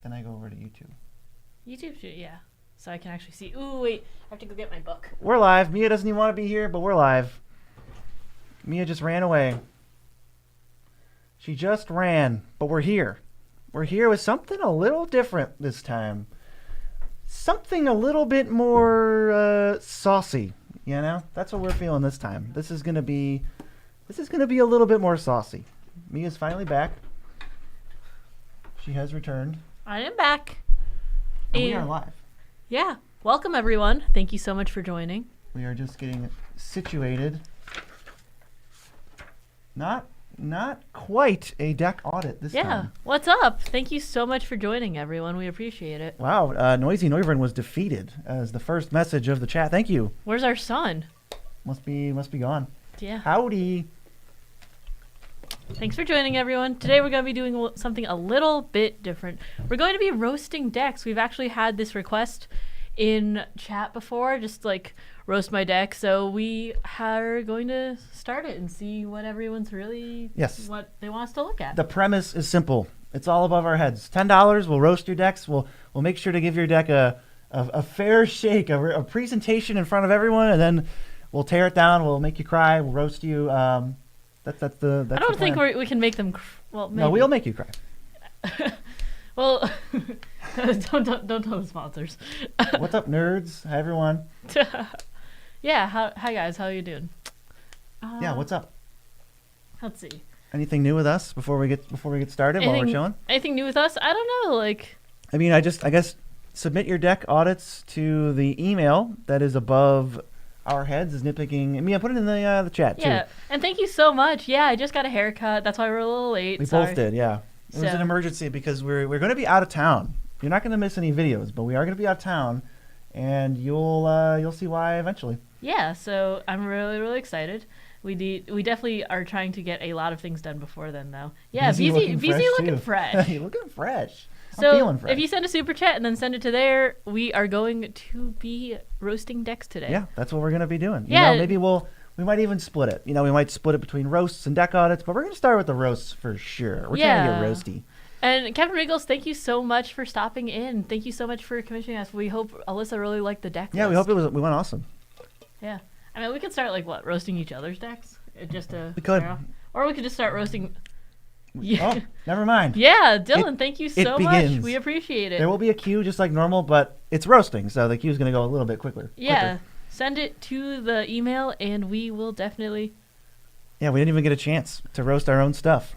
then I go over to YouTube. YouTube should, yeah. So I can actually see. Ooh, wait. I have to go get my book. We're live. Mia doesn't even want to be here, but we're live. Mia just ran away. She just ran, but we're here. We're here with something a little different this time. Something a little bit more saucy, you know? That's what we're feeling this time. This is gonna be a little bit more saucy. Mia's finally back. She has returned. I am back. And we are live. Yeah. Welcome, everyone. Thank you so much for joining. We are just getting situated. Not quite a deck audit this time. Yeah. What's up? Thank you so much for joining, everyone. We appreciate it. Wow. Noisy Noivern was defeated as the first message of the chat. Thank you. Where's our son? Must be gone. Yeah. Howdy. Thanks for joining, everyone. Today we're going to be doing something a little bit different. We're going to be roasting decks. We've actually had this request in chat before, just like roast my deck. So we are going to start it and see what everyone's really, what they want us to look at. The premise is simple. It's all above our heads. $10. We'll roast your decks. We'll make sure to give your deck a fair shake, a presentation in front of everyone, and then we'll tear it down. We'll make you cry. We'll roast you. That's I don't think we can make them. Well, maybe. No, we'll make you cry. Well, don't tell the sponsors. What's up, nerds? Hi, everyone. Yeah. Hi guys. How you doing? Yeah. What's up? Let's see. Anything new with us before we get started while we're chilling? Anything new with us? I don't know. Like. I mean, I guess submit your deck audits to the email that is above our heads. Is Nitpicking. I mean, I put it in the chat too. Yeah, and thank you so much. Yeah, I just got a haircut. That's why we're a little late. We both did. Yeah. It was an emergency because we're going to be out of town. You're not going to miss any videos, but we are going to be out of town, and you'll see why eventually. Yeah, so I'm really, really excited. We definitely are trying to get a lot of things done before then, though. Yeah, VZ looking fresh. You're looking fresh. So I'm feeling fresh. If you send a super chat and then send it to there, we are going to be roasting decks today. Yeah, that's what we're going to be doing. Yeah. You know, maybe we might even split it. You know, we might split it between roasts and deck audits, but we're going to start with the roasts for sure. We're trying to get roasty. And Kevin Riggles, thank you so much for stopping in. Thank you so much for commissioning us. We hope Alyssa really liked the deck list. We hope we went awesome. Yeah. I mean, we could start, roasting each other's decks? We could. Or we could just start roasting... Yeah. Oh, never mind. Yeah, Dylan, thank you so much. We appreciate it. There will be a queue just like normal, but it's roasting, so the queue is going to go a little bit quicker. Yeah. Send it to the email, and we will definitely... Yeah, we didn't even get a chance to roast our own stuff.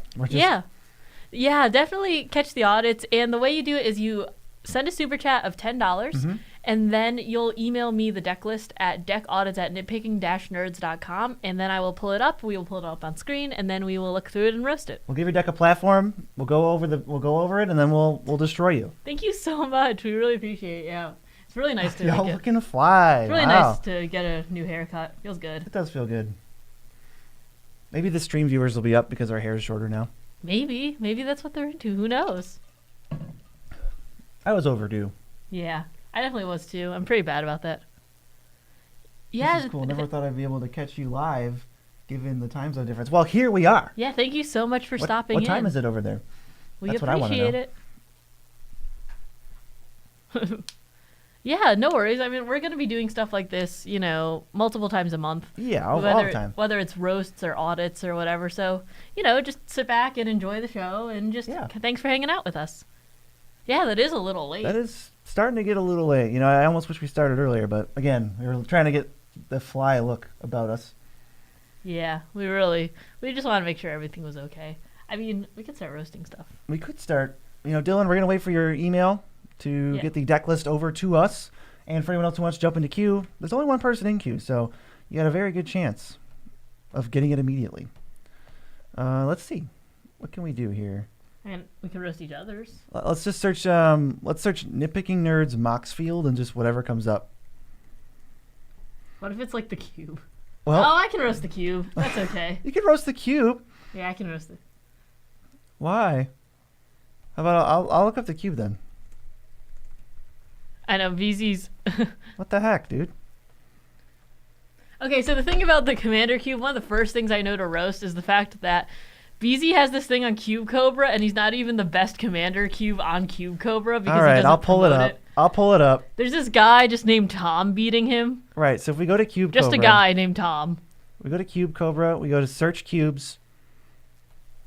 Yeah, definitely catch the audits. And the way you do it is you send a super chat of $10, and then you'll email me the deck list at deckaudits@nitpicking-nerds.com, and then I will pull it up. We will pull it up on screen, and then we will look through it and roast it. We'll give your deck a platform. We'll go over it, and then we'll destroy you. Thank you so much. We really appreciate it. Yeah. It's really nice to Y'all looking to fly. It's really nice to get a new haircut. Feels good. It does feel good. Maybe the stream viewers will be up because our hair is shorter now. Maybe that's what they're into. Who knows? I was overdue. Yeah, I definitely was too. I'm pretty bad about that. Yeah. This is cool. Never thought I'd be able to catch you live given the time zone difference. Well, here we are. Yeah, thank you so much for stopping in. What time is it over there? That's appreciate it. Yeah, no worries. I mean, we're going to be doing stuff like this, multiple times a month. Yeah, all the time. Whether it's roasts or audits or whatever. So, just sit back and enjoy the show and just thanks for hanging out with us. Yeah, that is a little late. That is starting to get a little late. I almost wish we started earlier, but again, we were trying to get the fly look about us. Yeah, we just want to make sure everything was okay. I mean, we could start roasting stuff. We could start. Dylan, we're going to wait for your email to get the deck list over to us. And for anyone else who wants to jump into queue, there's only one person in queue, so you got a very good chance of getting it immediately. Let's see. What can we do here? And we can roast each other's. Let's just search Nitpicking Nerds Moxfield and just whatever comes up. What if it's like the cube? Well, I can roast the cube. That's okay. You can roast the cube. Yeah, I can roast it. Why? How about I'll look up the cube then. I know, VZ's... What the heck, dude? Okay, so the thing about the Commander Cube, one of the first things I know to roast is the fact that BZ has this thing on Cube Cobra, and he's not even the best commander cube on Cube Cobra because All he right, doesn't I'll pull it promote up. I'll pull it up. There's this guy just named Tom beating him. Right, so if we go to Cube Just Cobra. a guy named Tom. We go to Cube Cobra. We go to search cubes.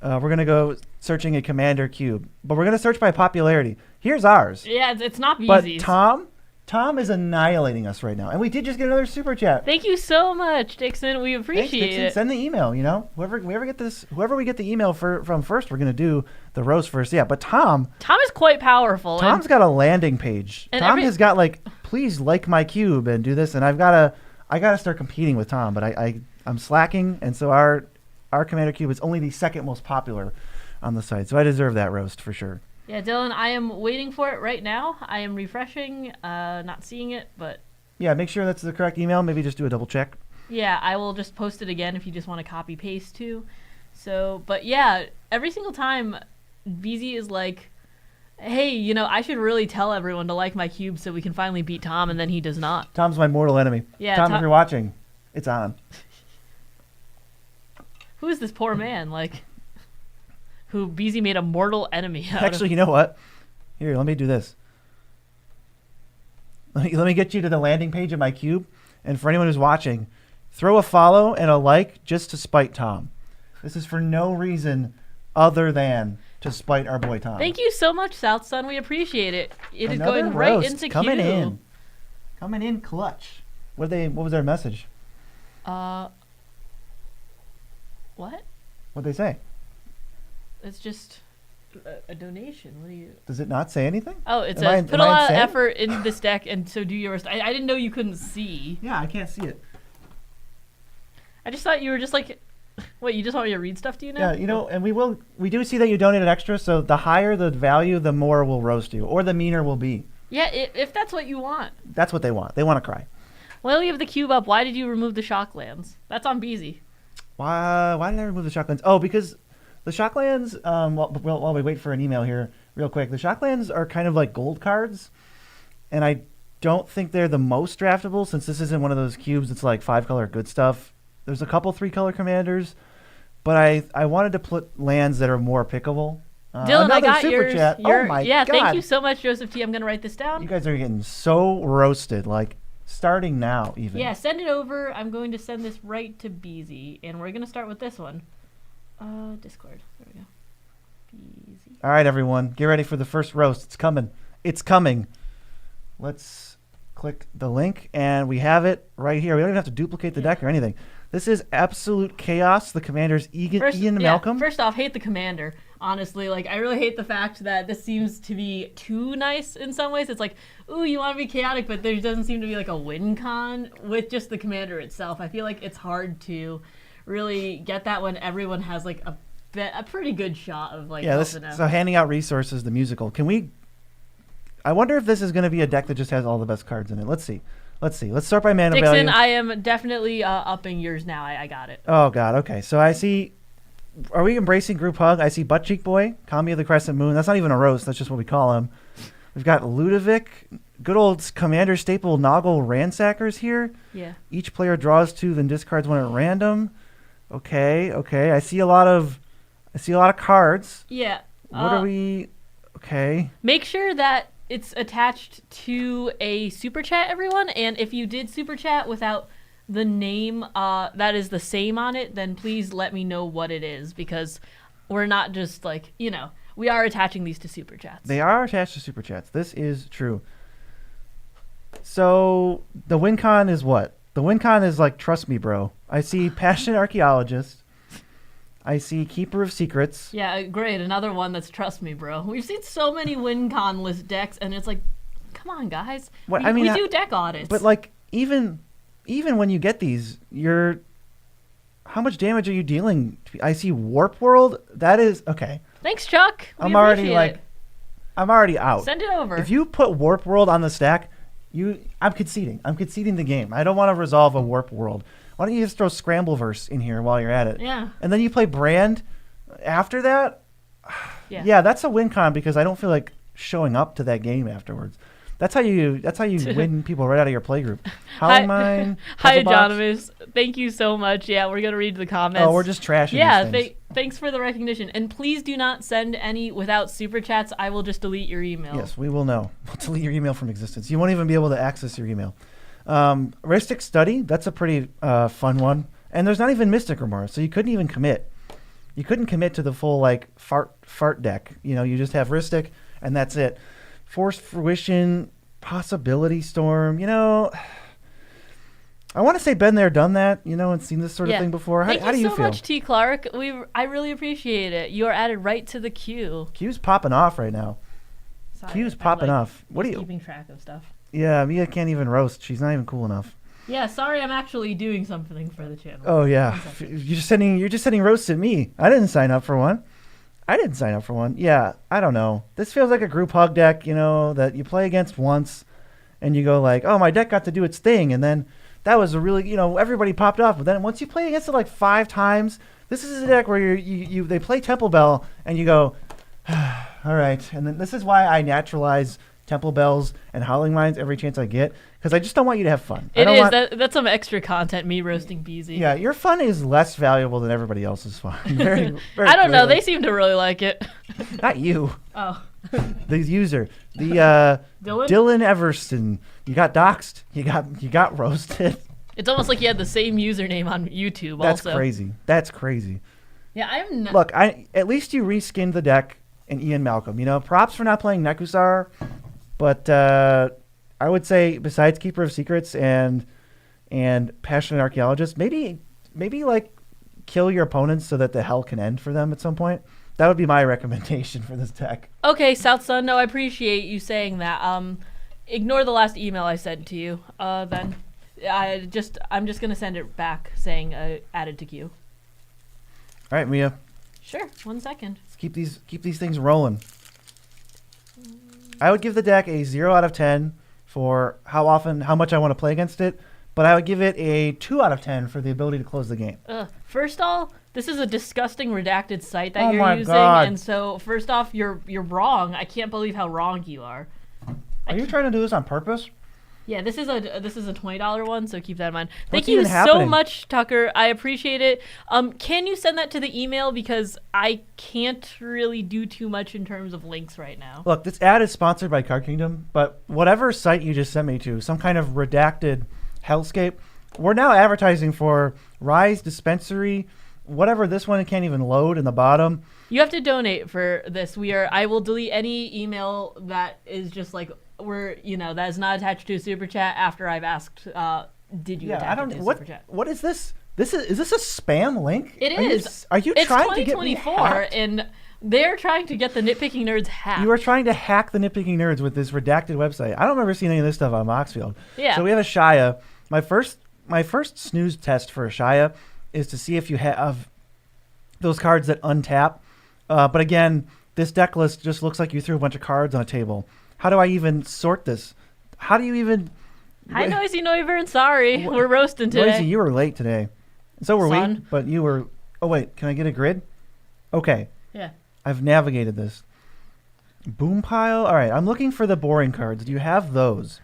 We're going to go searching a commander cube. But we're going to search by popularity. Here's ours. Yeah, it's not But BZ's. Tom is annihilating us right now. And we did just get another super chat. Thank you so much, Dixon. We Thanks, appreciate Dixon. it. Send the email, you know. Whoever we get the email from first, we're going to do the roast first. Yeah, but Tom Tom is quite powerful. Tom's got a landing page. and Tom has got like, please like my cube and do this, and I gotta start competing with Tom, but I'm slacking, and so our commander cube is only the second most popular on the site, so I deserve that roast for sure. Yeah, Dylan, I am waiting for it right now. I am refreshing, not seeing it, but Yeah, make sure that's the correct email. Maybe just do a double check. yeah, I will just post it again if you just want to copy paste too. So, but yeah, every single time BZ is like, hey, you know, I should really tell everyone to like my cube so we can finally beat Tom, and then he does not. Tom's my mortal enemy. Yeah, Tom, if you're watching, it's on. Who is this poor man, like, who BZ made a mortal enemy out Actually, of? you know what? Here, let me do this. Let me get you to the landing page of my cube, and for anyone who's watching, throw a follow and a like just to spite Tom. This is for no reason other than to spite our boy Tom. Thank you so much, South Sun. We appreciate it. It is Another going right roast into coming queue. coming in clutch. What was their message? What? What'd they say? It's just a donation. What do you? Does it not say anything? Oh, it Am I- says put am a I lot of insane? effort into this deck, and so do yours. I didn't know you couldn't see. Yeah, I can't see it. I just thought you were just like, wait, you just want me to read stuff to you now? Yeah, you know, and we do see that you donated extra, so the higher the value, the more we'll roast you, or the meaner we'll be. Yeah, if that's what you want. That's what they want. They want to cry. While you have the cube up, why did you remove the shocklands? That's on BZ. Why did I remove the shocklands? Oh, because the shocklands, while we wait for an email here, real quick, the shocklands are kind of like gold cards, and I don't think they're the most draftable since this isn't one of those cubes that's like 5-color good stuff. There's a couple 3-color commanders, but I wanted to put lands that are more pickable. Dylan, I got super yours. chat. Oh my yeah, God. thank you so much, Joseph T. I'm going to write this down. You guys are getting so roasted, like starting now even. Yeah, send it over. I'm going to send this right to BZ, and we're going to start with this one. Discord. There we go. BZ. All right, everyone, get ready for the first roast. It's coming. It's coming. Let's click the link, and we have it right here. We don't even have to duplicate the deck or anything. This is absolute chaos. The commander's Ian Malcolm. First off, hate the commander. Honestly, like, I really hate the fact that this seems to be too nice in some ways. It's like, ooh, you want to be chaotic, but there doesn't seem to be like a win con with just the commander itself. I feel like it's hard to really get that when everyone has like a pretty good shot of like. Yeah, so handing out resources, the musical. I wonder if this is going to be a deck that just has all the best cards in it. Let's see. Let's start by mana Dixon, value. I am definitely upping yours now. I got it. Oh, God. Okay. So I see. Are we embracing group hug? I see Butt Cheek Boy, Kami of the Crescent Moon. That's not even a roast. That's just what we call him. We've got Ludovic, good old commander staple Noggle Ransackers here. Yeah. Each player draws 2, then discards 1 at random. Okay. I see a lot of cards. Yeah. What are we? Okay. Make sure that it's attached to a super chat, everyone. And if you did super chat without the name that is the same on it, then please let me know what it is, because we're not just like, we are attaching these to super chats. They are attached to super chats. This is true. So the win con is what? The win con is like, trust me, bro. I see Passionate Archaeologist. I see Keeper of Secrets. Yeah, great. Another one that's trust me, bro. We've seen so many win con list decks, and it's like, come on, guys. We do deck audits. But like, even when you get these, how much damage are you dealing? I see Warp World. That is okay. Thanks, Chuck. I'm already out. Send it over. If you put Warp World on the stack, I'm conceding. I'm conceding the game. I don't want to resolve a Warp World. Why don't you just throw Scrambleverse in here while you're at it? Yeah. And then you play Brand after that. Yeah. Yeah, that's a win con because I don't feel like showing up to that game afterwards. That's how you win people right out of your playgroup. Howling Mine. Hi, Puzzle Box. Anonymous. Thank you so much. Yeah, we're gonna read the comments. Oh, we're just trashing Yeah, these things. thanks for the recognition. And please do not send any without super chats. I will just delete your email. Yes, we will know. We'll delete your email from existence. You won't even be able to access your email. Ristic Study, that's a pretty fun one. And there's not even Mystic Remorse, so you couldn't even commit. You couldn't commit to the full like fart deck. You just have Ristic, and that's it. Forced Fruition, Possibility Storm. I want to say been there, done that. And seen this sort of thing before. How do you Thank you so feel? much, T. Clark. I really appreciate it. You are added right to the queue. Q's popping off right now. Sorry, Q's I'm, popping off. What are you keeping track of stuff? Yeah, Mia can't even roast. She's not even cool enough. Yeah, sorry, I'm actually doing something for the channel. Oh yeah, you're just sending roasts at me. I didn't sign up for one. Yeah, I don't know. This feels like a group hug deck, that you play against once, and you go like, oh, my deck got to do its thing, and then that was a really, everybody popped off. But then once you play against it like 5 times, this is a deck where they play Temple Bell, and you go, all right. And then this is why I naturalize Temple Bells and Howling Mines every chance I get, because I just don't want you to have fun. That's some extra content, me roasting Beezy. Yeah, your fun is less valuable than everybody else's fun. Very, very I don't know. clearly. They seem to really like it. Not you. Oh. The user. The Dylan? Dylan Everston. You got doxxed. You got roasted. It's almost like you had the same username on YouTube. That's also crazy. That's crazy. Yeah, I'm. Look, at least you reskinned the deck in Ian Malcolm. Props for not playing Nekusar, but I would say besides Keeper of Secrets and Passionate Archaeologist, maybe like kill your opponents so that the hell can end for them at some point. That would be my recommendation for this deck. Okay, South Sun. No, I appreciate you saying that. Ignore the last email I sent to you. Then I'm just gonna send it back saying added to queue. All right, Mia. Sure. 1 second. Let's keep these things rolling. I would give the deck a 0 out of 10 for how much I want to play against it, but I would give it a 2 out of 10 for the ability to close the game. First off, this is a disgusting redacted site that Oh you're my using, God. and so first off, you're wrong. I can't believe how wrong you are. Are you trying to do this on purpose? Yeah, this is a $20 one, so keep that in mind. Thank What's you even so happening? much, Tucker. I appreciate it. Can you send that to the email, because I can't really do too much in terms of links right now. Look, this ad is sponsored by Card Kingdom, but whatever site you just sent me to, some kind of redacted hellscape, we're now advertising for Rise Dispensary, whatever. This one can't even load in the bottom. You have to donate for this. I will delete any email that is just like that is not attached to a super chat after I've asked. Did you attach it to a super chat? What is this? Is this a spam link? It is. Are you it's trying to get me 2024, hacked? and they're trying to get the Nitpicking Nerds hacked. You are trying to hack the Nitpicking Nerds with this redacted website. I don't remember seeing any of this stuff on Moxfield. Yeah. So we have a Shia. My first snooze test for a Shia is to see if you have those cards that untap. But again, this deck list just looks like you threw a bunch of cards on a table. How do I even sort this? How do you even... Hi, Noisy Noivern. Sorry, we're roasting today. Noisy, you were late today. So were we, Son. but you were... Oh, wait, can I get a grid? Okay. Yeah. I've navigated this. Boom pile? All right, I'm looking for the boring cards. Do you have those?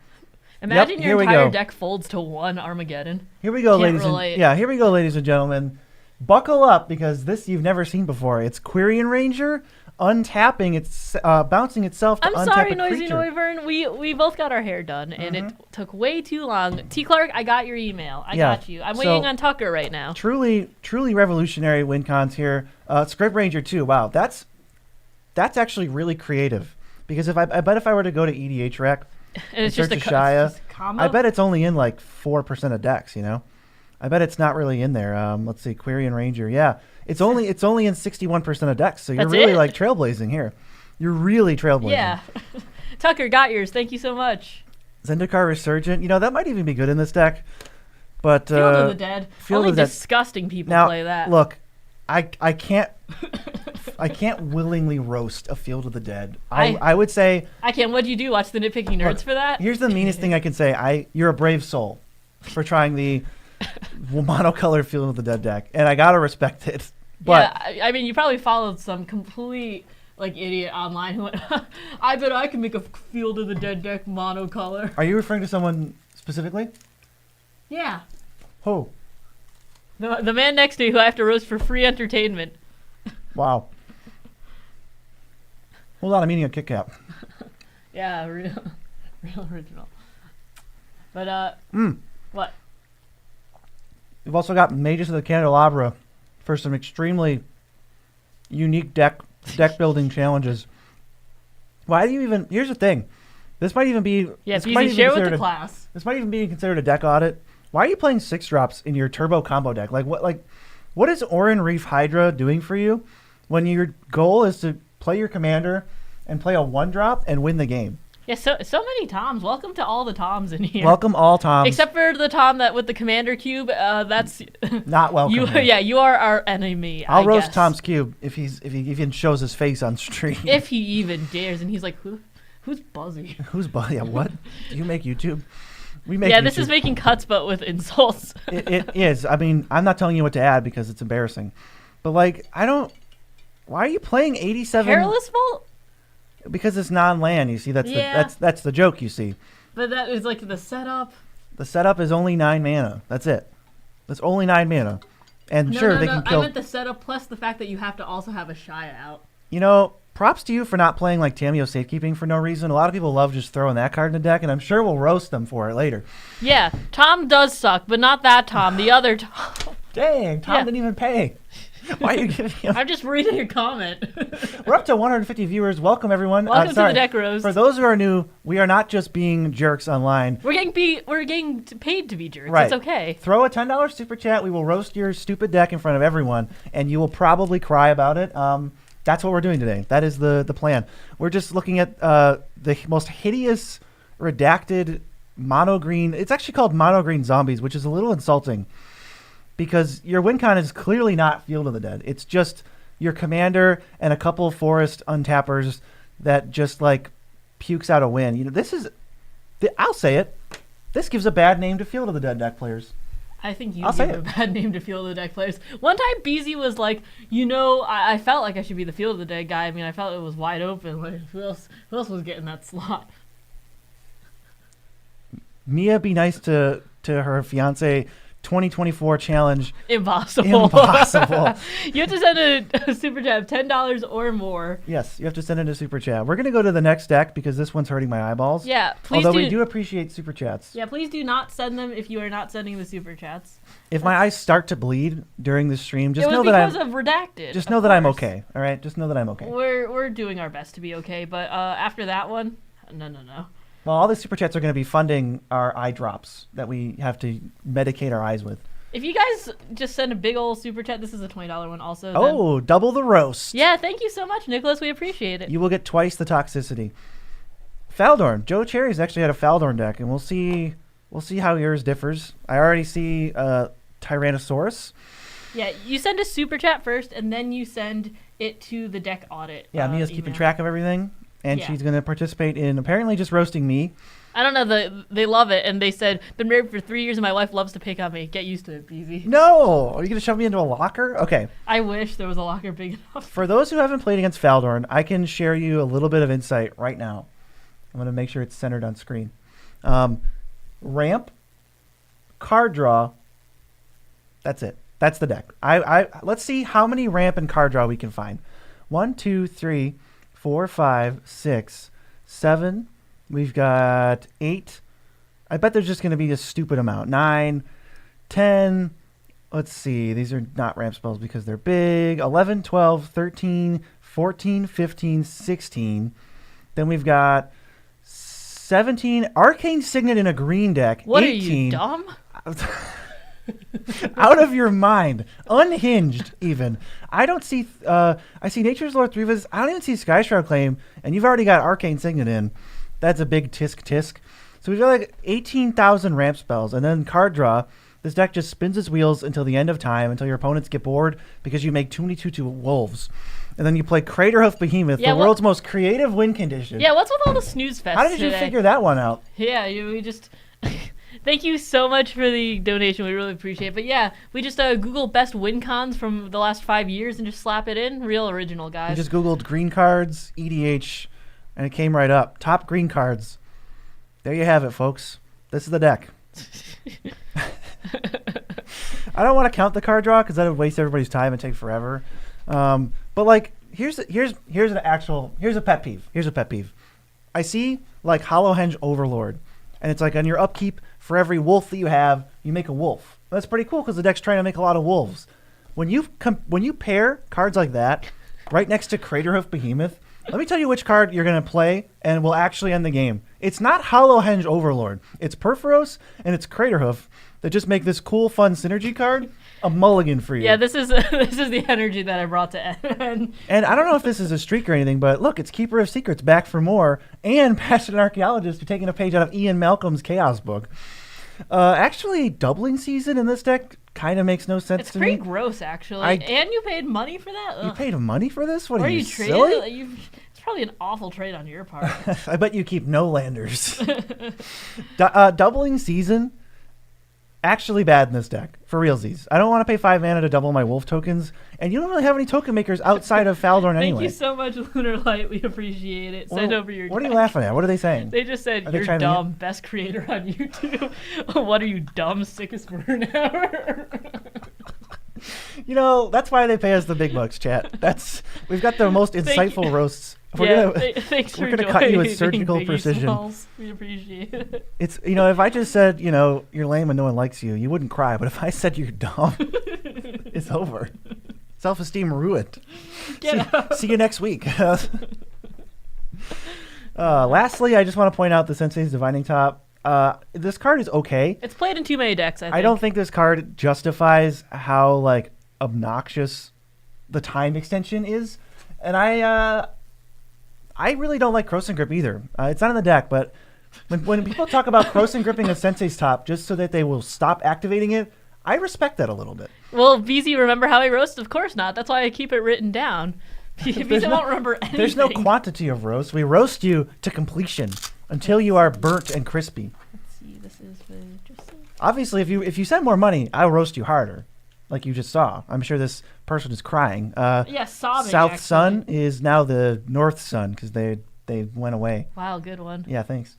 Imagine Yep, here your we entire go. deck folds to one Armageddon. Here we go, Can't ladies relate. here we go, ladies and gentlemen. Buckle up, because this you've never seen before. It's Quirion Ranger untapping. It's bouncing itself to I'm untap sorry, a Noisy creature. Noivern. We both got our hair done, and it took way too long. T. Clark, I got your email. I got you. I'm waiting on Tucker right now. Truly revolutionary win cons here. Script Ranger too. Wow, that's actually really creative. Because I bet if I were to go to EDH Rec And it's just search a Shia, combo. I bet it's only in like 4% of decks. I bet it's not really in there. Let's see, Quirion Ranger. Yeah, it's only in 61% of decks. So you're That's really it? like trailblazing here. You're really trailblazing. Yeah. Tucker got yours. Thank you so much. Zendikar Resurgent. That might even be good in this deck. But Field of the Dead. Field Only of the Dead. disgusting people Now, play that. look, I can't I can't willingly roast a Field of the Dead. I would say I can't. What'd you do? Watch the Nitpicking Nerds look, for that? Here's the meanest thing I can say. You're a brave soul for trying the monocolor Field of the Dead deck, and I gotta respect it. But yeah, I mean, you probably followed some complete like idiot online who went, I bet I can make a Field of the Dead deck monocolor. Are you referring to someone specifically? Yeah. Who? The man next to me who I have to roast for free entertainment. Wow. Hold on, I'm eating a Kit Kat. Yeah, real original. But, what? We've also got Mages of the Candelabra for some extremely unique deck building challenges. Why do you even... Here's the thing. This might even be... Yeah, this it's might easy. even Share be with the considered class. This might even be considered a deck audit. Why are you playing 6-drops in your turbo combo deck? What is Orin Reef Hydra doing for you when your goal is to play your commander and play a 1-drop and win the game? Yeah, so many Toms. Welcome to all the Toms in here. Welcome all Toms. Except for the Tom that with the commander cube. That's not welcome. You are our enemy. I'll roast guess. Tom's cube if he even shows his face on stream. If he even dares, and he's like, who's Buzzy? Who's Buzzy? Yeah, what? Do you make YouTube? We make. Yeah, YouTube. this is making cuts, but with insults. It is. I mean, I'm not telling you what to add because it's embarrassing, but I don't. Why are you playing 87? Perilous Vault? Because it's non-land. You see, that's the joke. You see. But that is like the setup. The setup is only 9 mana. That's it. That's only 9 mana. And sure, they can kill. I meant the setup plus the fact that you have to also have a Shia out. You know, props to you for not playing like Tamiyo Safekeeping for no reason. A lot of people love just throwing that card in the deck, and I'm sure we'll roast them for it later. Yeah, Tom does suck, but not that Tom. The other Tom. Dang, Tom didn't even pay. Why are you giving him? I'm just reading your comment. We're up to 150 viewers. Welcome, everyone. Welcome to the Deck Roast. For those who are new, we are not just being jerks online. We're getting paid to be jerks. Right. It's okay. Throw a $10 super chat. We will roast your stupid deck in front of everyone, and you will probably cry about it. That's what we're doing today. That is the plan. We're just looking at the most hideous, redacted mono green. It's actually called mono green zombies, which is a little insulting. Because your win con is clearly not Field of the Dead. It's just your commander and a couple of forest untappers that just pukes out a win. You know, this is, I'll say it, this gives a bad name to Field of the Dead deck players. I think you give a bad name to Field of the Dead players. One time, Beezy was like, I felt like I should be the Field of the Dead guy. I mean, I felt it was wide open. Like, who else was getting that slot? Mia be nice to her fiance. 2024 challenge. Impossible. You have to send a super chat of $10 or more. Yes, you have to send in a super chat. We're going to go to the next deck because this one's hurting my eyeballs. Yeah, please. Although we do appreciate super chats. Yeah, please do not send them if you are not sending the super chats. If my eyes start to bleed during the stream, just know because of redacted. Just know that I'm okay. All right, just know that I'm okay. We're doing our best to be okay, but after that one, no. Well, all the super chats are going to be funding our eye drops that we have to medicate our eyes with. If you guys just send a big old super chat, this is a $20 one also. Oh, double the roast. Yeah, thank you so much, Nicholas. We appreciate it. You will get twice the toxicity. Faldorn. Joe Cherry's actually had a Faldorn deck, and we'll see how yours differs. I already see Tyrannosaurus. Yeah, you send a super chat first, and then you send it to the deck audit. Yeah, Mia's keeping track of everything. And she's going to participate in apparently just roasting me. I don't know. They love it. And they said, been married for 3 years and my wife loves to pick on me. Get used to it, Beezy. No! Are you going to shove me into a locker? Okay. I wish there was a locker big enough. For those who haven't played against Faldorn, I can share you a little bit of insight right now. I'm going to make sure it's centered on screen. Ramp, card draw. That's it. That's the deck. Let's see how many ramp and card draw we can find. 1, 2, 3... 4, 5, 6, 7. We've got 8. I bet there's just going to be a stupid amount. 9, 10. Let's see. These are not ramp spells because they're big. 11, 12, 13, 14, 15, 16. Then we've got 17. Arcane Signet in a green deck. What 18. Are you, dumb? Out of your mind. Unhinged, even. I don't see... I see Nature's Lord 3 Visits. I don't even see Skyshroud Claim, and you've already got Arcane Signet in. That's a big tisk. So we've got 18,000 ramp spells, and then card draw. This deck just spins its wheels until the end of time, until your opponents get bored because you make too many 2/2 wolves. And then you play Craterhoof Behemoth, the world's most creative win condition. Yeah, what's with all the snooze fest How did you figure that one out? Yeah, we just... Thank you so much for the donation. We really appreciate it. But yeah, we just Google best win cons from the last 5 years and just slap it in. Real original, You guys. just Googled green cards, EDH, and it came right up. Top green cards. There you have it, folks. This is the deck. I don't want to count the card draw because that would waste everybody's time and take forever. But like, here's a pet peeve. Here's a pet peeve. I see like Hollowhenge Overlord, and it's like on your upkeep for every wolf that you have, you make a wolf. That's pretty cool because the deck's trying to make a lot of wolves. When you pair cards like that right next to Craterhoof Behemoth, let me tell you which card you're going to play and will actually end the game. It's not Hollowhenge Overlord. It's Perforos and it's Craterhoof that just make this cool, fun synergy card a mulligan for you. Yeah, this is the energy that I brought to end. And I don't know if this is a streak or anything, but look, it's Keeper of Secrets back for more, and Passionate Archaeologist, you're taking a page out of Ian Malcolm's Chaos book. Actually, doubling season in this deck kind of makes no sense It's to pretty me. gross, actually. And you paid money for that? You Ugh. paid money for this? What Or are you, traded silly? it? It's probably an awful trade on your part. I bet you keep no landers. Doubling season, actually bad in this deck, for realsies. I don't want to pay 5 mana to double my wolf tokens, and you don't really have any token makers outside of Faldorn anyway. Thank you so much, Lunar Light. We appreciate it. Send over your What are deck. you laughing at? What are they saying? They just said, Are they you're trying to- dumb, best creator on YouTube. What are you, dumb, sickest burn ever? You know, that's why they pay us the big bucks, chat. We've got the most insightful roasts. Thanks we're for gonna cut you with joining, surgical Biggie precision. Smalls. We appreciate it. It's, if I just said, you're lame and no one likes you, you wouldn't cry. But if I said you're dumb, it's over. Self-esteem ruined. Get out. See you next week. Lastly, I just want to point out the Sensei's Divining Top. This card is okay. It's played in too many decks, I think. I don't think this card justifies how like obnoxious the time extension is, and I really don't like Croson Grip either. It's not in the deck, but when people talk about Croson gripping a Sensei's Top just so that they will stop activating it, I respect that a little bit. Well, VZ, remember how I roast? Of course not. That's why I keep it written down. VZ won't remember anything. There's no quantity of roast. We roast you to completion until you are burnt and crispy. Let's see. This is just. Obviously, if you send more money, I'll roast you harder, like you just saw. I'm sure this person is crying. Yeah, sobbing. South actually. Sun is now the North Sun because they went away. Wow, good one. Yeah, thanks.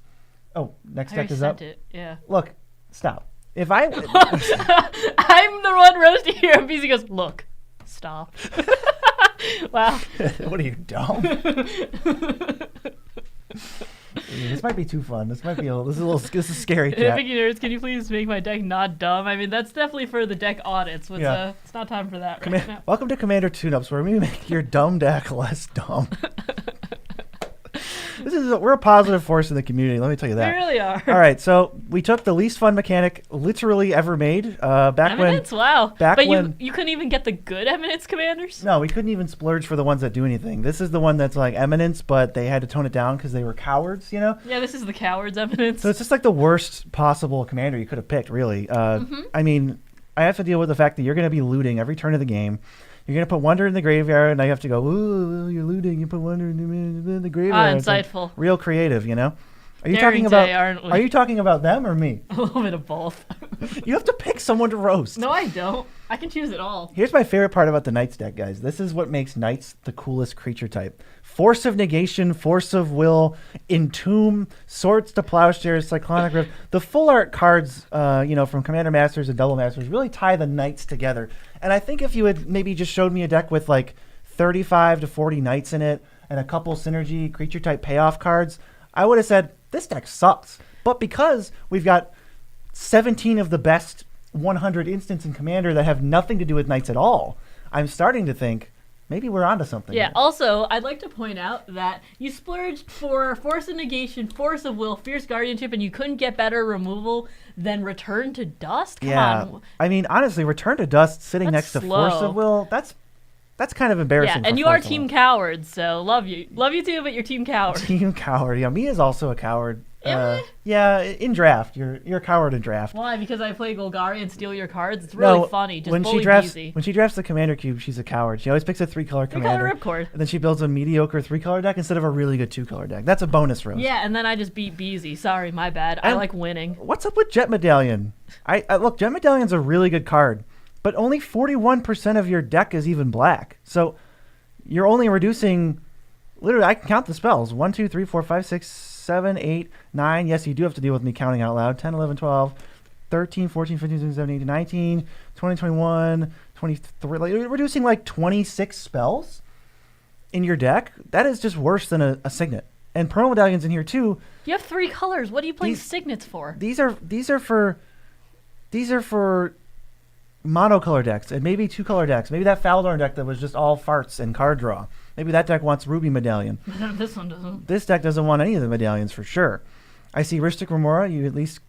Oh, next I deck already is sent up. it. Yeah. Look, stop. If I I'm the one roasting here, and VZ goes, look, stop. Wow. what are you, dumb? This might be too fun. This is scary. Chat. Nitpicking nerds, can you please make my deck not dumb? I mean, that's definitely for the deck audits. Yeah. It's not time for that right now. Welcome to Commander Tune-Ups, where we make your dumb deck less dumb. We're a positive force in the community. Let me tell you that. We really are. All right, so we took the least fun mechanic literally ever made. Back Eminence? Wow. back but when- you couldn't even get the good Eminence commanders? No, we couldn't even splurge for the ones that do anything. This is the one that's like Eminence, but they had to tone it down because they were cowards, Yeah, this is the coward's Eminence. So it's just like the worst possible commander you could have picked, really. I mean, I have to deal with the fact that you're going to be looting every turn of the game. You're going to put Wonder in the graveyard, and I have to go, ooh, you're looting. You put Wonder in the graveyard. It's like Insightful. real creative, Are you Daring talking about? day, aren't we? Are you talking about them or me? A little bit of both. You have to pick someone to roast. No, I don't. I can choose it all. Here's my favorite part about the Knights deck, guys. This is what makes Knights the coolest creature type. Force of Negation, Force of Will, Entomb, Swords to Plowshares, Cyclonic Rift. The full art cards, from Commander Masters and Double Masters really tie the Knights together. And I think if you had maybe just showed me a deck with like 35 to 40 Knights in it and a couple synergy creature type payoff cards, I would have said, this deck sucks. But because we've got 17 of the best 100 instants in Commander that have nothing to do with Knights at all, I'm starting to think maybe we're onto something. Yeah, here. also, I'd like to point out that you splurged for Force of Negation, Force of Will, Fierce Guardianship, and you couldn't get better removal than Return to Dust? Come on. I mean, honestly, Return to Dust sitting That's next to Force slow. of Will, that's kind of embarrassing. Yeah, and for you are Force of Team Will. Cowards, so love you. Love you too, but you're Team Coward. Team Coward. Yeah, me is also a coward. Yeah, in draft. You're a coward in draft. Why? Because I play Golgari and steal your cards? It's really funny. Just when bully when she drafts the commander cube, she's a coward. She always picks a 3-color commander. 3-color ripcord. And then she builds a mediocre 3-color deck instead of a really good 2-color deck. That's a bonus roast. Yeah, and then I just beat Beezy. Sorry, my bad. I like winning. What's up with Jet Medallion? I look, Jet Medallion's a really good card, but only 41% of your deck is even black. So you're only reducing. Literally, I can count the spells. 1, 2, 3, 4, 5, 6, 7, 8, 9. Yes, you do have to deal with me counting out loud. 10, 11, 12, 13, 14, 15, 16, 17, 18, 19, 20, 21, 23. Like, you're reducing like 26 spells in your deck. That is just worse than a Signet. And Pearl Medallion's in here too. You have 3 colors. What are you playing Signets for? These are for monocolor decks and maybe 2-color decks. Maybe that Faldorn deck that was just all farts and card draw. Maybe that deck wants Ruby Medallion. This one doesn't. This deck doesn't want any of the medallions for sure. I see Ristic Remora. You at least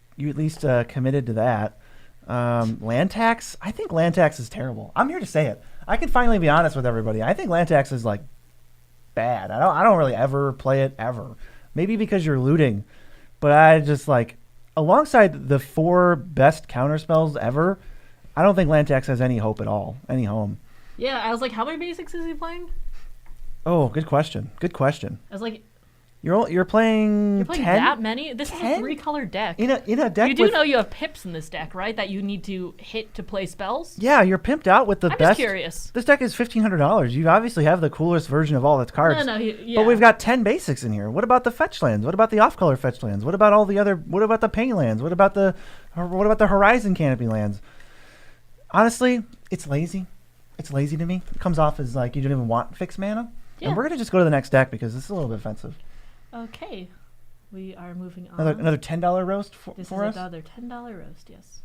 committed to that. Land tax. I think land tax is terrible. I'm here to say it. I can finally be honest with everybody. I think land tax is like bad. I don't really ever play it ever. Maybe because you're looting, but I just like alongside the 4 best counter spells ever. I don't think land tax has any hope at all. Any home. Yeah, I was like, how many basics is he playing? Oh, good question. Good question. I was like, you're playing 10? That many? This 10? Is a 3-color deck. In a deck. You do know you have pips in this deck, right? That you need to hit to play spells. Yeah, you're pimped out with the best. I'm just curious. This deck is $1,500. You obviously have the coolest version of all its cards. Yeah. But we've got 10 basics in here. What about the fetch lands? What about the off-color fetch lands? What about all the other? What about the pain lands? What about the Horizon Canopy lands? Honestly, it's lazy. It's lazy to me. It comes off as like you don't even want fixed mana. Yeah. And we're going to just go to the next deck because this is a little bit offensive. Okay. We are moving on. Another $10 roast for us? This is another $10 roast, yes.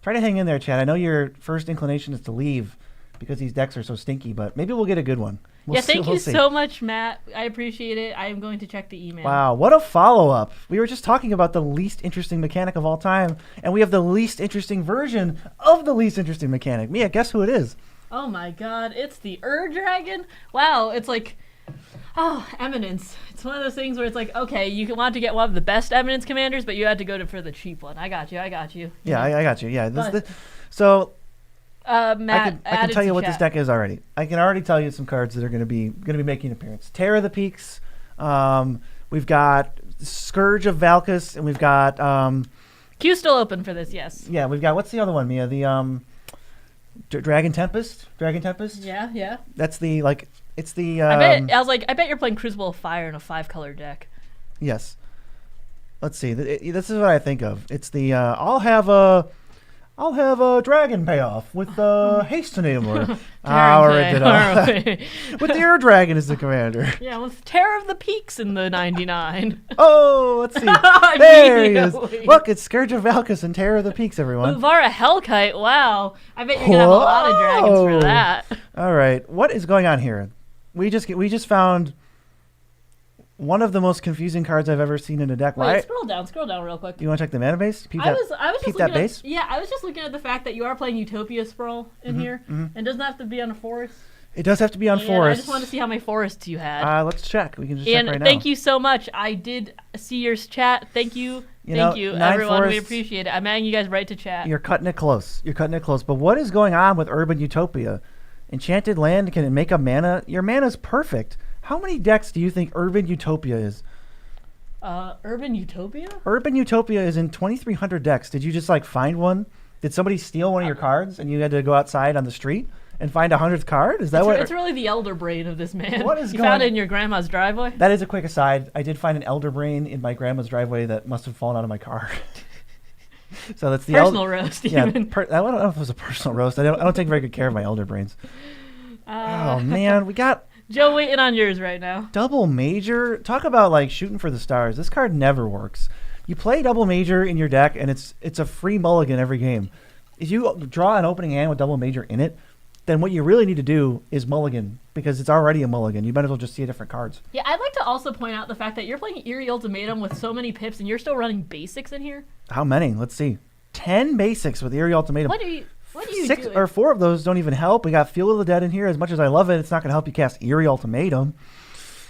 Try to hang in there, Chad. I know your first inclination is to leave because these decks are so stinky, but maybe we'll get a good one. Thank you so much, Matt. I appreciate it. I am going to check the email. Wow, what a follow-up. We were just talking about the least interesting mechanic of all time, and we have the least interesting version of the least interesting mechanic. Mia, guess who it is? Oh my god, it's the Dragon. Wow, it's like, Eminence. It's one of those things where it's like, okay, you want to get one of the best Eminence commanders, but you had to go for the cheap one. I got you. Yeah, I got you. Yeah. Matt, I can tell you what this deck is already. I can already tell you some cards that are going to be making an appearance. Terror of the Peaks. We've got Scourge of Valkus, and we've got Q's still open for this. Yes. Yeah, we've got what's the other one, Mia? The Dragon Tempest. Yeah. That's the like. It's the. I bet you're playing Crucible of Fire in a 5-color deck. Yes. Let's see. This is what I think of. It's the I'll have a dragon payoff with haste enabler. With the Ur Dragon as the commander. Yeah, with Terror of the Peaks in the 99. Oh, let's see. There he is. Look, it's Scourge of Valkus and Terror of the Peaks, everyone. Uvara Hellkite. Wow. I bet you're gonna have a lot of dragons for that. All right, what is going on here? We just found one of the most confusing cards I've ever seen in a deck. Wait, scroll down real quick. You want to check the mana base? I was just looking at the fact that you are playing Utopia Sprawl in here, and doesn't have to be on a forest. It does have to be on forest. I just want to see how many forests you had. Let's check. We can just check right now. And thank you so much. I did see your chat. Thank you. Thank you, everyone. We appreciate it. I'm adding you guys right to chat. You're cutting it close. But what is going on with Urban Utopia? Enchanted land can make a mana. Your mana's perfect. How many decks do you think Urban Utopia is? Urban Utopia? Urban Utopia is in 2,300 decks. Did you just find one? Did somebody steal one of your cards and you had to go outside on the street and find a 100th card? Is that what? It's really the elder brain of this man. What is you found it in your grandma's driveway? That is a quick aside. I did find an elder brain in my grandma's driveway that must have fallen out of my car. So that's the personal roast. Yeah, I don't know if it was a personal roast. I don't take very good care of my elder brains. Oh man, we got Joe waiting on yours right now. Double Major. Talk about shooting for the stars. This card never works. You play Double Major in your deck, and it's a free mulligan every game. If you draw an opening hand with Double Major in it, then what you really need to do is mulligan because it's already a mulligan. You might as well just see different cards. Yeah, I'd like to also point out the fact that you're playing Eerie Ultimatum with so many pips, and you're still running basics in here. How many? Let's see. 10 basics with Eerie Ultimatum. What are you 6 doing? or 4 of those don't even help. We got Field of the Dead in here. As much as I love it, it's not going to help you cast Eerie Ultimatum.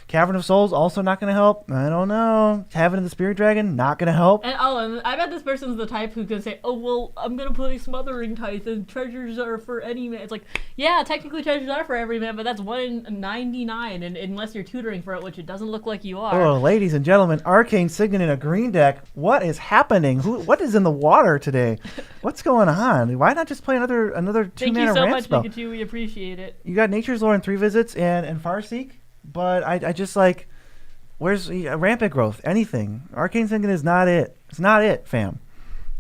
Cavern of Souls also not going to help. I don't know. Having the Spirit Dragon not going to help. And I bet this person's the type who can say, "Oh well, I'm gonna play Smothering Tithe, and treasures are for any man." It's like, yeah, technically treasures are for every man, but that's 1 in 99, and unless you're tutoring for it, which it doesn't look like you are. Oh, ladies and gentlemen, Arcane Signet in a green deck. What is happening? What is in the water today? What's going on? Why not just play another 2-mana Thank you so ramp much, spell? Pikachu. We appreciate it. You got Nature's Lore and 3 Visits and Farseek, but I just like, where's Rampant Growth? Anything. Arcane Signet is not it. It's not it, fam.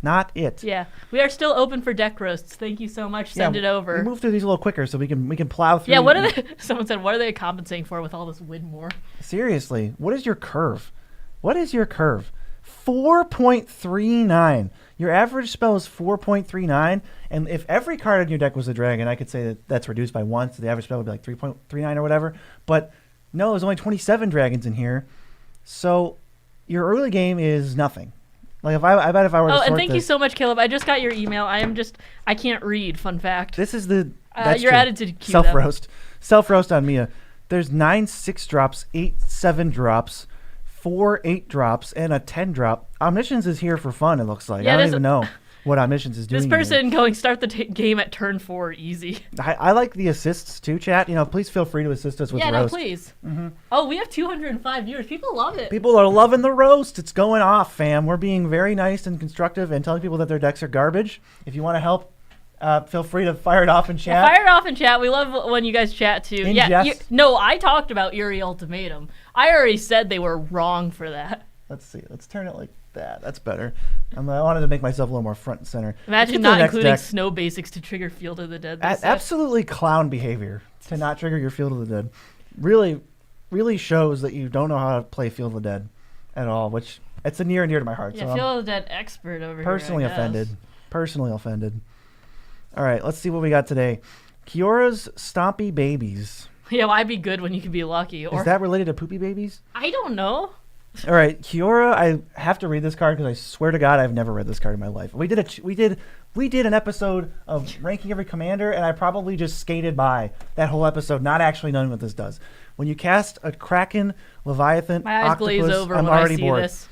Not it. Yeah, we are still open for deck roasts. Thank you so much. Send it over. We move through these a little quicker so we can plow through. Yeah, what are they? Someone said, what are they compensating for with all this Widmore? Seriously, what is your curve? What is your curve? 4.39. Your average spell is 4.39, and if every card in your deck was a dragon, I could say that that's reduced by 1, so the average spell would be like 3.39 or whatever. But no, there's only 27 dragons in here, so your early game is nothing. Like I bet if I were to sort and thank you this, so much, Caleb. I just got your email. I can't read. Fun fact. this is the that's you're true. added to queue. Self roast on Mia. There's 9 6 drops, 8 7 drops, 4 8 drops, and a 10 drop. Omniscience is here for fun. It looks like. Yeah, I don't even know what Omniscience is doing. This person going start the game at turn 4 easy. I like the assists too, chat. Please feel free to assist us with Yeah, roast. no, please. Oh, we have 205 viewers. People love it. People are loving the roast. It's going off, fam. We're being very nice and constructive and telling people that their decks are garbage. If you want to help, feel free to fire it off in chat. Fire it off in chat. We love when you guys chat too. No, I talked about Yuri Ultimatum. I already said they were wrong for that. Let's see. Let's turn it like that. That's better. I wanted to make myself a little more front and center. Imagine not including snow basics to trigger Field of the Dead. Absolutely clown behavior to not trigger your Field of the Dead. Really, really shows that you don't know how to play Field of the Dead at all, which it's near and dear to my heart. Yeah, so Field of the Dead expert over personally here. Personally offended. All right, let's see what we got today. Kiora's Stompy Babies. Yeah, why be good when you can be lucky? Or is that related to Poopy Babies? I don't know. All right, Kiora. I have to read this card because I swear to God I've never read this card in my life. We did an episode of ranking every commander, and I probably just skated by that whole episode, not actually knowing what this does. When you cast a Kraken, Leviathan, my eyes Octopus, glaze over I'm when already I see bored. this.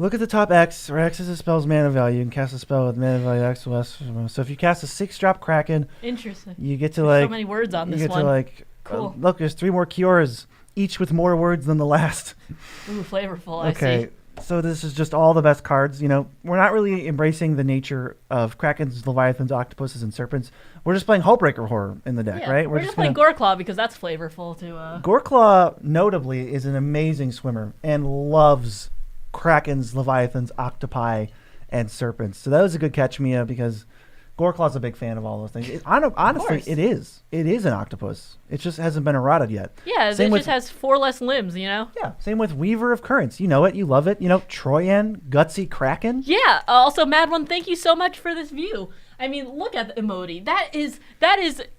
Look at the top X, where X is a spell's mana value. You can cast a spell with mana value X less. So if you cast a 6-drop Kraken, interesting. You get to There's so many words on this one. Cool. Look, there's 3 more Kioras, each with more words than the last. Ooh, flavorful. Okay. I see. So this is just all the best cards. We're not really embracing the nature of Krakens, Leviathans, Octopuses, and Serpents. We're just playing Hullbreaker Horror in the deck, right? We're just playing Goreclaw because that's flavorful too. Goreclaw, notably, is an amazing swimmer and loves Krakens, Leviathans, Octopi, and Serpents. So that was a good catch, Mia, because Goreclaw's a big fan of all those things. Honestly, it is. It is an octopus. It just hasn't been eroded yet. Yeah, it just has 4 less limbs, Yeah, same with Weaver of Currents. You know it. You love it. Troyan, Gutsy Kraken. Yeah. Also, Mad One, thank you so much for this view. I mean, look at the emoji. That is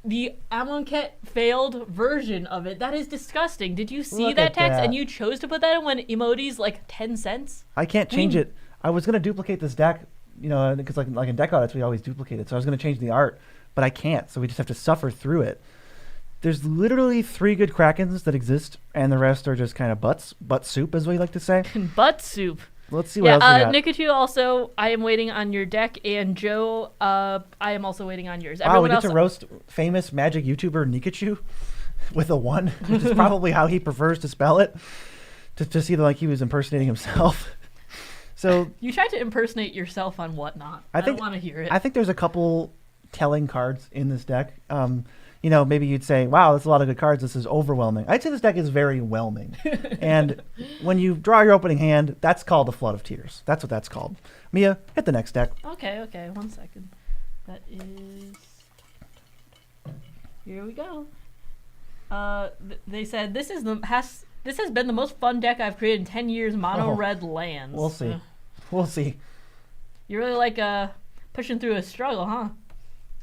the Amonkhet failed version of it. That is disgusting. Did you see that text? And you chose to put that in when emoji's like 10 cents? I can't change it. I was going to duplicate this deck, because like in deck audits, we always duplicate it. So I was going to change the art, but I can't. So we just have to suffer through it. There's literally 3 good Krakens that exist, and the rest are just kind of butt soup, as we like to say. Butt soup. Let's see what else we got. Nikachu also, I am waiting on your deck, and Joe, I am also waiting on yours. Wow, we get to roast famous Magic YouTuber Nikachu with a 1, which is probably how he prefers to spell it, to see like he was impersonating himself. So you tried to impersonate yourself on Whatnot. I don't want to hear it. I think there's a couple telling cards in this deck. Maybe you'd say, wow, that's a lot of good cards. This is overwhelming. I'd say this deck is very whelming. And when you draw your opening hand, that's called a Flood of Tears. That's what that's called. Mia, hit the next deck. Okay. 1 second. That is... Here we go. They said, this has been the most fun deck I've created in 10 years, mono red lands. We'll see. We'll see. You really like pushing through a struggle, huh?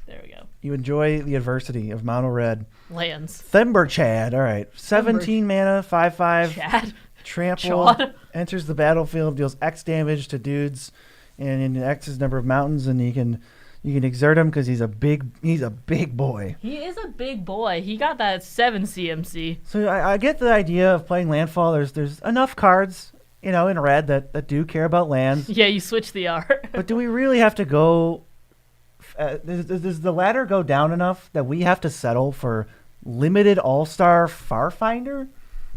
There we go. You enjoy the adversity of mono red. Lands. Thember Chad. All right. 17 mana, 5/5. Chad. Trample. Chad. Enters the battlefield, deals X damage to dudes, and in X's number of mountains, and you can You can exert him because he's a big boy. He is a big boy. He got that 7 CMC. So I get the idea of playing landfall. There's enough cards, in red that do care about lands. Yeah, you switch the art. But do we really have to go? Does the ladder go down enough that we have to settle for limited all-star Farfinder?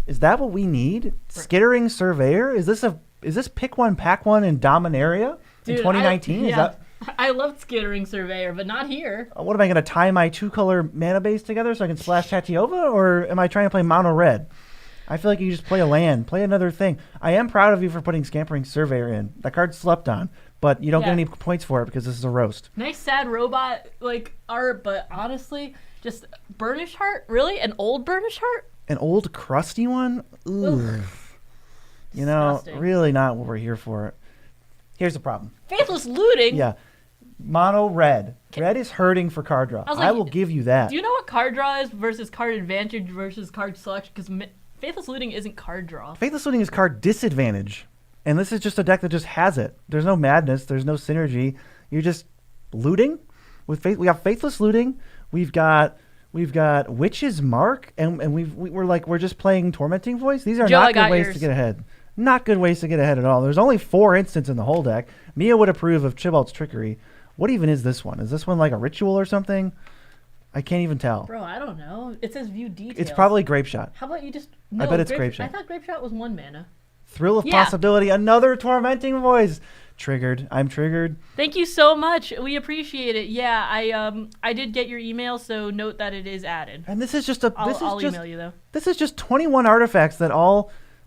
Is that what we need? Skittering Surveyor? Is this pick one, pack one in Dominaria in 2019? I loved Skittering Surveyor, but not here. What am I going to tie my 2-color mana base together so I can splash Tatiova, or am I trying to play mono red? I feel like you just play a land, play another thing. I am proud of you for putting Scampering Surveyor in. That card's slept on, but you don't get any points for it because this is a roast. Nice sad robot art, but honestly, just Burnished Heart? Really? An old Burnished Heart? An old crusty one? Ooh. Disgusting. Really not what we're here for. Here's the problem. Faithless Looting? Yeah. Mono red. Red is hurting for card draw. I will give you that. Do you know what card draw is versus card advantage versus card selection? Because Faithless Looting isn't card draw. Faithless Looting is card disadvantage. And this is just a deck that just has it. There's no madness. There's no synergy. You're just looting. We got Faithless Looting. We've got Witch's Mark. And we're just playing Tormenting Voice. These are not good ways to get ahead. Not good ways to get ahead at all. There's only 4 instants in the whole deck. Mia would approve of Chibalt's Trickery. What even is this one? Is this one like a ritual or something? I can't even tell. Bro, I don't know. It says view details. It's probably Grape Shot. How about you just... No, I bet it's Grape Shot. I thought Grape Shot was 1 mana. Thrill of Possibility. Another Tormenting Voice. Triggered. I'm triggered. Thank you so much. We appreciate it. Yeah, I did get your email, so note that it is added. And this is just I'll email you though. This is just 21 artifacts that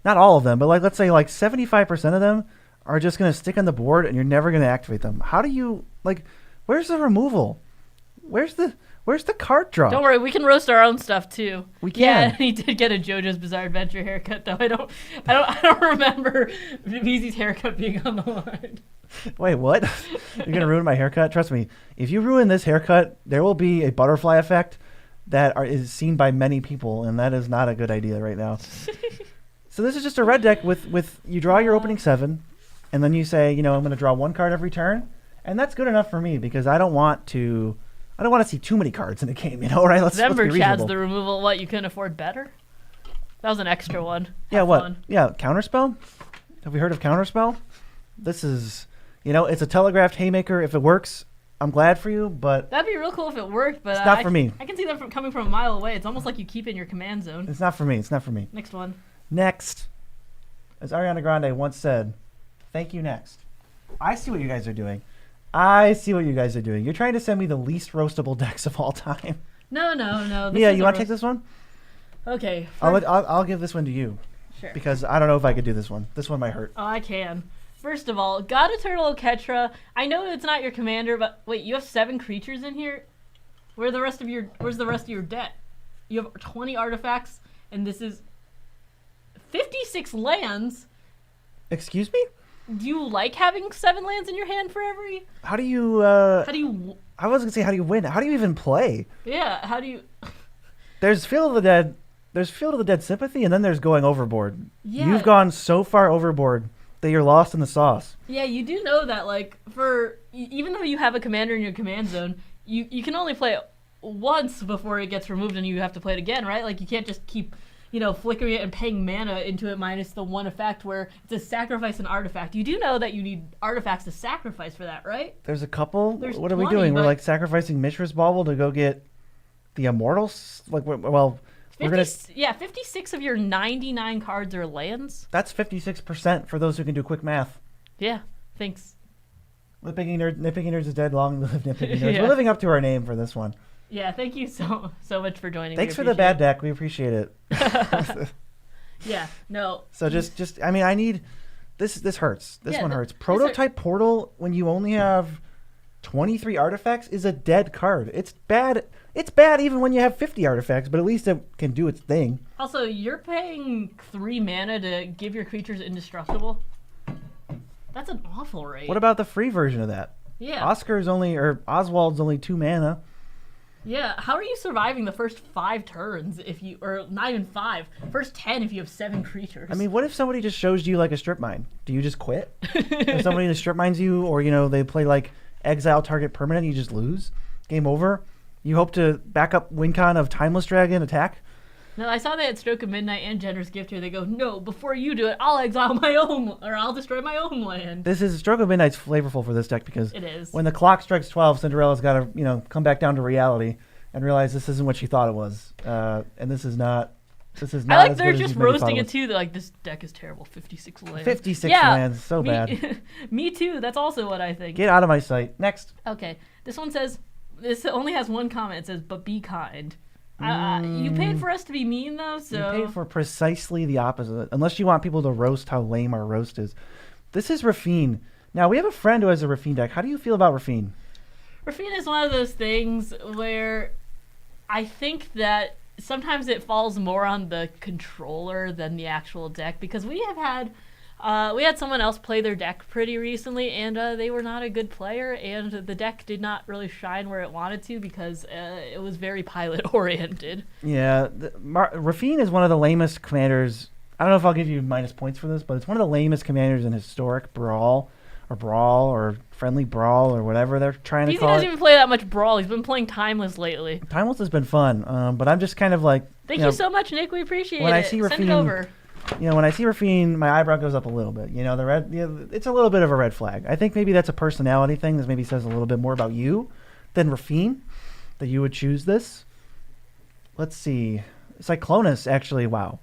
not all of them, but let's say 75% of them are just going to stick on the board and you're never going to activate them. How do you where's the removal? Where's the card draw? Don't worry, we can roast our own stuff too. We can. Yeah, he did get a JoJo's Bizarre Adventure haircut though. I don't remember Beezy's haircut being on the line. Wait, what? You're going to ruin my haircut? Trust me, if you ruin this haircut, there will be a butterfly effect that is seen by many people, and that is not a good idea right now. So this is just a red deck with you draw your opening 7, and then you say, I'm going to draw 1 card every turn, and that's good enough for me because I don't want to see too many cards in a game, right? Let's be reasonable. Chad's the removal. What, you couldn't afford better? That was an extra one. Yeah, what? Fun. Yeah, Counterspell? Have we heard of Counterspell? This is, it's a telegraphed haymaker. If it works, I'm glad for you, but... That'd be real cool if it worked, but... It's not for me. I can see that coming from a mile away. It's almost like you keep it in your command zone. It's not for me. It's not for me. Next one. Next. As Ariana Grande once said, thank you, next. I see what you guys are doing. You're trying to send me the least roastable decks of all time. No. Mia, you want to take this one? Okay. I'll give this one to you. Sure. Because I don't know if I could do this one. This one might hurt. Oh, I can. First of all, God Eternal Ketra. I know it's not your commander, but wait, you have 7 creatures in here? Where's the rest of your deck? You have 20 artifacts, and this is 56 lands. Excuse me? Do you like having 7 lands in your hand for every? How do you I was gonna say, how do you win? How do you even play? Yeah, how do you? There's Field of the Dead. There's Field of the Dead Sympathy, and then there's going overboard. Yeah. You've gone so far overboard that you're lost in the sauce. Yeah, you do know that, even though you have a commander in your command zone, you can only play it once before it gets removed, and you have to play it again, right? You can't just keep, flickering it and paying mana into it minus the one effect where it's a sacrifice an artifact. You do know that you need artifacts to sacrifice for that, right? There's a couple. There's what are we doing? We're sacrificing Mishra's Bauble to go get the Immortals? We're gonna... 56 of your 99 cards are lands. That's 56% for those who can do quick math. Yeah, thanks. Nitpicking Nerds is dead. Long live Nitpicking Nerds. Yeah. We're living up to our name for this one. Yeah, thank you so much for joining. Thanks for the bad deck. We appreciate it. Yeah, no. So I need this hurts. This one hurts. Prototype Portal, when you only have 23 artifacts, is a dead card. It's bad. It's bad even when you have 50 artifacts, but at least it can do its thing. Also, you're paying 3 mana to give your creatures indestructible. That's an awful rate. What about the free version of that? Yeah. Oswald's only 2 mana. Yeah, how are you surviving the first 5 turns or not even 5, first 10 if you have 7 creatures? I mean, what if somebody just shows you a strip mine? Do you just quit? If somebody just strip mines you, or they play exile target permanent, you just lose. Game over. You hope to back up win con of Timeless Dragon attack. No, I saw that at Stroke of Midnight and Generous Gift here. They go, no, before you do it, I'll exile my own, or I'll destroy my own land. This is Stroke of Midnight's flavorful for this deck because it is. When the clock strikes 12, Cinderella's got to come back down to reality and realize this isn't what she thought it was, and this is not. This is not. I like as they're good as just maybe roasting thought it too. They're like, this deck is terrible. 56 lands. 56 yeah, lands, so bad. Me too. That's also what I think. Get out of my sight. Next. Okay, this one says. This only has one comment. It says, "But be kind." You paid for us to be mean, though, so... You paid for precisely the opposite, unless you want people to roast how lame our roast is. This is Rafine. Now, we have a friend who has a Rafine deck. How do you feel about Rafine? Rafine is one of those things where I think that sometimes it falls more on the controller than the actual deck, because we had someone else play their deck pretty recently, and they were not a good player, and the deck did not really shine where it wanted to because it was very pilot-oriented. Yeah, Rafine is one of the lamest commanders. I don't know if I'll give you minus points for this, but it's one of the lamest commanders in historic Brawl or Friendly Brawl or whatever they're trying to call it. He doesn't even play that much Brawl. He's been playing Timeless lately. Timeless has been fun, but I'm just kind of like... Thank you so much, Nick. We appreciate it. When I see Rafine, send it over. When I see Rafine, my eyebrow goes up a little bit. The red, it's a little bit of a red flag. I think maybe that's a personality thing. This maybe says a little bit more about you than Rafine, that you would choose this. Let's see. Cyclonus, actually, wow.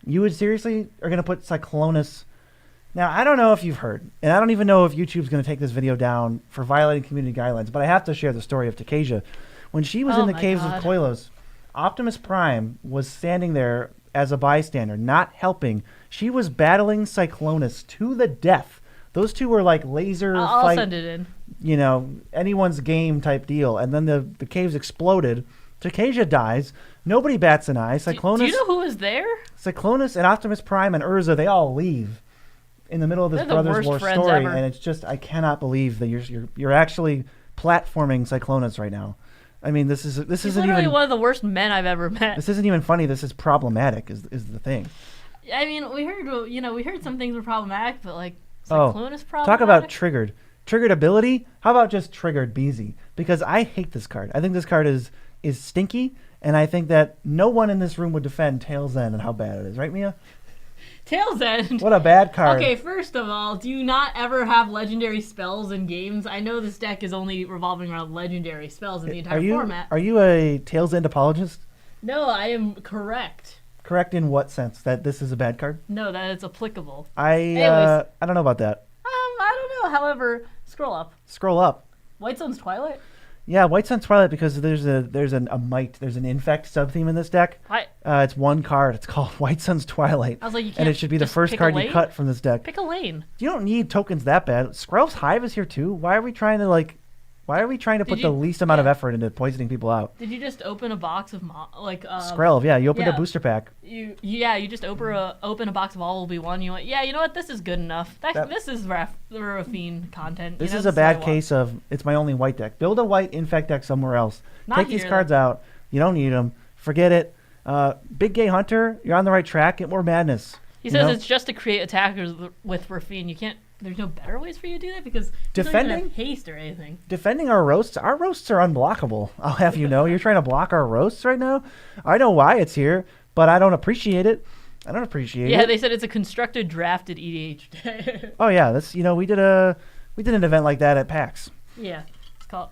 You would seriously are going to put Cyclonus... Now, I don't know if you've heard, and I don't even know if YouTube's going to take this video down for violating community guidelines, but I have to share the story of Takesia. When she was in the caves of Koilos, Optimus Prime was standing there as a bystander, not helping. She was battling Cyclonus to the death. Those two were like laser I'll fight. Send it in. Anyone's game type deal. And then the caves exploded. Takesia dies. Nobody bats an eye. Cyclonus. Do you know who was there? Cyclonus and Optimus Prime and Urza, they all leave in the middle of this Brothers War story. Ever. And it's just, I cannot believe that you're actually platforming Cyclonus right now. I mean, this isn't literally even one of the worst men I've ever met. This isn't even funny. This is problematic. Is the thing. I mean, we heard some things were problematic, but like Cyclonus problematic. Talk about triggered ability. How about just triggered Beezy? Because I hate this card. I think this card is stinky, and I think that no one in this room would defend Tail's End and how bad it is. Right, Mia? Tail's End. What a bad card. Okay, first of all, do you not ever have legendary spells in games? I know this deck is only revolving around legendary spells in the entire format. Are you a Tail's End apologist? No, I am correct. Correct in what sense? That this is a bad card? No, that it's applicable. I don't know about that. I don't know. However, scroll up. Scroll up. White Sun's Twilight? Yeah, White Sun's Twilight, because there's a might. There's an infect sub-theme in this deck. It's one card. It's called White Sun's Twilight. I was like, you can't. And it should be the first card you cut from this deck. Pick a lane. You don't need tokens that bad. Skrell's Hive is here too. Why are we trying to put the least amount of effort into poisoning people out? Did you just open a box of Skrell? Yeah, you opened a booster pack. You just open a box of all will be one. You went, you know what? This is good enough. This is Rafine content. This is a bad case of it's my only white deck. Build a white infect deck somewhere else. Take these cards out. You don't need them. Forget it. Big Gay Hunter, you're on the right track. Get more madness. He says it's just to create attackers with Rafine. You can't. There's no better ways for you to do that because defending you don't even have haste or anything. Defending our roasts are unblockable. I'll have you know. You're trying to block our roasts right now. I know why it's here, but I don't appreciate it. Yeah, they said it's a constructed, drafted EDH deck. Oh yeah, that's we did an event like that at PAX. Yeah, it's called.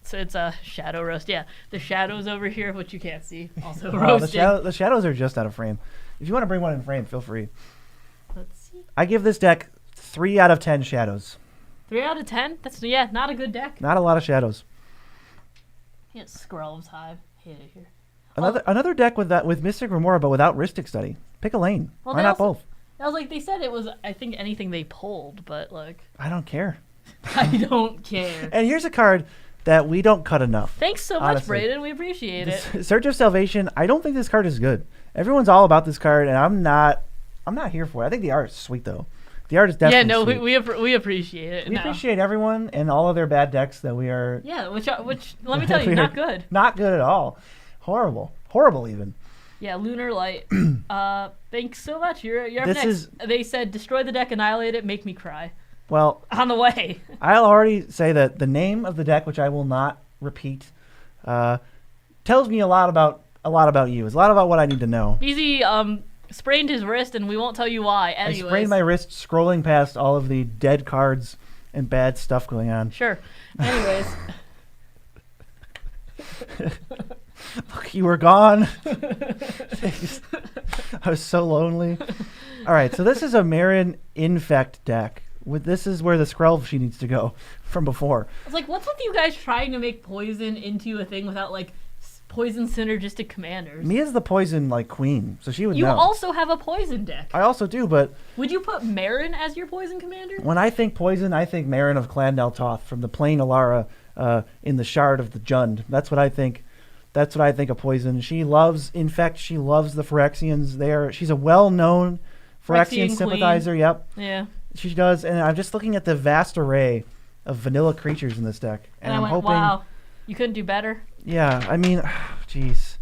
So it's a shadow roast. Yeah, the shadows over here, which you can't see, also roasted. The shadows are just out of frame. If you want to bring one in frame, feel free. Let's see. I give this deck 3 out of 10 shadows. 3 out of 10? That's not a good deck. Not a lot of shadows. Yeah, Skrell's Hive. Hate it here. Another deck with Mystic Remora, but without Rhystic Study. Pick a lane. Why not both? I was like, they said it was, I think, anything they pulled, but like. I don't care. I don't care. And here's a card that we don't cut enough. Thanks so much, Brayden. We appreciate it. Surge of Salvation. I don't think this card is good. Everyone's all about this card, and I'm not here for it. I think the art is sweet though. The art is definitely sweet. We appreciate it. We appreciate everyone and all of their bad decks that we are. Yeah, which let me tell you, not good. Not good at all. Horrible even. Yeah, Lunar Light. Thanks so much. You're up next. They said destroy the deck, annihilate it, make me cry. Well, on the way. I'll already say that the name of the deck, which I will not repeat, tells me a lot about you. It's a lot about what I need to know. BZ sprained his wrist, and we won't tell you why. Anyways. I sprained my wrist scrolling past all of the dead cards and bad stuff going on. Sure. Anyways. Look, you were gone. I was so lonely. All right, so this is a Marin Infect deck. This is where the Skrelv needs to go from before. I was like, what's with you guys trying to make poison into a thing without, like, poison synergistic commanders? Mia's the poison, like, queen, so she would know. You also have a poison deck. I also do, but... Would you put Marin as your poison commander? When I think poison, I think Marin of Clan Nel Toth from the Plain Alara in the Shard of the Jund. That's what I think. That's what I think of poison. She loves Infect. She loves the Phyrexians. She's a well-known Phyrexian sympathizer. Queen. Yep. Yeah. She does, and I'm just looking at the vast array of vanilla creatures in this deck, and I'm hoping. Wow, you couldn't do better. Yeah, I mean, jeez.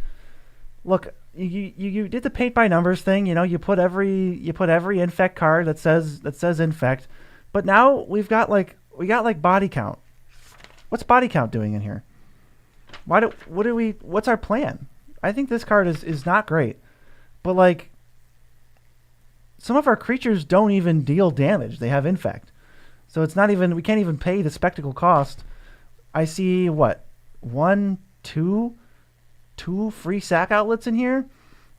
Look, you did the paint by numbers thing. You know, you put every Infect card that says Infect, but now we got body count. What's body count doing in here? What's our plan? I think this card is not great, but like. Some of our creatures don't even deal damage. They have Infect. So it's not even, we can't even pay the spectacle cost. I see, what, two free sack outlets in here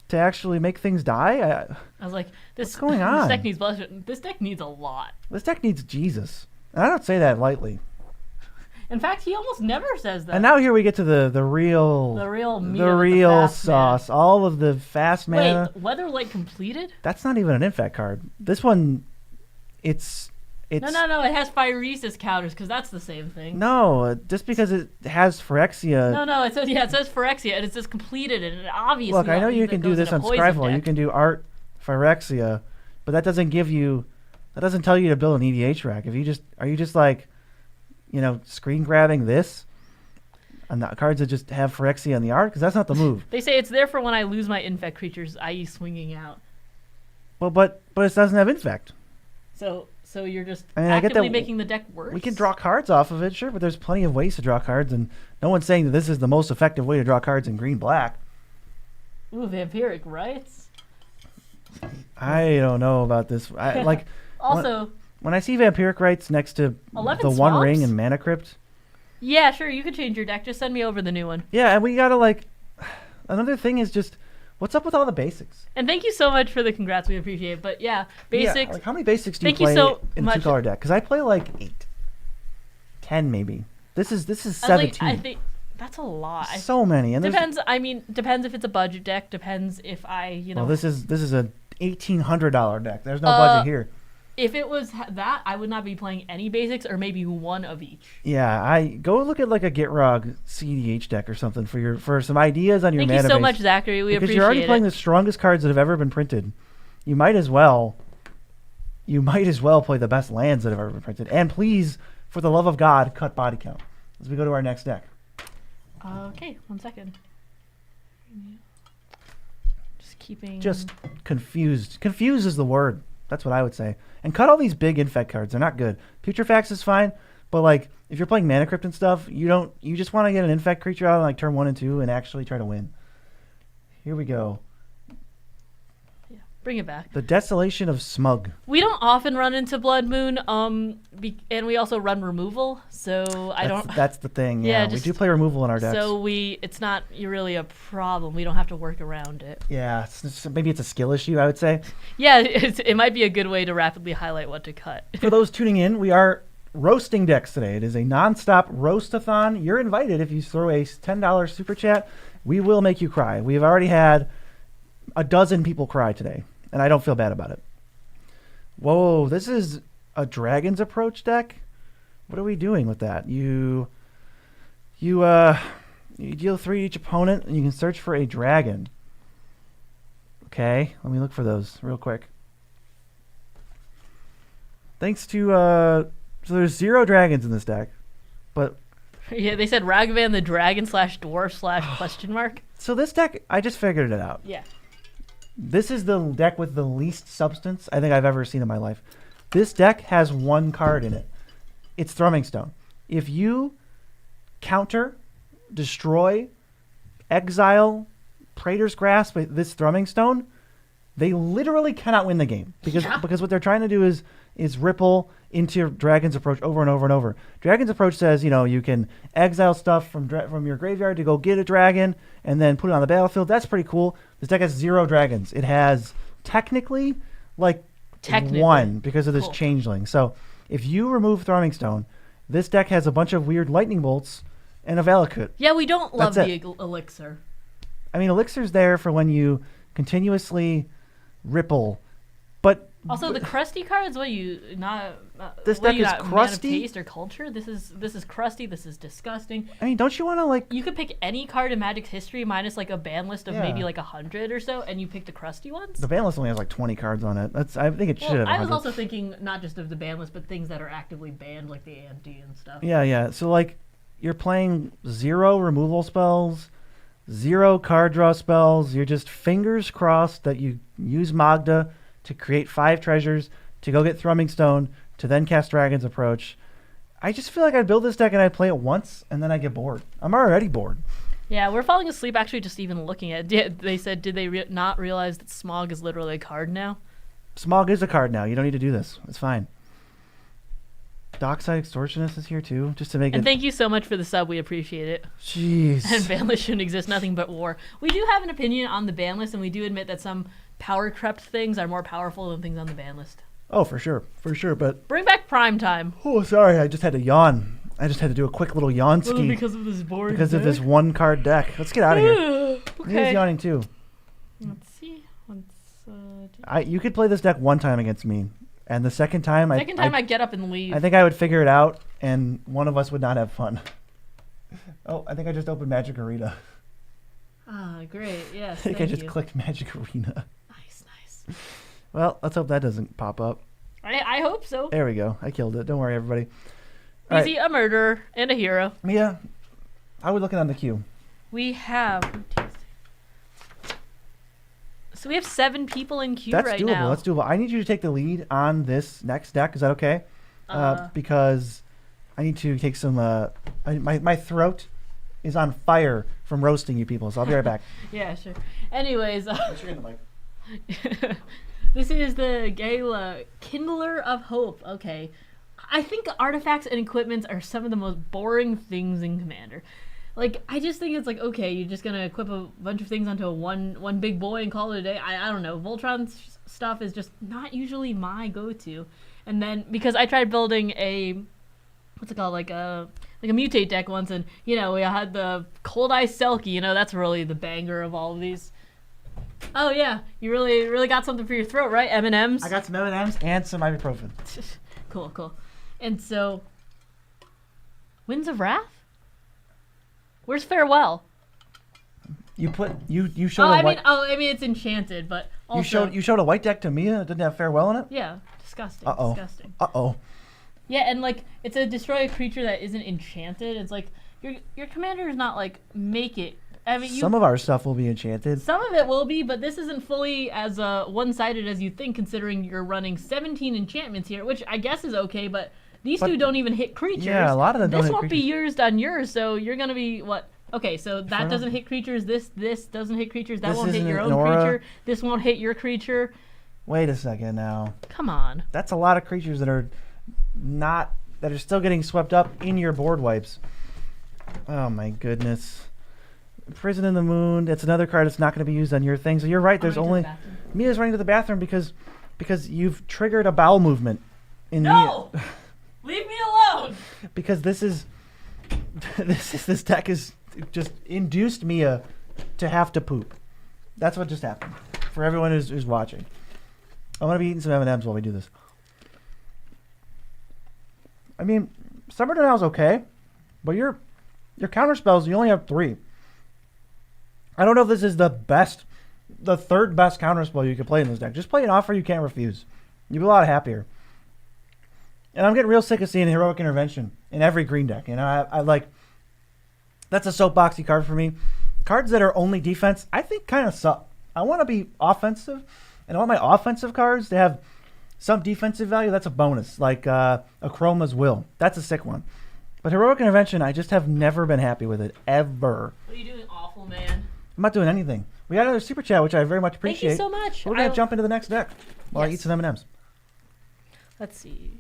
to actually make things die? I was like, what's going on? This deck needs budget. This deck needs a lot. This deck needs Jesus. And I don't say that lightly. In fact, he almost never says that. And now here we get to the real sauce. Man. All of the fast mana. Wait, Weatherlight completed? That's not even an Infect card. This one, it's No. It has Phyresis counters because that's the same thing. No, just because it has Phyrexia. No. It says Phyrexia and it says completed, and it obviously. Look, I know you can do this on Scryfall. You can do Art Phyrexia, but that doesn't give you. That doesn't tell you to build an EDH rack. Are you just like, screen grabbing this? And the cards that just have Phyrexia on the art? Because that's not the move. They say it's there for when I lose my Infect creatures, i.e. swinging out. Well, but it doesn't have Infect. So you're just actively making the deck worse? We can draw cards off of it, sure, but there's plenty of ways to draw cards, and no one's saying that this is the most effective way to draw cards in green-black. Ooh, Vampiric Rites? I don't know about this. Also... When I see Vampiric Rites next to the One Ring and Mana Crypt. Yeah, sure, you could change your deck. Just send me over the new one. Yeah, and we gotta another thing is just, what's up with all the basics? And thank you so much for the congrats. We appreciate it. But yeah, basics. Yeah, how many basics do you play in a 2-color deck? Because I play 8. 10 maybe. This is 17. I think that's a lot. So many. And depends. Depends if it's a budget deck. Depends if I. Well, this is a $1,800 deck. There's no budget here. If it was that, I would not be playing any basics or maybe one of each. Yeah, I go look at a Gitrog CDH deck or something for some ideas on your mana base. Thank you so much, Zachary. We appreciate it. Because you're already playing the strongest cards that have ever been printed. You might as well play the best lands that have ever been printed. And please, for the love of God, cut body count as we go to our next deck. Okay, 1 second. Just confused. Confused is the word. That's what I would say. And cut all these big Infect cards. They're not good. Putrefax is fine, but if you're playing Mana Crypt and stuff, you just want to get an Infect creature out on turn 1 and 2 and actually try to win. Here we go. Yeah, bring it back. The Desolation of Smug. We don't often run into Blood Moon, and we also run removal, so That's the thing. Yeah, we do play removal in our decks. So it's not really a problem. We don't have to work around it. Yeah, maybe it's a skill issue, I would say. Yeah, it might be a good way to rapidly highlight what to cut. For those tuning in, we are roasting decks today. It is a non-stop roast-a-thon. You're invited if you throw a $10 super chat. We will make you cry. We've already had a dozen people cry today, and I don't feel bad about it. Whoa, this is a Dragon's Approach deck? What are we doing with that? You deal 3 to each opponent, and you can search for a dragon. Okay, let me look for those real quick. Thanks to so there's 0 dragons in this deck, but yeah, they said Ragavan the dragon / dwarf / question mark. So this deck, I just figured it out. Yeah. This is the deck with the least substance I think I've ever seen in my life. This deck has one card in it. It's Thrumming Stone. If you counter, destroy, exile, Praetor's Grasp with this Thrumming Stone, they literally cannot win the game because what they're trying to do is ripple into Dragon's Approach over and over and over. Dragon's Approach says, you can exile stuff from your graveyard to go get a dragon and then put it on the battlefield. That's pretty cool. This deck has 0 dragons. It has technically one because of this changeling. So if you remove Thrumming Stone, this deck has a bunch of weird lightning bolts and a Valakut. Yeah, we don't love the elixir. I mean, elixir's there for when you continuously ripple, but also the crusty cards. This deck is crusty. Man of taste or culture. This is crusty. This is disgusting. I mean, don't you want to You could pick any card in Magic's history minus a ban list of maybe 100 or so, and you pick the crusty ones. The ban list only has 20 cards on it. I think it should have. I was also thinking not just of the ban list, but things that are actively banned, like the AMD and stuff. Yeah. So you're playing 0 removal spells, 0 card draw spells. You're just fingers crossed that you use Magda to create 5 treasures, to go get Thrumming Stone, to then cast Dragon's Approach. I just feel like I'd build this deck and I'd play it once, and then I get bored. I'm already bored. Yeah, we're falling asleep actually just even looking at it. They said, did they not realize that Smog is literally a card now? Smog is a card now. You don't need to do this. It's fine. Dockside Extortionist is here too, just to make it... And thank you so much for the sub. We appreciate it. Jeez. And ban list shouldn't exist. Nothing but war. We do have an opinion on the ban list, and we do admit that some power crept things are more powerful than things on the ban list. Oh, for sure, but bring back prime time. Oh, sorry, I just had to yawn. I just had to do a quick little yawn ski because of this board. Because of this one card deck. Let's get out of here. Okay. He's yawning too. Let's see. You could play this deck one time against me, and the second time, I'd get up and leave. I think I would figure it out, and one of us would not have fun. Oh, I think I just opened Magic Arena. Ah, great. Yes. I think I just clicked Magic Arena. Nice. Well, let's hope that doesn't pop up. I hope so. There we go. I killed it. Don't worry, everybody. Easy, a murderer and a hero. Yeah. How are we looking on the queue? We have... So we have 7 people in queue right now. That's doable. I need you to take the lead on this next deck. Is that okay? Because I need to take some... my throat is on fire from roasting you people, so I'll be right back. Yeah, sure. Anyways... Make sure you're in the mic. This is the Gala Kindler of Hope. Okay. I think artifacts and equipments are some of the most boring things in Commander. I just think it's okay, you're just going to equip a bunch of things onto one big boy and call it a day. I don't know. Voltron's stuff is just not usually my go-to. And then, because I tried building a, what's it called, a mutate deck once, and, we had the Cold Ice Selkie, that's really the banger of all of these. Oh yeah, you really got something for your throat, right? M&Ms. I got some M&Ms and some ibuprofen. Cool. And so, Winds of Wrath. Where's Farewell? You showed. I mean it's enchanted, but also you showed a white deck to Mia that didn't have Farewell in it. Yeah, disgusting. Disgusting. Yeah, and it's a destroy a creature that isn't enchanted. It's your commander is not make it. I mean, some of our stuff will be enchanted. Some of it will be, but this isn't fully as one-sided as you think, considering you're running 17 enchantments here, which I guess is okay, but these two don't even hit creatures. Yeah, a lot of them don't hit creatures. This won't be used on yours, so you're going to be, what? Okay, so that doesn't hit creatures, this doesn't hit creatures, that won't hit your own creature, this won't hit your creature. Wait a second now. Come on. That's a lot of creatures that are still getting swept up in your board wipes. Oh my goodness. Prison in the Moon. It's another card that's not going to be used on your thing. So you're right. There's only Mia's running to the bathroom because you've triggered a bowel movement in Mia. Leave me alone. Because this deck is just induced Mia to have to poop. That's what just happened. For everyone who's watching, I'm gonna be eating some M&Ms while we do this. I mean, Summer Denial's okay, but your counter spells, you only have 3. I don't know if this is the third best counterspell you could play in this deck. Just play an Offer You Can't Refuse. You'll be a lot happier. And I'm getting real sick of seeing Heroic Intervention in every green deck. I like, that's a soapboxy card for me. Cards that are only defense, I think kind of suck. I want to be offensive, and I want my offensive cards to have Some defensive value, that's a bonus, like Chroma's Will. That's a sick one. But Heroic Intervention, I just have never been happy with it, ever. What are you doing, awful man? I'm not doing anything. We got another super chat, which I very much appreciate. Thank you so much. We're going to jump into the next deck while I eat some M&Ms. Let's see.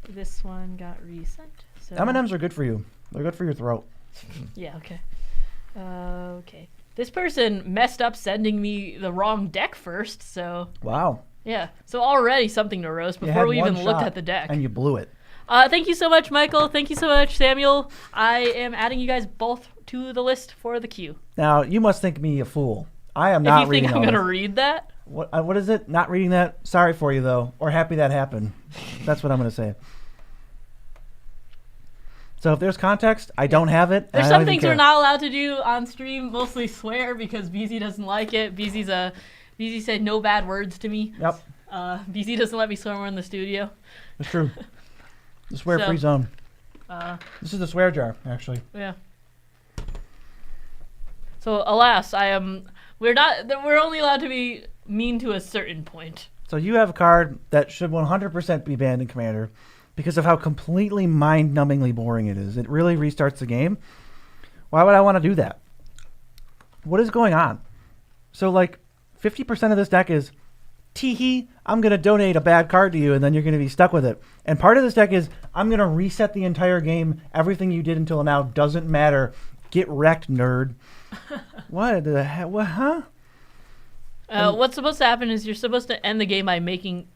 This one got resent. So. M&Ms are good for you. They're good for your throat. Yeah, okay. Okay. This person messed up sending me the wrong deck first, so... Wow. Yeah, so already something to roast before we even looked at the deck. And you blew it. Thank you so much, Michael. Thank you so much, Samuel. I am adding you guys both to the list for the queue. Now, you must think me a fool. I am not reading If you think I'm going to read that? What is it? Not reading that? Sorry for you, though. Or happy that happened. That's what I'm going to say. So if there's context, I don't have it. There's some things we're not allowed to do on stream, mostly swear because BZ doesn't like it. BZ said no bad words to me. Yep. BZ doesn't let me swear when we're in the studio. That's true. The swear-free zone. This is the swear jar, actually. Yeah. So alas, we're only allowed to be mean to a certain point. So you have a card that should 100% be banned in Commander because of how completely mind-numbingly boring it is. It really restarts the game. Why would I want to do that? What is going on? So like 50% of this deck is, tee-hee, I'm going to donate a bad card to you and then you're going to be stuck with it. And part of this deck is, I'm going to reset the entire game. Everything you did until now doesn't matter. Get wrecked, nerd. What the heck? What, huh? What's supposed to happen is you're supposed to end the game by making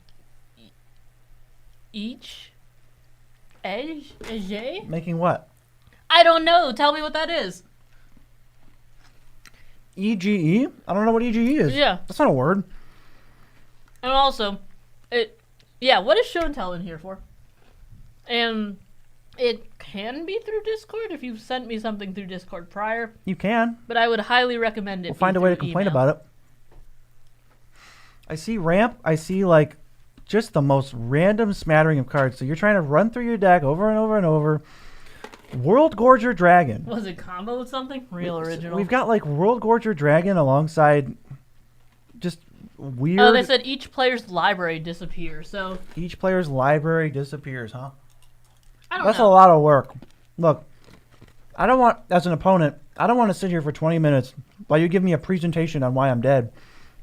each edge? Making what? I don't know. Tell me what that is. EGE? I don't know what EGE is. Yeah. That's not a word. And also, what is show and tell in here for? And it can be through Discord if you've sent me something through Discord prior. You can. But I would highly recommend it. We'll find a way to complain about it. I see ramp. I see like just the most random smattering of cards. So you're trying to run through your deck over and over and over. World Gorger Dragon. Was it combo with something? Real original. We've got like World Gorger Dragon alongside just weird. Oh, they said each player's library disappears. So each player's library disappears, huh? I don't That's know. a lot of work. Look, I don't want, as an opponent, I don't want to sit here for 20 minutes while you give me a presentation on why I'm dead.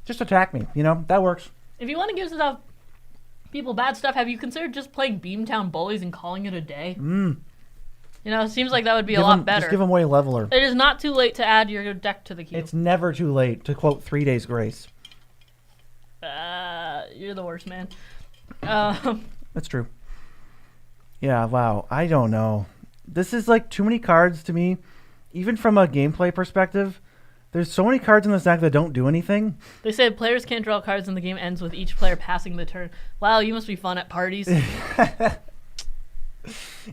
Just attack me, you know? That works. If you want to give people bad stuff, have you considered just playing Beamtown Bullies and calling it a day? You know, it seems like that would be a lot better. Just give them away Leveler. It is not too late to add your deck to the queue. It's never too late, to quote 3 Days Grace. You're the worst, man. That's true. Yeah, wow. I don't know. This is like too many cards to me. Even from a gameplay perspective, there's so many cards in this deck that don't do anything. They said players can't draw cards and the game ends with each player passing the turn. Wow, you must be fun at parties.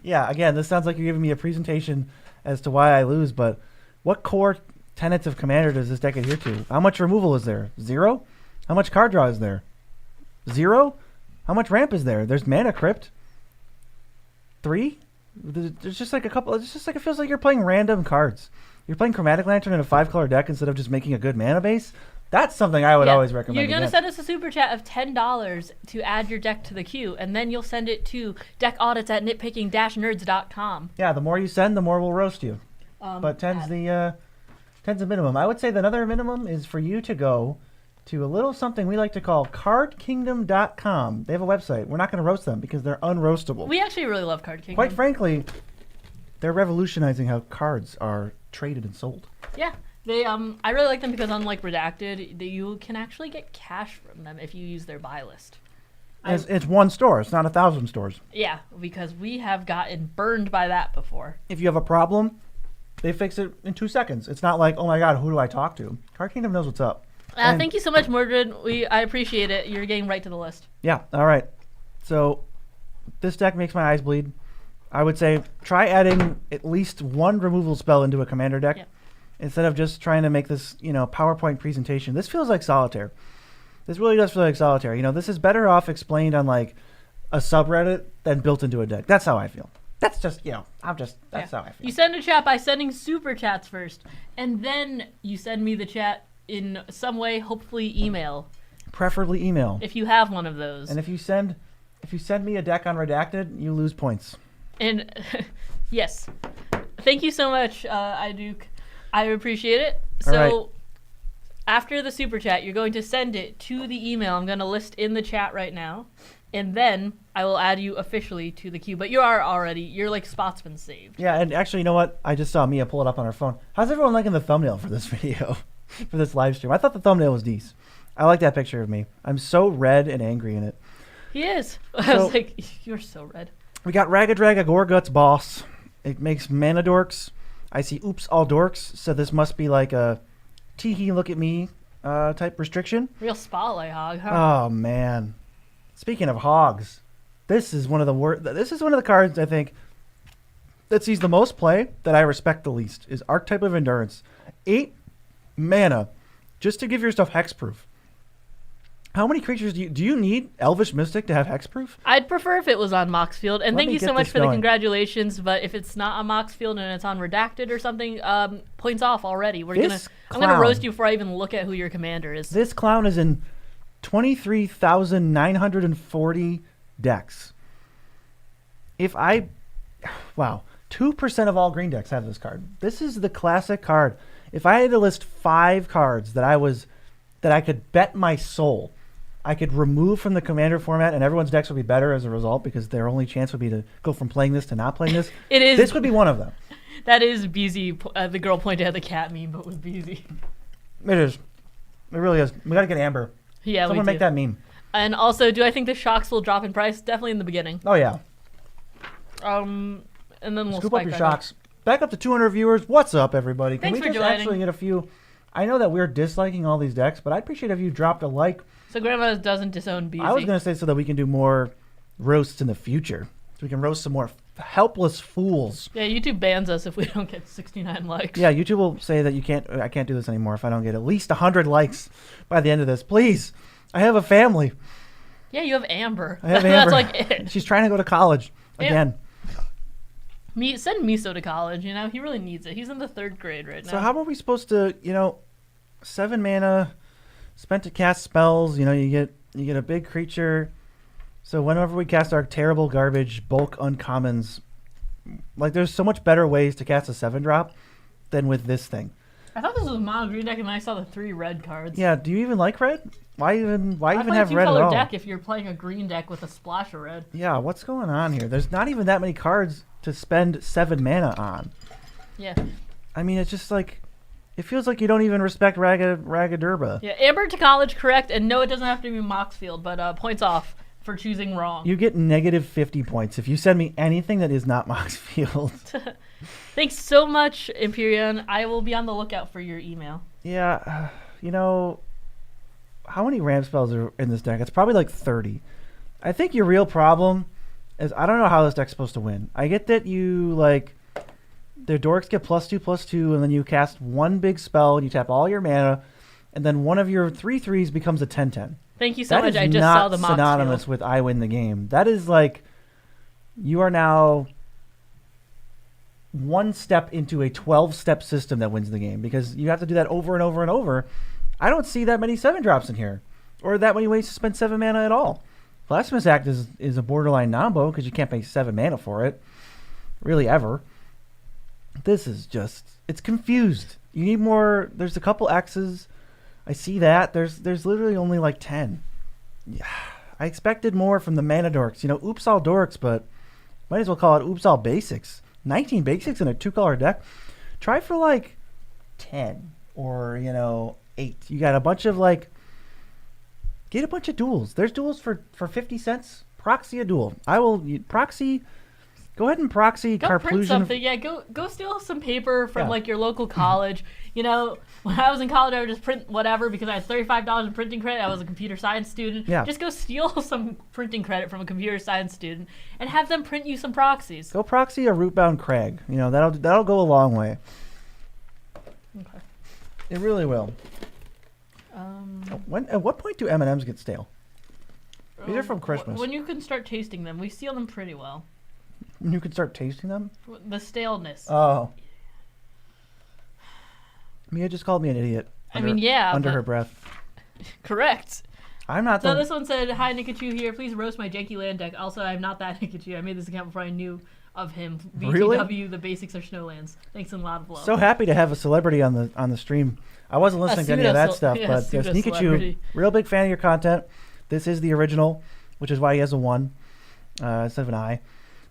Yeah, again, this sounds like you're giving me a presentation as to why I lose, but what core tenets of Commander does this deck adhere to? How much removal is there? 0? How much card draw is there? 0? How much ramp is there? There's Mana Crypt. 3? There's just like a couple. It's just like it feels like you're playing random cards. You're playing Chromatic Lantern in a 5-color deck instead of just making a good mana base. That's something I would always recommend. You're going to send us a super chat of $10 to add your deck to the queue, and then you'll send it to deckaudits@nitpicking-nerds.com. Yeah, the more you send, the more we'll roast you. But 10's the minimum. I would say that another minimum is for you to go to a little something we like to call cardkingdom.com. They have a website. We're not going to roast them because they're unroastable. We actually really love Card Kingdom. Quite frankly, they're revolutionizing how cards are traded and sold. Yeah. They I really like them because unlike Redacted, you can actually get cash from them if you use their buy list. It's one store. It's not 1,000 stores. Yeah, because we have gotten burned by that before. If you have a problem, they fix it in 2 seconds. It's not like, oh my god, who do I talk to? Card Kingdom knows what's up. Thank you so much, Mordred. I appreciate it. You're getting right to the list. Yeah, all right. So this deck makes my eyes bleed. I would say try adding at least one removal spell into a commander deck. Yeah. Instead of just trying to make this, PowerPoint presentation. This feels like Solitaire. This really does feel like Solitaire. This is better off explained on like a subreddit than built into a deck. That's how I feel. That's just, that's how I feel. You send a chat by sending super chats first, and then you send me the chat in some way, hopefully email. Preferably email. If you have one of those. And if you send If you send me a deck unredacted, you lose points. And yes, thank you so much, iDuke. I appreciate it. All So right. after the super chat, you're going to send it to the email I'm going to list in the chat right now, and then I will add you officially to the queue. But your like spot's been saved. Yeah, and actually, you know what? I just saw Mia pull it up on her phone. How's everyone liking the thumbnail for this video, for this live stream? I thought the thumbnail was decent. I like that picture of me. I'm so red and angry in it. He is. I So- was like, you're so red. We got Ragadraga Gorguts boss. It makes mana dorks. I see oops all dorks, so this must be like a tee-hee look at me type restriction. Real spotlight hog, huh? Oh man. Speaking of hogs, this is one of the this is one of the cards I think that sees the most play that I respect the least is Archetype of Endurance. 8 mana just to give your stuff hexproof. How many creatures do you need Elvish Mystic to have hexproof? I'd prefer if it was on Moxfield. And Let thank me you so get much this for the going. congratulations. But if it's not on Moxfield and it's on Redacted or something, points off already. I'm gonna clown. roast you before I even look at who your commander is. This clown is in 23,940 decks. Wow, 2% of all green decks have this card. This is the classic card. If I had to list 5 cards that I could bet my soul I could remove from the commander format and everyone's decks would be better as a result because their only chance would be to go from playing this to not playing this. It is. This would be one of them. That is BZ. The girl pointed at the cat meme, but with BZ. It is. It really is. We got to get Amber. Yeah, Someone we make do. that meme. And also, do I think the shocks will drop in price? Definitely in the beginning. Oh, yeah. And then we'll Scoop spike up your back up. shocks. Back up to 200 viewers. What's up, everybody? Can Thanks we for just joining. actually get a few? I know that we're disliking all these decks, but I'd appreciate if you dropped a like. So Grandma doesn't disown BZ. I was going to say so that we can do more roasts in the future. So we can roast some more helpless fools. Yeah, YouTube bans us if we don't get 69 likes. Yeah, YouTube will say that I can't do this anymore if I don't get at least 100 likes by the end of this. Please. I have a family. Yeah, you have Amber. I have That's Amber. like it. She's trying to go to college Yeah. again. Send Miso to college, you know? He really needs it. He's in the 3rd grade right now. So how are we supposed to, 7 mana spent to cast spells, you get a big creature. So whenever we cast our terrible garbage bulk uncommons, like there's so much better ways to cast a 7-drop than with this thing. I thought this was a mono green deck and then I saw the 3 red cards. Yeah, do you even like red? Why even I have play a red at 2-color all? deck if you're playing a green deck with a splash of red. Yeah, what's going on here? There's not even that many cards to spend 7 mana on. Yeah. I mean, it's just like it feels like you don't even respect Ragadurba. Yeah, Amber to college, correct. And no, it doesn't have to be Moxfield, but points off for choosing wrong. You get negative 50 points if you send me anything that is not Moxfield. Thanks so much, Imperion. I will be on the lookout for your email. Yeah, how many ramp spells are in this deck? It's probably like 30. I think your real problem is I don't know how this deck's supposed to win. I get that their dorks get +2/+2, and then you cast one big spell and you tap all your mana, and then one of your 3/3s becomes a 10/10. Thank you so much. That I is just not saw the Moxfield. synonymous with I win the game. That is like you are now one step into a 12-step system that wins the game because you have to do that over and over and over. I don't see that many 7-drops in here or that many ways to spend 7 mana at all. Blasphemous Act is a borderline nombo because you can't pay 7 mana for it, really ever. This is just, it's confused. You need more, there's a couple X's. I see that. There's literally only like 10. Yeah, I expected more from the mana dorks. Oops all dorks, but might as well call it oops all basics. 19 basics in a 2-color deck. Try for like 10 or 8. You got a bunch of get a bunch of duels. There's duels for 50 cents. Proxy a duel. Proxy. Go ahead and proxy Go print Carplusion. something. Yeah, go steal some paper from Yeah. your local college. When I was in college, I would just print whatever because I had $35 in printing credit. I was a computer science student. Yeah. Just go steal some printing credit from a computer science student and have them print you some proxies. Go proxy a Rootbound Crag. That'll go a long way. Okay. It really will. At what point do M&Ms get stale? These are from Christmas. When you can start tasting them, we steal them pretty well. When you can start tasting them? The staleness. Oh. Mia just called me an idiot. Yeah. Under but- her breath. Correct. I'm not So the... this one said, "Hi Nikachu here. Please roast my janky land deck. Also, I'm not that Nikachu. I made this account before I knew of him. Really? BTW, the basics are snowlands. Thanks and a lot of love." So happy to have a celebrity on the stream. I wasn't listening to any of that stuff, but yes, Nikachu, celebrity. real big fan of your content. This is the original, which is why he has a 1 instead of an I.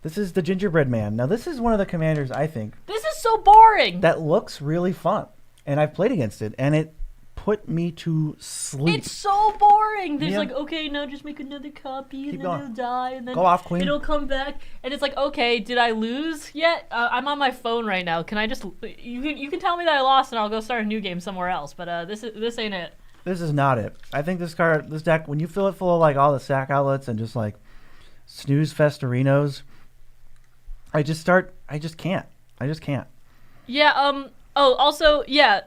This is the Gingerbread Man. Now, this is one of the commanders, I think, This is so boring. that looks really fun. And I've played against it, and it put me to sleep. It's so boring. There's Yeah. like, okay, now just make another copy, and Keep then going. it'll die, and then Go off, Queen. it'll come back, and it's like, okay, did I lose yet? I'm on my phone right now. Can I just? You can tell me that I lost, and I'll go start a new game somewhere else. But this ain't it. This is not it. I think this deck, when you fill it full of like all the sack outlets and just like snooze festerinos, I just can't. I just can't. Yeah. Oh, also, yeah.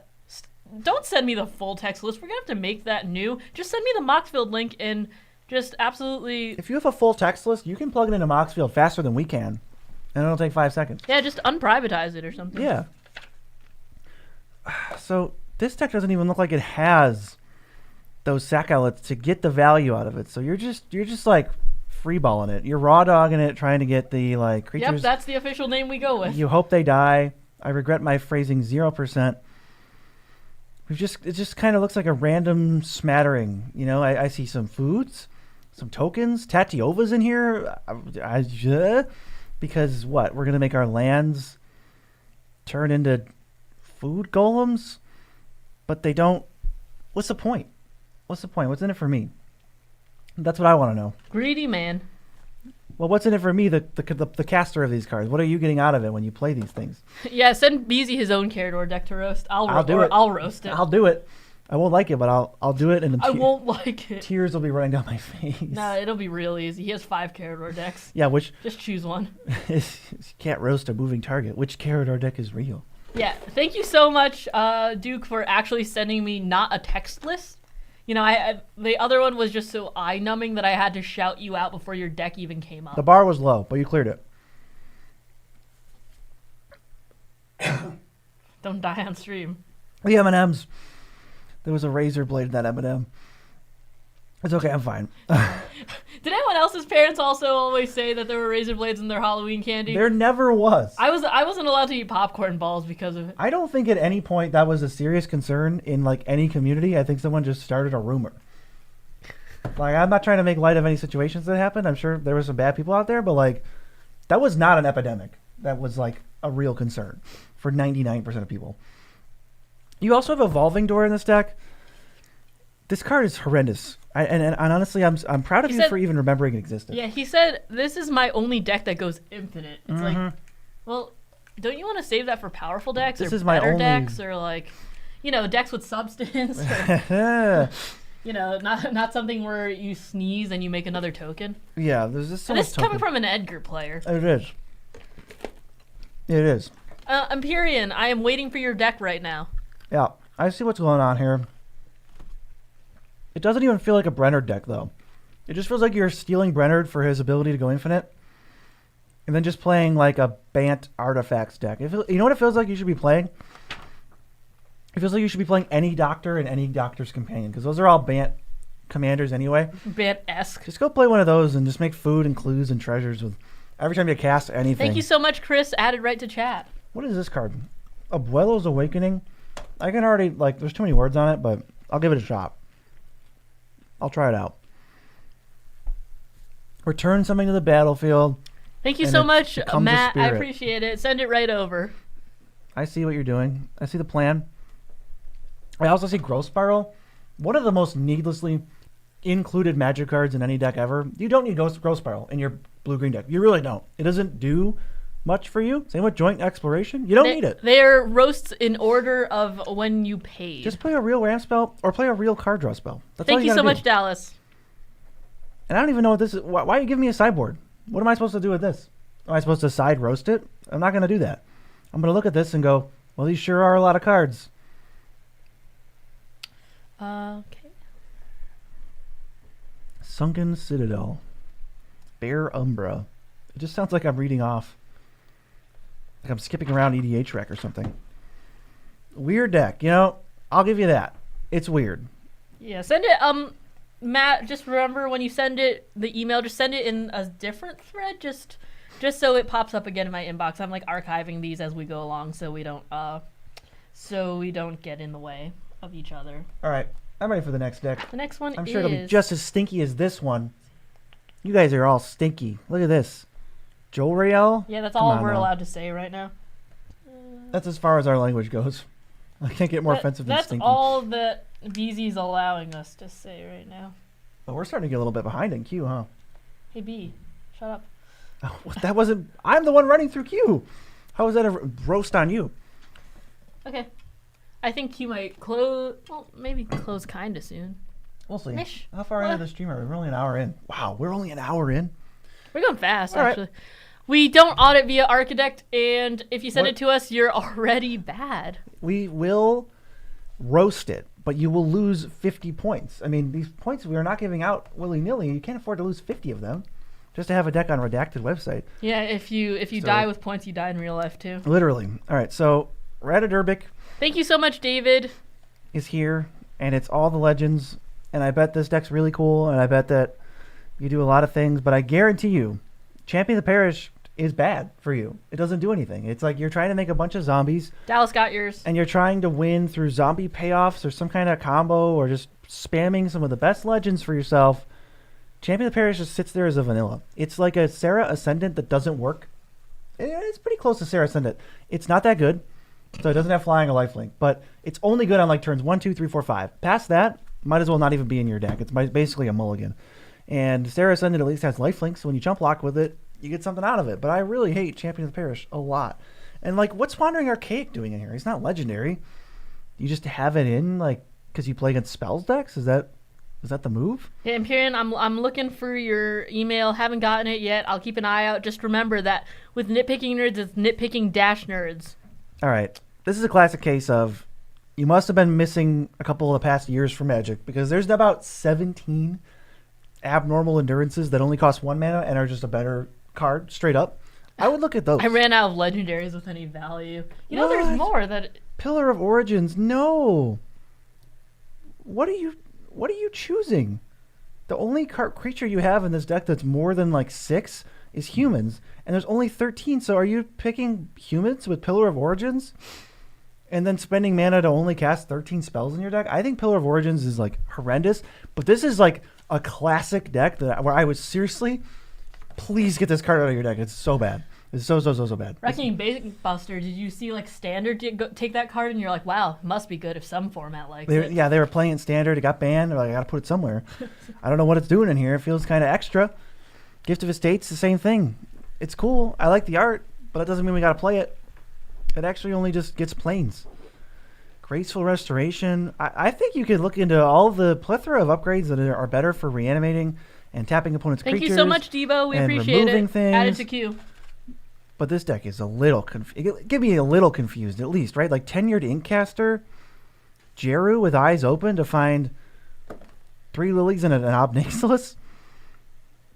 Don't send me the full text list. We're gonna have to make that new. Just send me the Moxfield link and just absolutely. If you have a full text list, you can plug it into Moxfield faster than we can, and it'll take 5 seconds. Yeah, just unprivatize it or something. Yeah. So this deck doesn't even look like it has those sack outlets to get the value out of it. So you're just like freeballing it. You're raw dogging it, trying to get the like creatures. Yep, that's the official name we go with. You hope they die. I regret my phrasing 0%. It just kind of looks like a random smattering. You know, I see some foods, some tokens, Tatiova's in here. Because what? We're gonna make our lands turn into food golems, but they don't. What's the point? What's the point? What's in it for me? That's what I want to know. Greedy man. Well, what's in it for me, the caster of these cards? What are you getting out of it when you play these things? Yeah, send Beezy his own Carador deck to roast. I'll do it. I'll roast it. I'll do it. I won't like it, but I'll do it, and I won't like it. tears will be running down my face. Nah, it'll be real easy. He has 5 Carador decks. Yeah, which Just choose one. you can't roast a moving target. Which Carador deck is real? Yeah, thank you so much, Duke, for actually sending me not a text list. You know, the other one was just so eye-numbing that I had to shout you out before your deck even came up. The bar was low, but you cleared it. Don't die on stream. The M&Ms. There was a razor blade in that M&M. It's okay, I'm fine. Did anyone else's parents also always say that there were razor blades in their Halloween candy? There never was. I wasn't allowed to eat popcorn balls because of it. I don't think at any point that was a serious concern in like any community. I think someone just started a rumor. Like, I'm not trying to make light of any situations that happened. I'm sure there were some bad people out there, but like, that was not an epidemic. That was like a real concern for 99% of people. You also have Evolving Door in this deck. This card is horrendous. And honestly, I'm proud of you for even remembering it existed. Yeah, he said, "This is my only deck that goes infinite." It's like, well, don't you want to save that for powerful decks This or is my better only- decks or like, you know, decks with substance? Or, you know, not something where you sneeze and you make another token. Yeah, there's just so And much this is coming token. from an Edgar player. It is. It is. Empyrean, I am waiting for your deck right now. Yeah, I see what's going on here. It doesn't even feel like a Brennard deck, though. It just feels like you're stealing Brennard for his ability to go infinite, and then just playing like a Bant Artifacts deck. You know what it feels like you should be playing? It feels like you should be playing any Doctor and any Doctor's Companion, because those are all Bant commanders anyway. Bant-esque. Just go play one of those and just make food and clues and treasures with every time you cast anything. Thank you so much, Chris. Added right to chat. What is this card? Abuelo's Awakening? I can already, like, there's too many words on it, but I'll give it a shot. I'll try it out. Return something to the battlefield. Thank you And so it much, becomes a Matt. I spirit. appreciate it. Send it right over. I see what you're doing. I see the plan. I also see Growth Spiral. One of the most needlessly included magic cards in any deck ever. You don't need Growth Spiral in your blue-green deck. You really don't. It doesn't do much for you. Same with Joint Exploration. You don't need it. They're roasts in order of when you paid. Just play a real ramp spell or play a real card draw spell. That's all Thank you gotta so do. much, Dallas. And I don't even know what this is. Why are you giving me a sideboard? What am I supposed to do with this? Am I supposed to side roast it? I'm not going to do that. I'm going to look at this and go, well, these sure are a lot of cards. Okay. Sunken Citadel. Bear Umbra. It just sounds like I'm reading off. Like I'm skipping around EDH Rec or something. Weird deck. You know, I'll give you that. It's weird. Yeah, send it. Matt, just remember when you send it, the email, just send it in a different thread, just so it pops up again in my inbox. I'm like archiving these as we go along, so we don't get in the way of each other. All right, I'm ready for the next deck. The next one I'm sure it'll be just as stinky as this one. You guys are all stinky. Look at this. Jolriel? Yeah, that's all we're allowed to say right now. That's as far as our language goes. I can't get more offensive than stinky. That's all that BZ's allowing us to say right now. But we're starting to get a little bit behind in queue, huh? Hey, B, shut up. Oh, that wasn't... I'm the one running through queue. How was that a roast on you? Okay. I think Q might close... Well, maybe close kind of soon. We'll see. Mish. How far into the stream are we? We're only an hour in. Wow, we're only an hour in? We're going fast, all actually. Right. We don't audit via Architect, and if you send it to us, you're already bad. We will roast it, but you will lose 50 points. I mean, these points we are not giving out willy-nilly. You can't afford to lose 50 of them just to have a deck on a redacted website. Yeah, if you die with points, you die in real life, too. Literally. All right, so Rataderbic. Thank you so much, David. Is here, and it's all the legends, and I bet this deck's really cool, and I bet that you do a lot of things, but I guarantee you, Champion of the Parish is bad for you. It doesn't do anything. It's like you're trying to make a bunch of zombies. Dallas got yours. And you're trying to win through zombie payoffs or some kind of combo or just spamming some of the best legends for yourself. Champion of the Parish just sits there as a vanilla. It's like a Sarah Ascendant that doesn't work. It's pretty close to Sarah Ascendant. It's not that good, so it doesn't have flying or lifelink, but it's only good on like turns 1, 2, 3, 4, 5. Past that, might as well not even be in your deck. It's basically a mulligan. And Sarah Ascendant at least has lifelink, so when you jump lock with it, you get something out of it. But I really hate Champion of the Parish a lot. And like, what's Wandering Archaic doing in here? He's not legendary. You just have it in like because you play against spells decks? Is that the move? Yeah, Empyrean, I'm looking for your email. Haven't gotten it yet. I'll keep an eye out. Just remember that with Nitpicking Nerds, it's nitpicking-nerds. All right. This is a classic case of you must have been missing a couple of the past years for Magic because there's about 17 abnormal endurances that only cost 1 mana and are just a better card straight up. I would look at those. I ran out of legendaries with any value. You know, there's more that... Pillar of Origins, no. What are you choosing? The only creature you have in this deck that's more than like 6 is humans, and there's only 13. So are you picking humans with Pillar of Origins and then spending mana to only cast 13 spells in your deck? I think Pillar of Origins is like horrendous, but this is like a classic deck where I would seriously, please get this card out of your deck. It's so bad. It's so bad. Wrecking Basic Buster, did you see like Standard take that card and you're like, wow, must be good if some format likes it. Yeah, they were playing it Standard. It got banned. They're like, I got to put it somewhere. I don't know what it's doing in here. It feels kind of extra. Gift of Estates, the same thing. It's cool. I like the art, but that doesn't mean we got to play it. It actually only just gets planes. Graceful Restoration. I think you could look into all the plethora of upgrades that are better for reanimating and tapping opponents' creatures. Thank you so much, Debo. We appreciate it. Things. Add it to queue. But this deck is a little get me a little confused at least, right? Like Tenured Inkcaster, Jeru with Eyes Open to find 3 Lilies and an Obnixilis.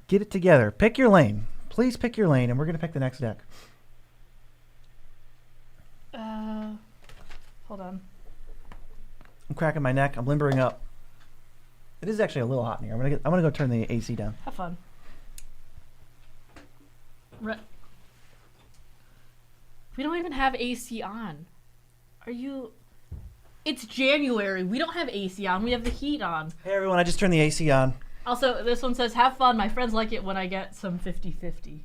Get it together. Pick your lane. Please pick your lane, and we're going to pick the next deck. Hold on. I'm cracking my neck. I'm limbering up. It is actually a little hot in here. I'm gonna go turn the AC down. Have fun. We don't even have AC on. Are you... It's January. We don't have AC on. We have the heat on. Hey, everyone. I just turned the AC on. Also, this one says, have fun. My friends like it when I get some 50-50.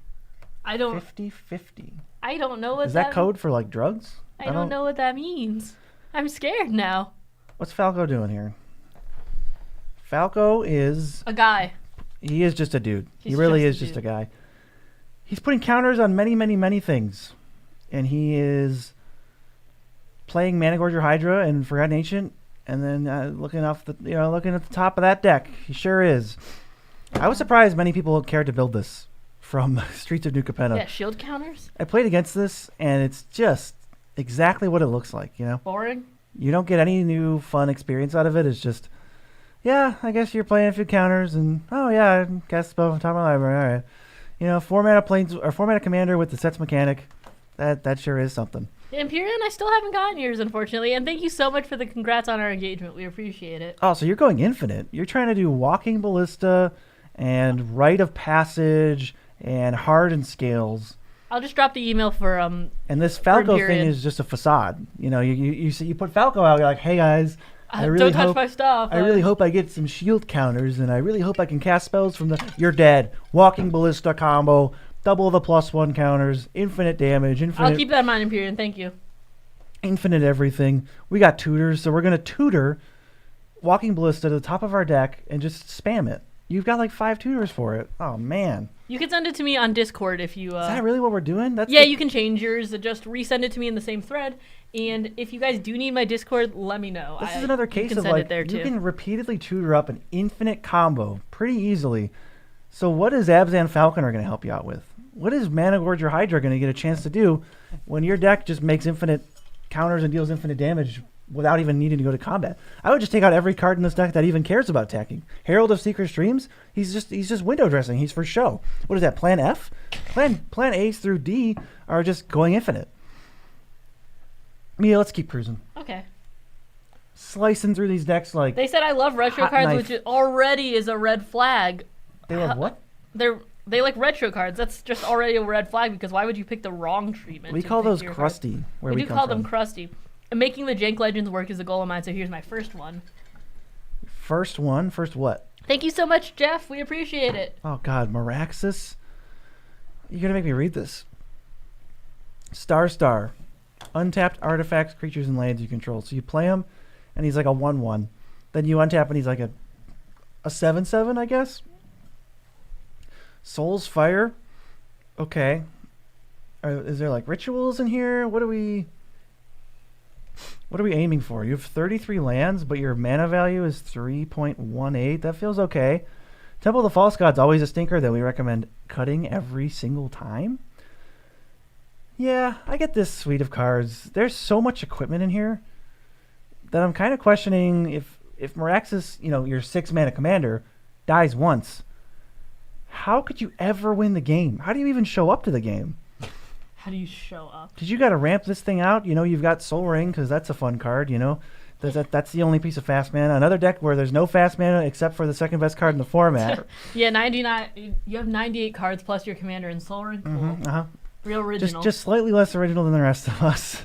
I don't... 50-50? I don't know what is that code for, like, drugs? I don't know what that means. I'm scared now. What's Falco doing here? Falco is... a guy. He is just a dude. He really is just a guy. He's putting counters on many, many, many things. And he is playing Managorger Hydra and Forgotten Ancient, and then looking at the top of that deck. He sure is. I was surprised many people cared to build this from Streets of New Capenna. Yeah, shield counters. I played against this, and it's just exactly what it looks like. You know, boring. You don't get any new fun experience out of it. It's just, yeah, I guess you're playing a few counters, and oh yeah, I cast a spell from top of my library. All right, 4 mana planes or 4 mana commander with the sets mechanic. That sure is something. Empyrean, I still haven't gotten yours, unfortunately. And thank you so much for the congrats on our engagement. We appreciate it. Oh, so you're going infinite. You're trying to do Walking Ballista and Rite of Passage and Hardened Scales. I'll just drop the email for And this Falco thing is just a facade. You know, you put Falco out, you're like, hey guys, I really don't touch my stuff. I really hope I get some shield counters, and I really hope I can cast spells from the. You're dead. Walking Ballista combo, double the +1 counters, infinite damage, infinite. I'll keep that in mind, Empyrean. Thank you. Infinite everything. We got tutors, so we're gonna tutor Walking Ballista to the top of our deck and just spam it. You've got like 5 tutors for it. Oh man. You can send it to me on Discord if you. Is that really what we're doing? Yeah, you can change yours. Just resend it to me in the same thread. And if you guys do need my Discord, let me know. This is another case of like you can repeatedly tutor up an infinite combo pretty easily. So what is Abzan Falconer going to help you out with? What is Mana Gorger Hydra going to get a chance to do when your deck just makes infinite counters and deals infinite damage without even needing to go to combat? I would just take out every card in this deck that even cares about attacking. Herald of Secret Streams, he's just window dressing. He's for show. What is that? Plan F? Plan A through D are just going infinite. Mia, let's keep cruising. Okay. Slicing through these decks like they said I love retro cards, knife. which already is a red flag. They love what? They like retro cards. That's just already a red flag because why would you pick the wrong treatment? We call those crusty. Where we do call them crusty. And making the Jank Legends work is a goal of mine. So here's my first one. First one? First what? Thank you so much, Jeff. We appreciate it. Oh God, Meraxis. You're gonna make me read this. Star. Untapped artifacts, creatures, and lands you control. So you play him, and he's like a 1/1. Then you untap, and he's like a 7/7, I guess. Soul's Fire. Okay. Is there like rituals in here? What are we aiming for? You have 33 lands, but your mana value is 3.18. That feels okay. Temple of the False God's always a stinker that we recommend cutting every single time. Yeah, I get this suite of cards. There's so much equipment in here that I'm kind of questioning if Meraxis, your 6-mana commander, dies once. How could you ever win the game? How do you even show up to the game? How do you show up? Because you got to ramp this thing out. You've got Soul Ring because that's a fun card. That's the only piece of fast mana. Another deck where there's no fast mana except for the second best card in the format. Yeah, 99. You have 98 cards plus your commander and Soul Ring. Cool. Mm-hmm, Real original. Just slightly less original than the rest of us.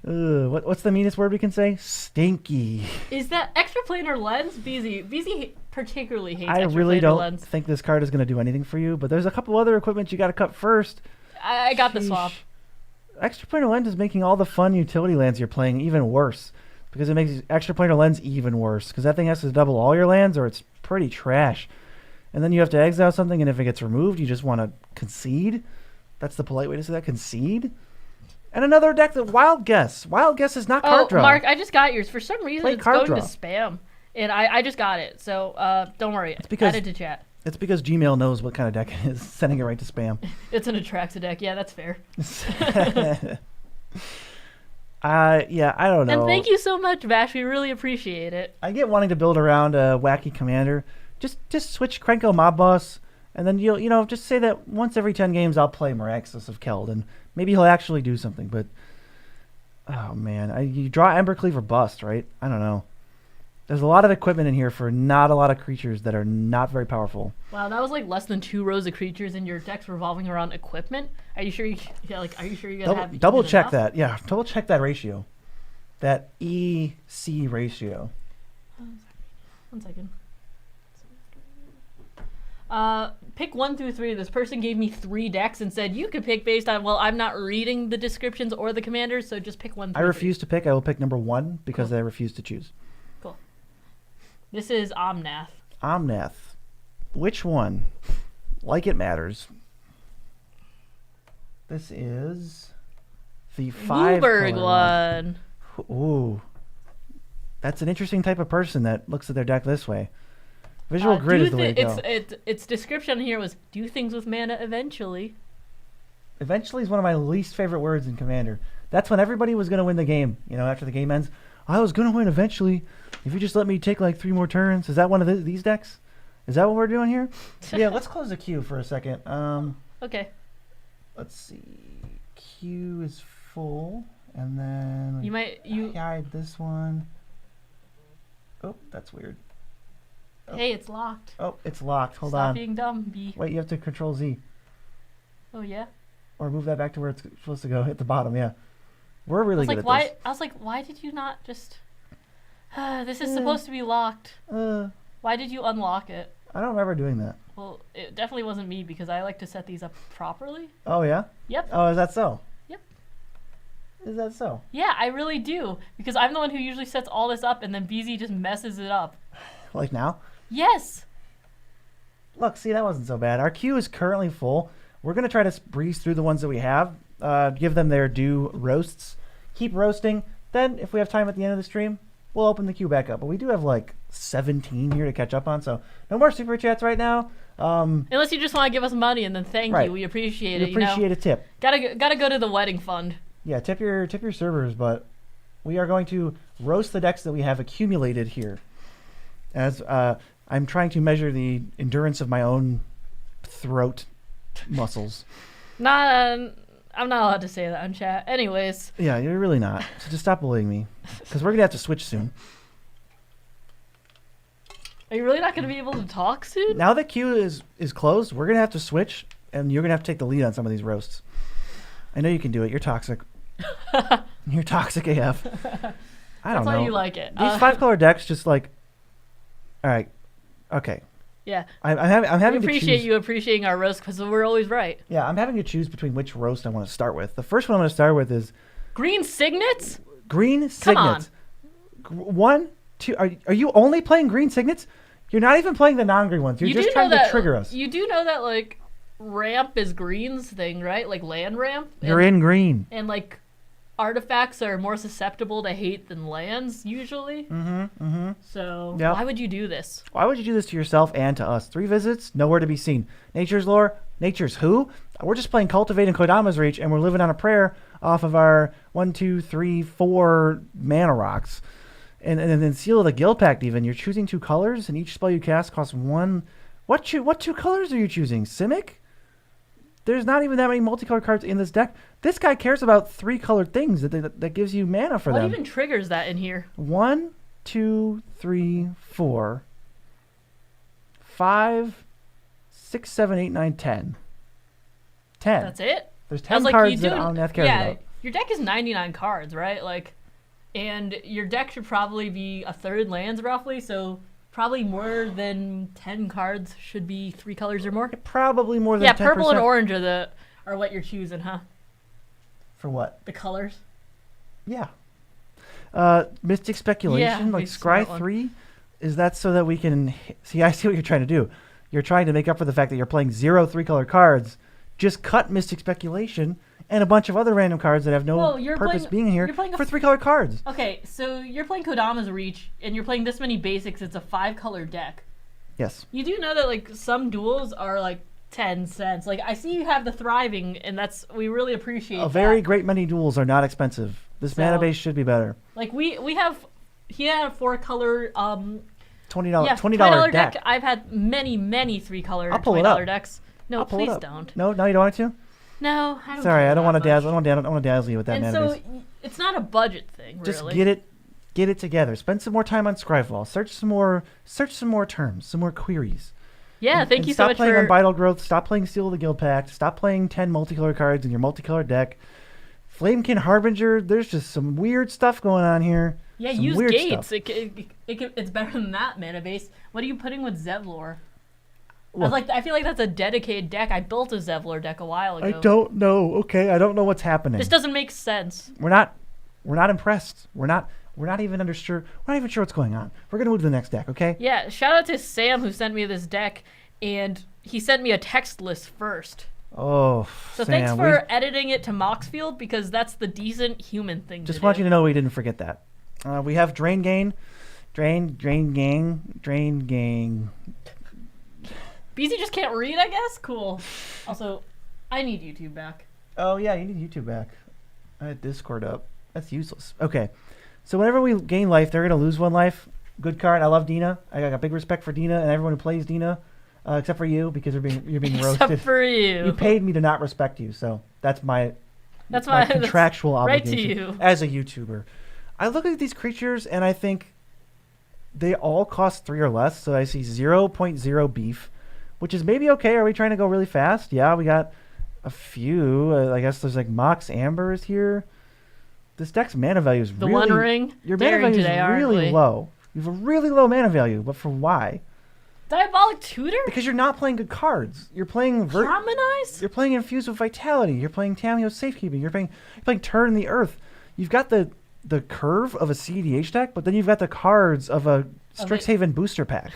What's the meanest word we can say? Stinky. Is that extraplanar lens? BZ particularly hates I extraplanar really don't lens. think this card is going to do anything for you, but there's a couple other equipment you got to cut first. I got the swap. Extraplanar lens is making all the fun utility lands you're playing even worse because it makes extraplanar lens even worse because that thing has to double all your lands or it's pretty trash. And then you have to exile something, and if it gets removed, you just want to concede. That's the polite way to say that, concede. And another deck, that Wild Guess. Wild Guess is not card draw. Mark, I just got yours. For some reason, Play it's card going draw. to spam. And I just got it. So don't worry. Add it to chat. It's because Gmail knows what kind of deck it is, sending it right to spam. It's an Atraxa deck. Yeah, that's fair. Yeah, I don't know. And thank you so much, Vash. We really appreciate it. I get wanting to build around a wacky commander. Just switch Krenko Mob Boss, and then you'll just say that once every 10 games I'll play Meraxis of Keld, and maybe he'll actually do something. But oh man, you draw Embercleave or bust, right? I don't know. There's a lot of equipment in here for not a lot of creatures that are not very powerful. Wow, that was like less than 2 rows of creatures, and your deck's revolving around equipment. Are you sure? Are you sure you're gonna have double check enough? that? Yeah, double check that ratio, that EC ratio. 1 second. Pick 1 through 3. This person gave me 3 decks and said you could pick based on. Well, I'm not reading the descriptions or the commanders, so just pick 1 through I refuse to pick. I will pick number 1 because Cool. I refuse to choose. Cool. This is Omnath. Omnath. Which one? Like it matters. This is the 5 Blueberg color one. Ooh. That's an interesting type of person that looks at their deck this way. Visual grid is the way to go. Its description here was do things with mana eventually. Eventually is one of my least favorite words in Commander. That's when everybody was going to win the game. After the game ends, I was going to win eventually. If you just let me take like 3 more turns. Is that one of these decks? Is that what we're doing here? Yeah, let's close the queue for a second. Okay. Let's see. queue is full, and then You hide this one. Oh, that's weird. Oh. Hey, it's locked. Oh, it's locked. Hold Stop on. being dumb, B. Wait, you have to Control Z. Oh yeah. Or move that back to where it's supposed to go. Hit the bottom, yeah. We're really good at this. I was like, why did you not just... this is supposed to be locked. Why did you unlock it? I don't remember doing that. Well, it definitely wasn't me because I like to set these up properly. Oh, yeah? Yep. Oh, is that so? Yep. Is that so? Yeah, I really do. Because I'm the one who usually sets all this up and then BZ just messes it up. Like now? Yes. Look, see, that wasn't so bad. Our queue is currently full. We're going to try to breeze through the ones that we have. Give them their due roasts. Keep roasting. Then, if we have time at the end of the stream, we'll open the queue back up. But we do have like 17 here to catch up on, so no more super chats right now. Unless you just want to give us money and then thank you. We appreciate it. We appreciate a tip. Gotta go to the wedding fund. Yeah, tip your servers, but we are going to roast the decks that we have accumulated here. As I'm trying to measure the endurance of my own throat muscles. I'm not allowed to say that on chat. Anyways. Yeah, you're really not. So just stop bullying me, because we're gonna have to switch soon. Are you really not gonna be able to talk soon? Now that queue is closed, we're gonna have to switch, and you're gonna have to take the lead on some of these roasts. I know you can do it. You're toxic. You're toxic AF. I don't know. That's why you like it. These 5-color decks just like. All right. Okay. Yeah. I'm having we appreciate you appreciating our roast because we're always right. Yeah, I'm having to choose between which roast I want to start with. The first one I'm going to start with is Green Signets. Green Signets. Come on. 1, 2. Are you only playing Green Signets? You're not even playing the non-green ones. You're just trying to trigger us. You do know that like ramp is green's thing, right? Like land ramp. You're in green. And like artifacts are more susceptible to hate than lands usually. So why would you do this? Why would you do this to yourself and to us? 3 visits, nowhere to be seen. Nature's Lore, Nature's who? We're just playing Cultivate and Kodama's Reach, and we're living on a prayer off of our 1, 2, 3, 4 mana rocks. And then Seal of the Guild Pact even. You're choosing 2 colors, and each spell you cast costs 1. What 2 colors are you choosing? Simic? There's not even that many multicolored cards in this deck. This guy cares about 3-colored things that gives you mana for them. What even triggers that in here? 1, 2, 3, 4, 5, 6, 7, 8, 9, 10. 10. That's it? There's 10 cards that Alnath cares about. Your deck is 99 cards, right? Like, and your deck should probably be a third lands roughly, so probably more than 10 cards should be 3 colors or more. Probably more than 10%. Yeah, purple and orange are what you're choosing, huh? For what? The colors. Yeah. Mystic Speculation, like Scry 3, is that so that we can... See, I see what you're trying to do. You're trying to make up for the fact that you're playing 0 3-color cards. Just cut Mystic Speculation and a bunch of other random cards that have no purpose being here for 3-color cards. Okay, so you're playing Kodama's Reach, and you're playing this many basics. It's a 5-color deck. Yes. You do know that like some duels are like 10 cents. Like I see you have the Thriving, and we really appreciate that. Very great many duels are not expensive. This mana base should be better. Like he had a 4-color $20 deck. I've had many 3-color $20 decks. No, please don't. No, you don't want to? No, I don't. Sorry, I don't want to dazzle. I don't want to dazzle you with that mana base. And so it's not a budget thing, really. Just get it together. Spend some more time on Scryfall. Search some more terms, some more queries. Yeah, thank you so much for... Stop playing Unbridled Growth. Stop playing Seal of the Guild Pact. Stop playing 10 multicolored cards in your multicolored deck. Flamekin Harbinger. There's just some weird stuff going on here. Yeah, use Gates. It's better than that mana base. What are you putting with Zevlor? I feel like that's a dedicated deck. I built a Zevlor deck a while ago. I don't know. Okay, I don't know what's happening. This doesn't make sense. We're not impressed. We're not even sure what's going on. We're gonna move to the next deck, okay? Yeah. Shout out to Sam who sent me this deck, and he sent me a text list first. Oh, so Sam, thanks for editing it to Moxfield because that's the decent human thing to do. Just want you to know we didn't forget that. We have Drain Gang. BZ just can't read, I guess? Cool. Also, I need YouTube back. Oh, yeah, you need YouTube back. I had Discord up. That's useless. Okay. So whenever we gain life, they're going to lose 1 life. Good card. I love Dina. I got big respect for Dina and everyone who plays Dina, except for you because you're being roasted. Except for you. You paid me to not respect you, so that's my That's my my contractual right to obligation you. as a YouTuber. I look at these creatures and I think they all cost 3 or less. So I see 0.0 beef, which is maybe okay. Are we trying to go really fast? Yeah, we got a few. I guess there's like Mox Amber is here. This deck's mana value is The really... One Ring. Your mana value today, is aren't really we? low. You have a really low mana value, but for why? Diabolic Tutor? Because you're not playing good cards. You're playing... Harmonize? You're playing Infused with Vitality. You're playing Tamiyo Safekeeping. You're playing Turn the Earth. You've got the curve of a CEDH deck, but then you've got the cards of a Strixhaven booster pack.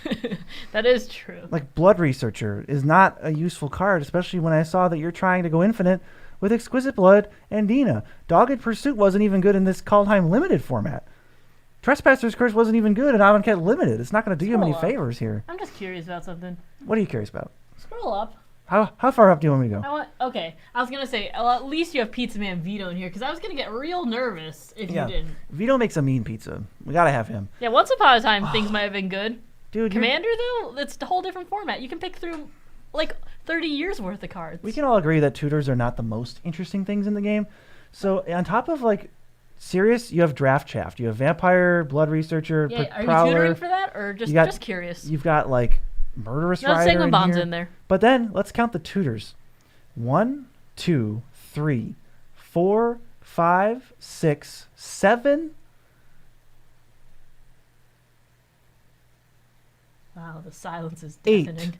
That is true. Like Blood Researcher is not a useful card, especially when I saw that you're trying to go infinite with Exquisite Blood and Dina. Dogged Pursuit wasn't even good in this Kaldheim Limited format. Trespasser's Curse wasn't even good in Amonkhet Limited. It's not going to do you many favors here. I'm just curious about something. What are you curious about? Scroll up. How far up do you want me to go? Okay, I was gonna say, well, at least you have Pizza Man Vito in here, because I was gonna get real nervous if you didn't. Vito makes a mean pizza. We gotta have him. Yeah, once upon a time, things might have been good. Dude, Commander, though, it's a whole different format. You can pick through, like, 30 years worth of cards. We can all agree that tutors are not the most interesting things in the game. So on top of, like, Sirius, you have Draft Shaft. You have Vampire, Blood Researcher, Yeah, are Prowler. you tutoring for that, or just curious? You've got, like, Murderous No, Rider Sigma Bomb's here. in there. But then, let's count the tutors. 1, 2, 3, 4, 5, 6, 7. Wow, the silence is 8. deafening.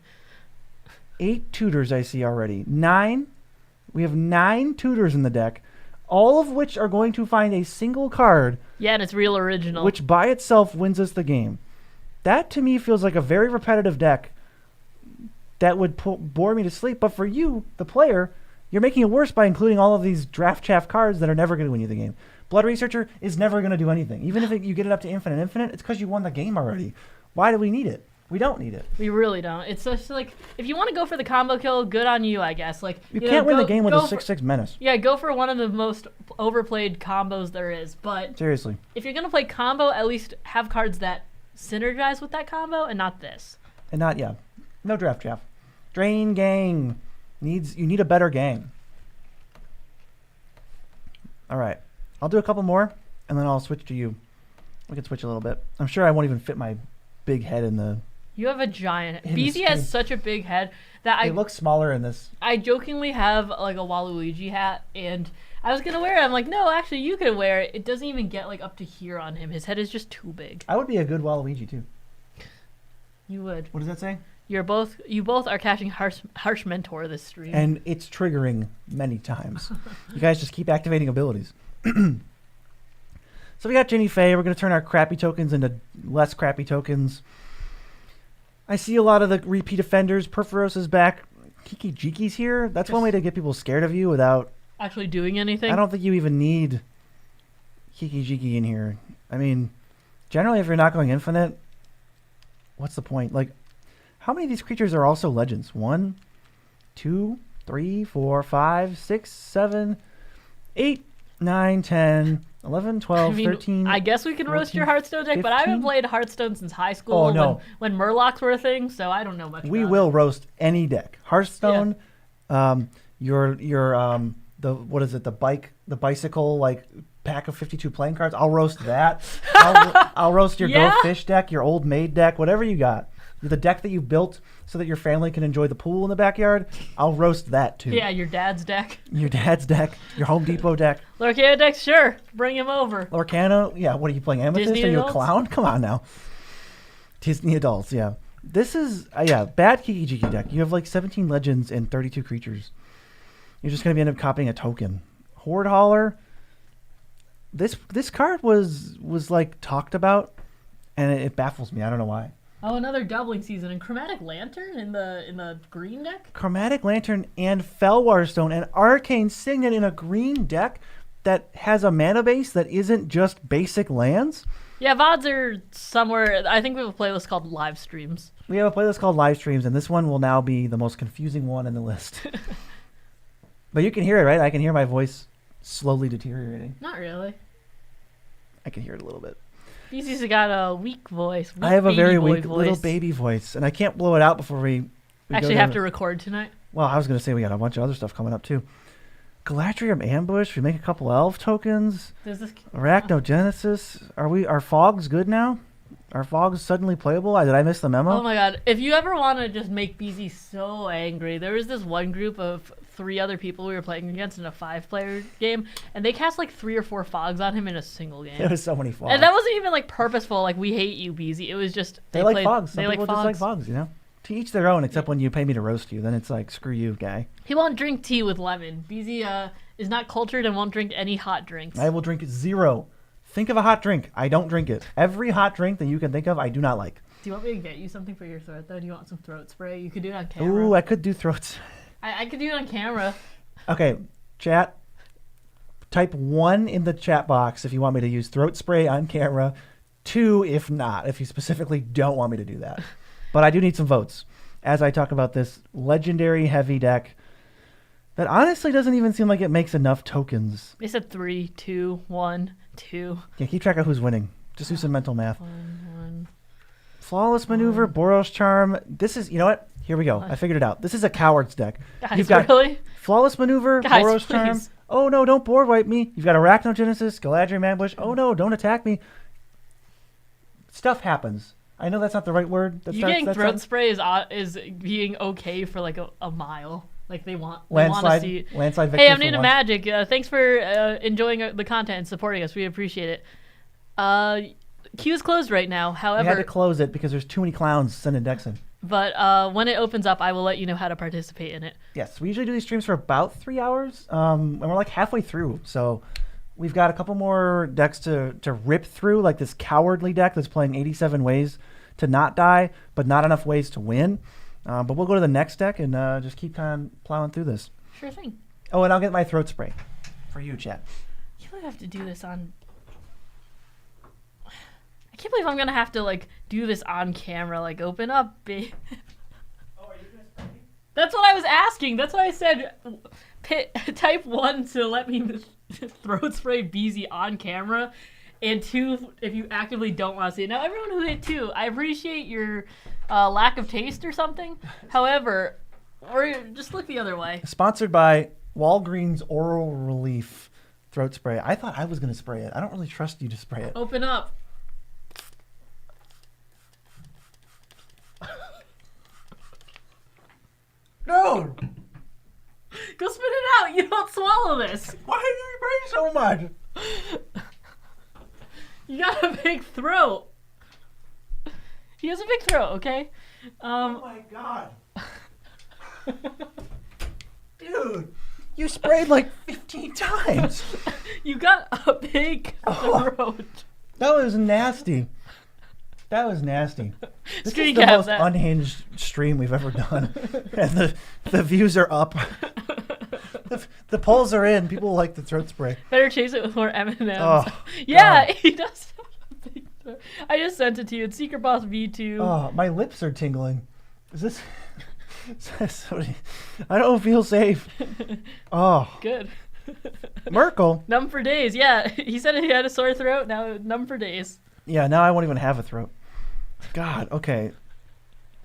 8 tutors I see already. 9. We have 9 tutors in the deck, all of which are going to find a single card. Yeah, and it's real original. Which by itself wins us the game. That to me feels like a very repetitive deck that would bore me to sleep. But for you, the player, you're making it worse by including all of these draft chaff cards that are never going to win you the game. Blood Researcher is never going to do anything. Even if you get it up to infinite, it's because you won the game already. Why do we need it? We don't need it. We really don't. It's just like, if you want to go for the combo kill, good on you, I guess. Like you can't win the game with a 6/6 menace. Yeah, go for one of the most overplayed combos there is. But seriously, if you're gonna play combo, at least have cards that synergize with that combo, and not this. And not no draft chaff. Drain gang you need a better gang. All right, I'll do a couple more, and then I'll switch to you. We can switch a little bit. I'm sure I won't even fit my big head in the. You have a giant. BZ has such a big head that it looks smaller in this. I jokingly have like a Waluigi hat, and I was gonna wear it. I'm like, no, actually, you can wear it. It doesn't even get like up to here on him. His head is just too big. I would be a good Waluigi too. You would. What does that say? You both are catching harsh mentor this stream. And it's triggering many times. You guys just keep activating abilities. So we got Ginny Faye. We're going to turn our crappy tokens into less crappy tokens. I see a lot of the repeat offenders. Perforos is back. Kiki Jiki's here. That's one way to get people scared of you without actually doing anything. I don't think you even need Kiki Jiki in here. I mean, generally, if you're not going infinite, what's the point? Like, how many of these creatures are also legends? 1, 2, 3, 4, 5, 6, 7, 8, 9, 10, 11, 12, 13. I guess we can 14, roast your Hearthstone deck, 15? but I haven't played Hearthstone since high school when Murlocs were a thing, so I don't know much We about will it. roast any deck. Hearthstone, the what is it? The bicycle like pack of 52 playing cards. I'll roast that. I'll roast your Go Fish deck, your Old Maid deck, whatever you got. The deck that you built so that your family can enjoy the pool in the backyard, I'll roast that too. Yeah, your dad's deck. Your dad's deck, your Home Depot deck. Lorcana deck, sure. Bring him over. Lorcana, yeah. What are you playing, Amethyst? Disney Are you adults? a clown? Come on now. Disney adults, yeah. This is, bad Kiki Jiki deck. You have like 17 legends and 32 creatures. You're just going to end up copying a token. Horde Hauler. This card was like talked about, and it baffles me. I don't know why. Oh, another doubling season. And Chromatic Lantern in the green deck? Chromatic Lantern and Fellwar Stone and Arcane Signet in a green deck that has a mana base that isn't just basic lands? Yeah, VODs are somewhere. I think we have a playlist called Live Streams. We have a playlist called Live Streams, and this one will now be the most confusing one in the list. But you can hear it, right? I can hear my voice slowly deteriorating. Not really. I can hear it a little bit. BC's got a weak voice. I have a very weak voice. little baby voice, and I can't blow it out before we actually have to record tonight. Well, I was going to say we got a bunch of other stuff coming up, too. Galadriel Ambush. We make a couple elf tokens. There's this. Arachnogenesis. Are fogs good now? Are fogs suddenly playable? Did I miss the memo? Oh my god. If you ever want to just make BZ so angry, there was this one group of 3 other people we were playing against in a 5-player game, and they cast like 3 or 4 fogs on him in a single game. There was so many fogs. And that wasn't even like purposeful, like we hate you, BZ. It was just they like fogs. Some people just like fogs, you know? To each their own, except when you pay me to roast you. Then it's like, screw you, guy. He won't drink tea with lemon. BZ is not cultured and won't drink any hot drinks. I will drink 0. Think of a hot drink. I don't drink it. Every hot drink that you can think of, I do not like. Do you want me to get you something for your throat, though? Do you want some throat spray? You could do it on camera. Ooh, I could do throats. I could do it on camera. Okay, chat. Type 1 in the chat box if you want me to use throat spray on camera. 2 if not, if you specifically don't want me to do that. But I do need some votes as I talk about this legendary heavy deck that honestly doesn't even seem like it makes enough tokens. They said 3, 2, 1, 2. Yeah, keep track of who's winning. Just do some mental math. 1. Flawless Maneuver, Boros Charm. This is, you know what? Here we go. I figured it out. This is a Coward's deck. Guys, You've got really? Flawless Maneuver, Guys, Boros Charm. please. Oh no, don't board wipe me. You've got Arachnogenesis, Galadriel Ambush. Oh no, don't attack me. Stuff happens. I know that's not the right word. You getting throat spray is being okay for like a mile. Like they want to see. Landslide Hey, victory I'm Nina Magic. Thanks for enjoying the content and supporting us. We appreciate it. Queue's closed right now. However, we had to close it because there's too many clowns sending decks in. But when it opens up, I will let you know how to participate in it. Yes, we usually do these streams for about 3 hours, and we're like halfway through. So we've got a couple more decks to rip through, like this Cowardly deck that's playing 87 ways to not die, but not enough ways to win. But we'll go to the next deck and just keep kind of plowing through this. Sure thing. Oh, and I'll get my throat spray for you, chat. You don't have to do this on... I can't believe I'm going to have to, like, do this on camera. Like, open up, babe. Oh, are you going to spray me? That's what I was asking. That's why I said type 1 to let me throat spray BZ on camera. And 2, if you actively don't want to see it. Now, everyone who hit 2, I appreciate your lack of taste or something. However, or just look the other way. Sponsored by Walgreens Oral Relief Throat Spray. I thought I was going to spray it. I don't really trust you to spray it. Open up. No! Go spit it out. You don't swallow this. Why do you spray so much? You got a big throat. He has a big throat, okay? Oh my god. Dude, you sprayed like 15 times. You got a big throat. That was nasty. That was nasty. This Screen is the cap most that. unhinged stream we've ever done. And the views are up. The polls are in. People like the throat spray. Better chase it with more M&Ms. Oh, yeah, God. he does have a big throat. I just sent it to you. It's Secret Boss V2. Oh, my lips are tingling. Is this... I don't feel safe. Oh. Good. Merkel. Numb for days. Yeah, he said he had a sore throat. Now numb for days. Yeah, now I won't even have a throat. God, okay.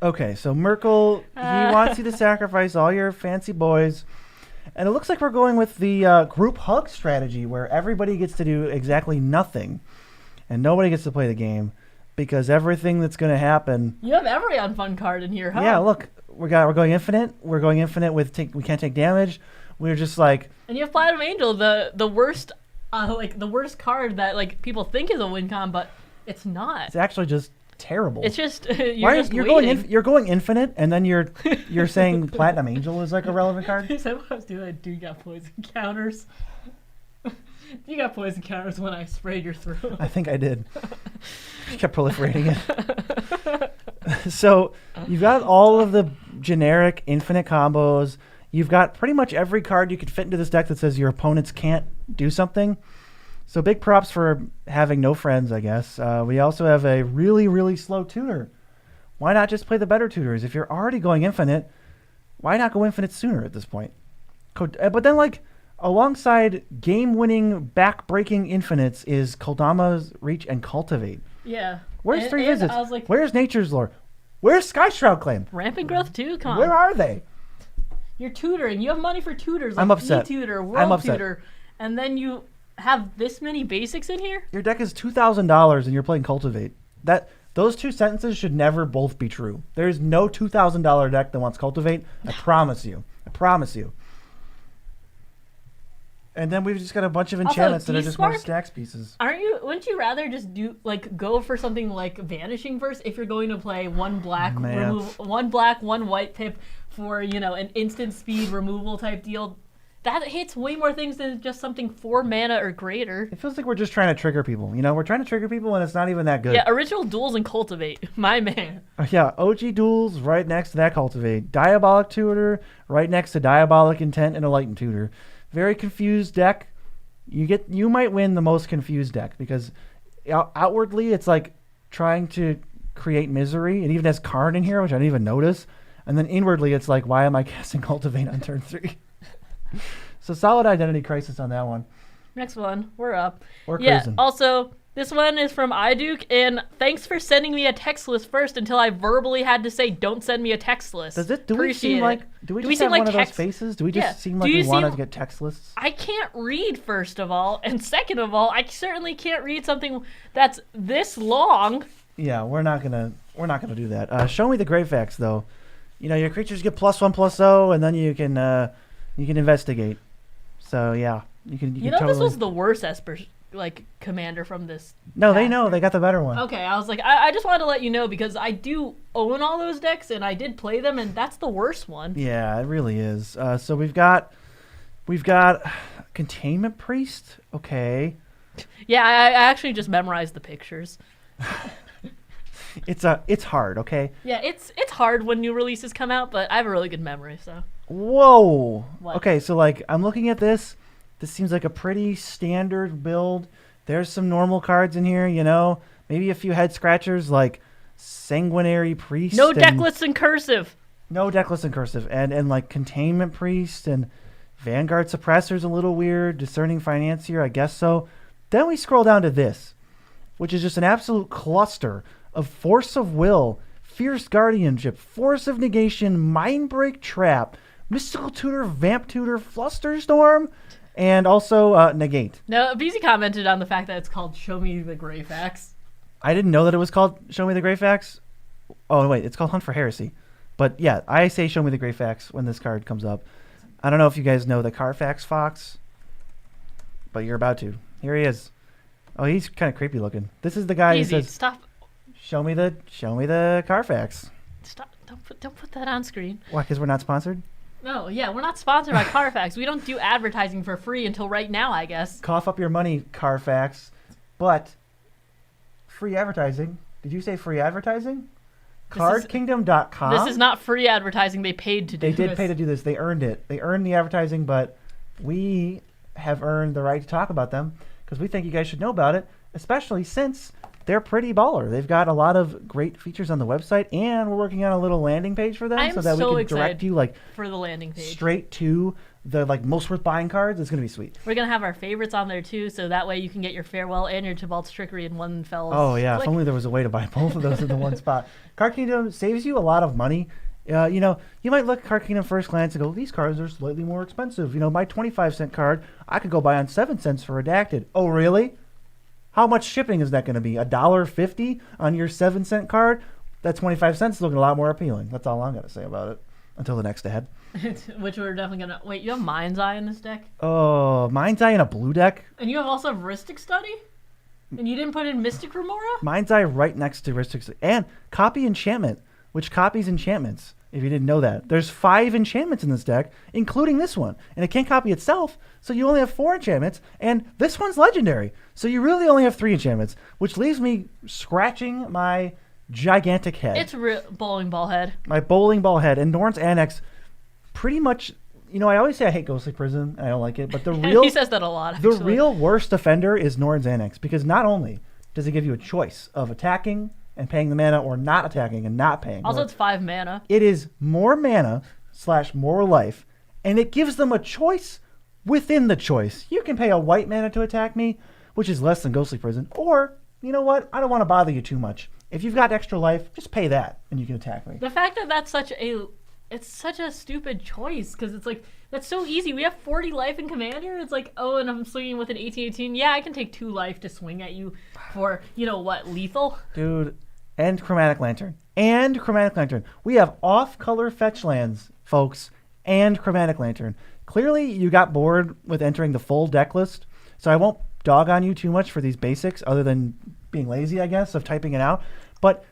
Okay, so Merkel, he wants you to sacrifice all your fancy boys. And it looks like we're going with the group hug strategy where everybody gets to do exactly nothing. And nobody gets to play the game because everything that's going to happen... You have every unfun card in here, huh? Yeah, look, we're going infinite. We're going infinite with we can't take damage. We're just like... And you have Platinum Angel, the worst the worst card that like people think is a win con, but it's not. It's actually just terrible. It's just you're going infinite, and then you're saying Platinum Angel is like a relevant card. Is that what I was doing? I do got poison counters. You got poison counters when I sprayed your throat. I think I did. You kept proliferating it. So you've got all of the generic infinite combos. You've got pretty much every card you could fit into this deck that says your opponents can't do something. So big props for having no friends, I guess. We also have a really, really slow tutor. Why not just play the better tutors? If you're already going infinite, why not go infinite sooner at this point? But then, like, alongside game-winning, back-breaking infinites is Kodama's Reach and Cultivate. Yeah. Where's Three Visits? I was like, where's Nature's Lore? Where's Sky Shroud Claim? Rampant Growth too? Come on. Where are they? You're tutoring. You have money for tutors. Like I'm upset. E-tutor, I'm World upset. Tutor, and then you have this many basics in here. Your deck is $2,000 and you're playing Cultivate. Those two sentences should never both be true. There's no $2,000 deck that wants Cultivate. I promise you. I promise you. And then we've just got a bunch of enchantments that are just more stacks pieces. Wouldn't you rather just go for something like Vanishing Verse if you're going to play one black one white pip for, an instant speed removal type deal? That hits way more things than just something 4 mana or greater. It feels like we're just trying to trigger people. We're trying to trigger people and it's not even that good. Yeah, Original Duels and Cultivate. My man. Yeah, OG Duels right next to that Cultivate. Diabolic Tutor right next to Diabolic Intent and Enlightened Tutor. Very confused deck. You might win the most confused deck because outwardly it's like trying to create misery. It even has Karn in here, which I didn't even notice. And then inwardly it's like, why am I casting Cultivate on turn 3? So solid identity crisis on that one. Next one, we're up. We're cruising. Also, this one is from iDuke, and thanks for sending me a text list first until I verbally had to say, don't send me a text list. Do we seem like one of those faces? Do we just seem like we want to get text lists? I can't read, first of all, and second of all, I certainly can't read something that's this long. Yeah, we're not gonna do that. Show me the great facts, though. Your creatures get +1/+0, and then you can investigate. So yeah, you can totally... this was the worst Esper commander from this. No, they know. They got the better one. Okay, I was like, I just wanted to let you know because I do own all those decks and I did play them, and that's the worst one. Yeah, it really is. So we've got Containment Priest. Okay. Yeah, I actually just memorized the pictures. It's hard. Okay. Yeah, it's hard when new releases come out, but I have a really good memory, so. Whoa. What? Okay, so I'm looking at this. This seems like a pretty standard build. There's some normal cards in here, maybe a few head scratchers like Sanguinary Priest. No deck lists in cursive. No deck lists in cursive. And like Containment Priest and Vanguard Suppressor's a little weird. Discerning Financier, I guess so. Then we scroll down to this, which is just an absolute cluster of Force of Will, Fierce Guardianship, Force of Negation, Mindbreak Trap, Mystical Tutor, Vamp Tutor, Flusterstorm, and also Negate. No, BZ commented on the fact that it's called Show Me the Grey Facts. I didn't know that it was called Show Me the Grey Facts. Oh, wait, it's called Hunt for Heresy. But yeah, I say Show Me the Grey Facts when this card comes up. I don't know if you guys know the Carfax Fox, but you're about to. Here he is. Oh, he's kind of creepy looking. This is the guy who says, stop. Show me the Carfax. Stop. Don't put that on screen. Why, because we're not sponsored? No, yeah, we're not sponsored by Carfax. We don't do advertising for free until right now, I guess. Cough up your money, Carfax. But free advertising. Did you say free advertising? CardKingdom.com. This is not free advertising. They paid to do this. They did pay to do this. They earned it. They earned the advertising, but we have earned the right to talk about them because we think you guys should know about it, especially since they're pretty baller. They've got a lot of great features on the website, and we're working on a little landing page for them so that we can direct you for the landing page straight to the most worth buying cards. It's gonna be sweet. We're gonna have our favorites on there too, so that way you can get your Farewell and your Tibalt's Trickery in one fell. Oh yeah, if only there was a way to buy both of those in the one spot. Card Kingdom saves you a lot of money. You might look at Card Kingdom first glance and go, these cards are slightly more expensive. My 25-cent card I could go buy on 7 cents for Redacted. Oh really? How much shipping is that going to be? $1.50 on your 7-cent card? That 25 cents is looking a lot more appealing. That's all I'm going to say about it until the next ad. Which we're definitely going to... Wait, you have Mind's Eye in this deck? Oh, Mind's Eye in a blue deck? And you have also Rhystic Study? And you didn't put in Mystic Remora? Mind's Eye right next to Rhystic Study. And Copy Enchantment, which copies enchantments, if you didn't know that. There's 5 enchantments in this deck, including this one. And it can't copy itself, so you only have 4 enchantments. And this one's legendary, so you really only have 3 enchantments, which leaves me scratching my gigantic head. It's bowling ball head. My bowling ball head. And Norn's Annex pretty much... I always say I hate Ghostly Prison. I don't like it. But the real... He says that a lot, actually. The real worst offender is Norn's Annex, because not only does it give you a choice of attacking and paying the mana, or not attacking and not paying. Also, it's 5 mana. It is more mana / more life, and it gives them a choice within the choice. You can pay a white mana to attack me, which is less than Ghostly Prison, or, you know what, I don't want to bother you too much. If you've got extra life, just pay that, and you can attack me. The fact that that's such it's such a stupid choice because it's like that's so easy. We have 40 life in Commander. It's like, oh, and I'm swinging with an 18/18. Yeah, I can take 2 life to swing at you for lethal. Dude, and Chromatic Lantern. We have off-color fetch lands, folks, and Chromatic Lantern. Clearly, you got bored with entering the full deck list, so I won't dog on you too much for these basics, other than being lazy, I guess, of typing it out. But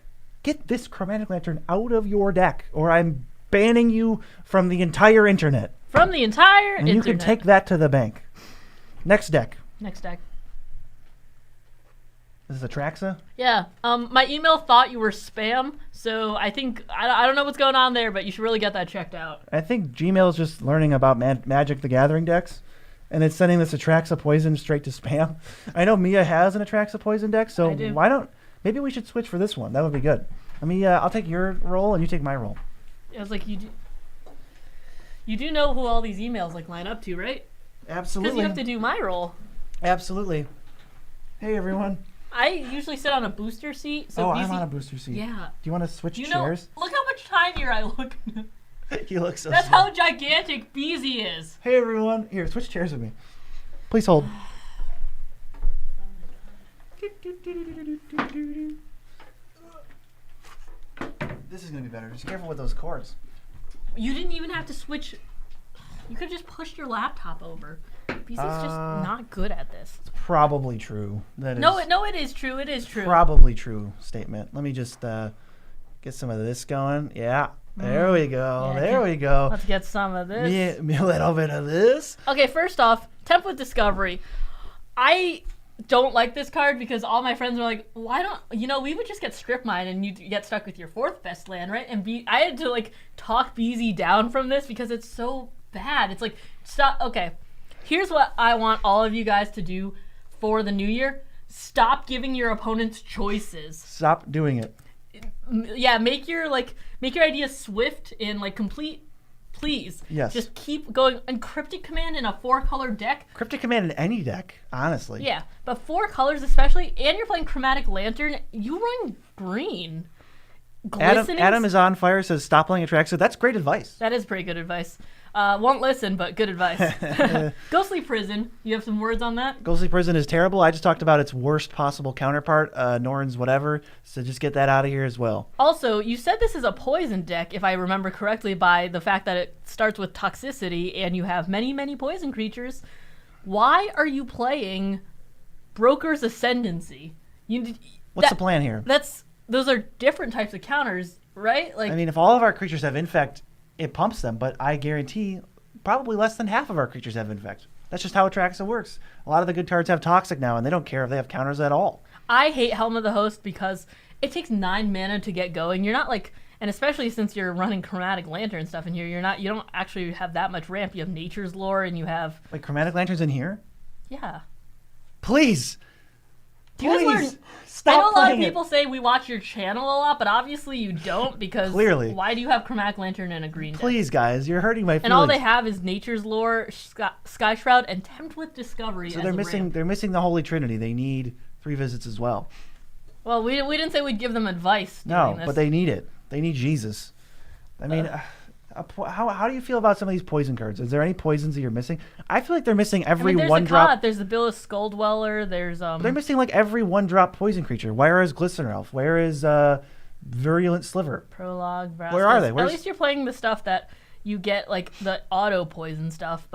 get this Chromatic Lantern out of your deck, or I'm banning you from the entire internet. From the entire and internet. You can take that to the bank. Next deck. Next deck. This is Atraxa? Yeah. My email thought you were spam, so I think I don't know what's going on there, but you should really get that checked out. I think Gmail is just learning about Magic the Gathering decks, and it's sending this Atraxa Poison straight to spam. I know Mia has an Atraxa Poison deck, so why don't maybe we should switch for this one? That would be good. I'll take your role and you take my role. I was like, you do know who all these emails line up to, right? Absolutely. Because you have to do my role. Absolutely. Hey everyone. I usually sit on a booster seat. So I'm on a booster seat. Yeah. Do you want to switch chairs? Look how much tinier I look. You look so That's small. how gigantic Beezy is. Hey everyone. Here, switch chairs with me. Please hold. This is going to be better. Just careful with those cords. You didn't even have to switch. You could have just pushed your laptop over. Beezy's just not good at this. It's probably true. No, it is true. It is true. Probably true statement. Let me just get some of this going. Yeah. There we go. Yeah, there we go. Let's get some of this. Me a little bit of this. Okay, first off, Template Discovery. I don't like this card because all my friends were like, why don't, we would just get strip mine and you get stuck with your 4th best land, right? And I had to talk BZ down from this because it's so bad. It's like, stop. Okay, here's what I want all of you guys to do for the new year. Stop giving your opponents choices. Stop doing it. Yeah, make your ideas swift and complete. Please. Yes. Just keep going. And Cryptic Command in a 4-color deck. Cryptic Command in any deck, honestly. Yeah, but 4 colors especially, and you're playing Chromatic Lantern, you run green. Adam is on fire, says stop playing Atraxa. That's great advice. That is pretty good advice. Won't listen, but good advice. Ghostly Prison, you have some words on that? Ghostly Prison is terrible. I just talked about its worst possible counterpart, Norn's whatever, so just get that out of here as well. Also, you said this is a poison deck, if I remember correctly, by the fact that it starts with toxicity and you have many, many poison creatures. Why are you playing Broker's Ascendancy? What's the plan here? Those are different types of counters, right? If all of our creatures have Infect, it pumps them, but I guarantee probably less than half of our creatures have Infect. That's just how Atraxa works. A lot of the good cards have Toxic now, and they don't care if they have counters at all. I hate Helm of the Host because it takes 9 mana to get going. You're not and especially since you're running Chromatic Lantern stuff in here, you don't actually have that much ramp. You have Nature's Lore, and you have... Chromatic Lantern's in here? Yeah. Please! Do you guys learn... Stop I know a lot of playing people say we watch your channel a lot, but obviously you don't because Clearly. Why do you have Chromatic Lantern and a green deck? Please, guys, you're hurting my feelings. And all they have is Nature's Lore, Sky Shroud, and Template Discovery. So they're missing the Holy Trinity. They need 3 visits as well. Well, we didn't say we'd give them advice. No, but they need it. They need Jesus. How do you feel about some of these poison cards? Is there any poisons that you're missing? I feel like they're missing every one drop. There's the Bill of Skull Dweller. There's They're missing every 1-drop poison creature. Where is Glistener Elf? Where is Virulent Sliver? Prologue. Where are they? At least you're playing the stuff that you get the auto poison stuff,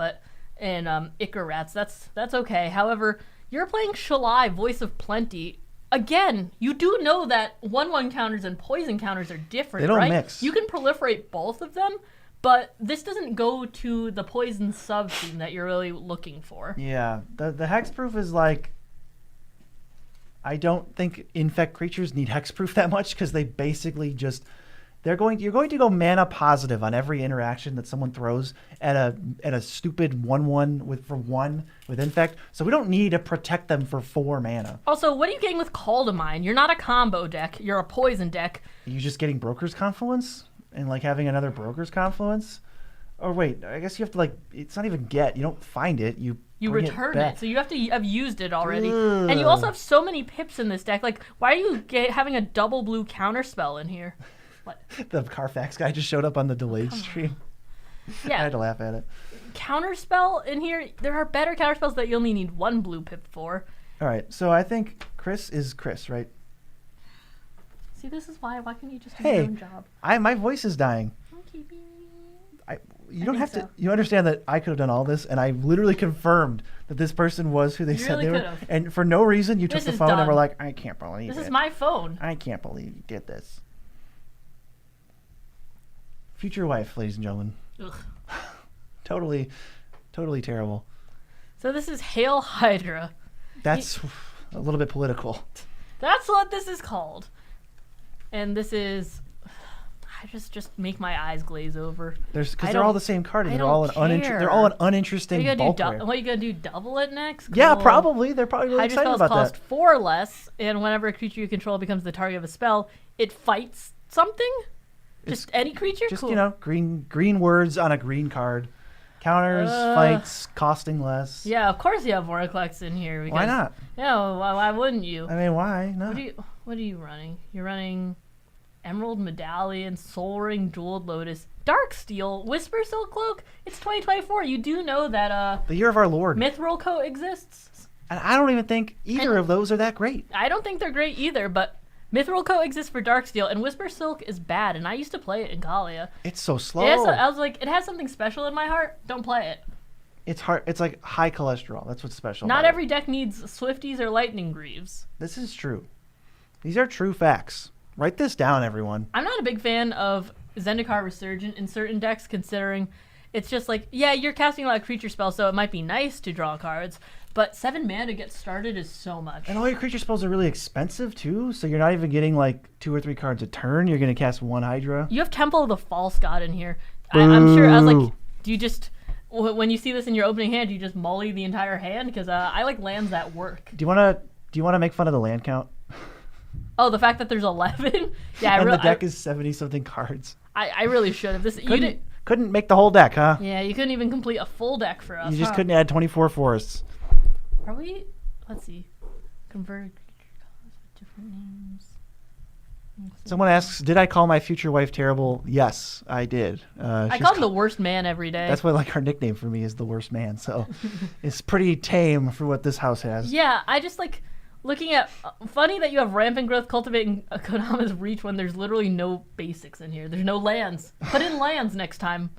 and Ichor Rats. That's okay. However, you're playing Shalai, Voice of Plenty. Again, you do know that 1/1 counters and poison counters are different, They don't right? mix. You can proliferate both of them, but this doesn't go to the poison sub-theme that you're really looking for. Yeah, the hexproof is I don't think Infect creatures need hexproof that much because they basically just... You're going to go mana positive on every interaction that someone throws at a stupid 1/1 with Infect. So we don't need to protect them for 4 mana. Also, what are you getting with Call to Mind? You're not a combo deck. You're a poison deck. Are you just getting Broker's Confluence and having another Broker's Confluence? Or wait, I guess you have to it's not even get. You don't find it. You return it, so you have to have used it already. Ugh. And you also have so many pips in this deck. Why are you having a double blue counter spell in here? What? The Carfax guy just showed up on the delayed stream. I Yeah. had to laugh at it. Counterspell in here. There are better counterspells that you only need 1 blue pip for. All right, so I think Chris is Chris, right? See, this is why. Why can't you just do Hey. your own job? My voice is dying. You don't think have to. so. You understand that I could have done all this, and I literally confirmed that this person was who they You said really they were. could've. And for no reason, you took This the is phone and done. were like, "I can't believe This it. is my phone. I can't believe you did this." Future wife, ladies and gentlemen. Ugh. Totally terrible. So this is Hail Hydra. That's a little bit political. That's what this is called. And this is... I just make my eyes glaze over. Because I they're all don't- the same card, and I they're all don't they're all an care. uninteresting bulkware. What are you gonna do? Double it next? Yeah, Cool. probably. They're probably really Hydra excited spells about cost that. 4 less, and whenever a creature you control becomes the target of a spell, it fights something. Just any creature. Just cool. green words on a green card. Counters, fights, costing less. Yeah, of course you have Voraclex in here. Because, Why not? Yeah, why wouldn't you? I mean, why? No. What are you running? You're running Emerald Medallion, Soul Ring, Jeweled Lotus, Darksteel, Whisper Silk Cloak. It's 2024. You do know that The year of our Lord. Mithril Coat exists. And I don't even think either of those are that great. I don't think they're great either, but Mithril Coat exists for Darksteel, and Whisper Silk is bad, and I used to play it in Galia. It's so slow. I was like, it has something special in my heart. Don't play it. It's hard. It's like high cholesterol. That's what's special. Not about every deck needs Swifties or Lightning Greaves. it. This is true. These are true facts. Write this down, everyone. I'm not a big fan of Zendikar Resurgent in certain decks, considering it's just like, yeah, you're casting a lot of creature spells, so it might be nice to draw cards, but 7 mana to get started is so much. And all your creature spells are really expensive too, so you're not even getting like 2 or 3 cards a turn. You're gonna cast 1 Hydra. You have Temple of the False God in here. I'm sure. I was like, Boo. do you just when you see this in your opening hand, do you just molly the entire hand? Because I like lands that work. Do you wanna make fun of the land count? Oh, the fact that there's 11. Yeah, And the deck is 70 something cards. I really should have this. You didn't. Couldn't make the whole deck, huh? Yeah, you couldn't even complete a full deck for us. You just huh? couldn't add 24 forests. Are we? Let's see. Converted creature colors with different names. Someone asks, did I call my future wife terrible? Yes, I did. I she's call him the worst man every day. That's why like her nickname for me is the worst man. So it's pretty tame for what this house has. Yeah, I just like looking at. Funny that you have rampant growth cultivating Kodama's reach when there's literally no basics in here. There's no lands. Put in lands next time.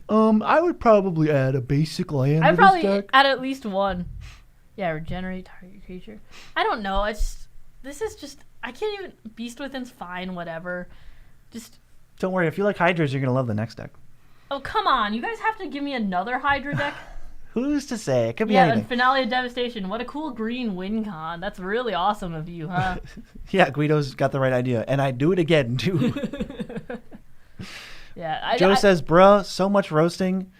I would probably add a basic land I'd to probably this deck. add at least one. Yeah, regenerate target creature. I don't know. This is just. I can't even. Beast Within's fine. Whatever. Just. Don't worry, if you like Hydras, you're gonna love the next deck. Oh come on! You guys have to give me another Hydra deck. Who's to say? It could be Yeah, anything. and Finale of Devastation. What a cool green win con. That's really awesome of you, huh? Yeah, Guido's got the right idea, and I'd do it again too. Yeah. Joe says, "Bruh, so much roasting."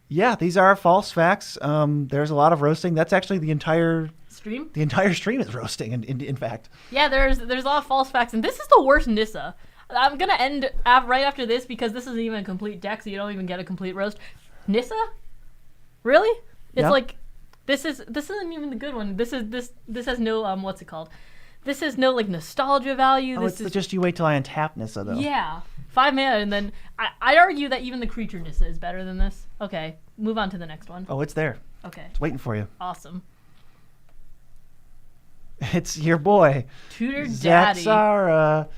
Yeah, these are false facts. There's a lot of roasting. That's actually the entire Stream? stream is roasting. In fact, Yeah, there's a lot of false facts, and this is the worst Nissa. I'm gonna end right after this because this isn't even a complete deck, so you don't even get a complete roast. Nissa? Really? It's Yeah. like this isn't even the good one. This has no what's it called? This has no like nostalgia value. oh, This is just you wait till I untap Nissa though. yeah, 5 mana, and then I'd argue that even the creature Nissa is better than this. Okay, move on to the next one. Oh, it's there. Okay, It's waiting for you. awesome. It's your boy, Tutor Daddy. Zaxara.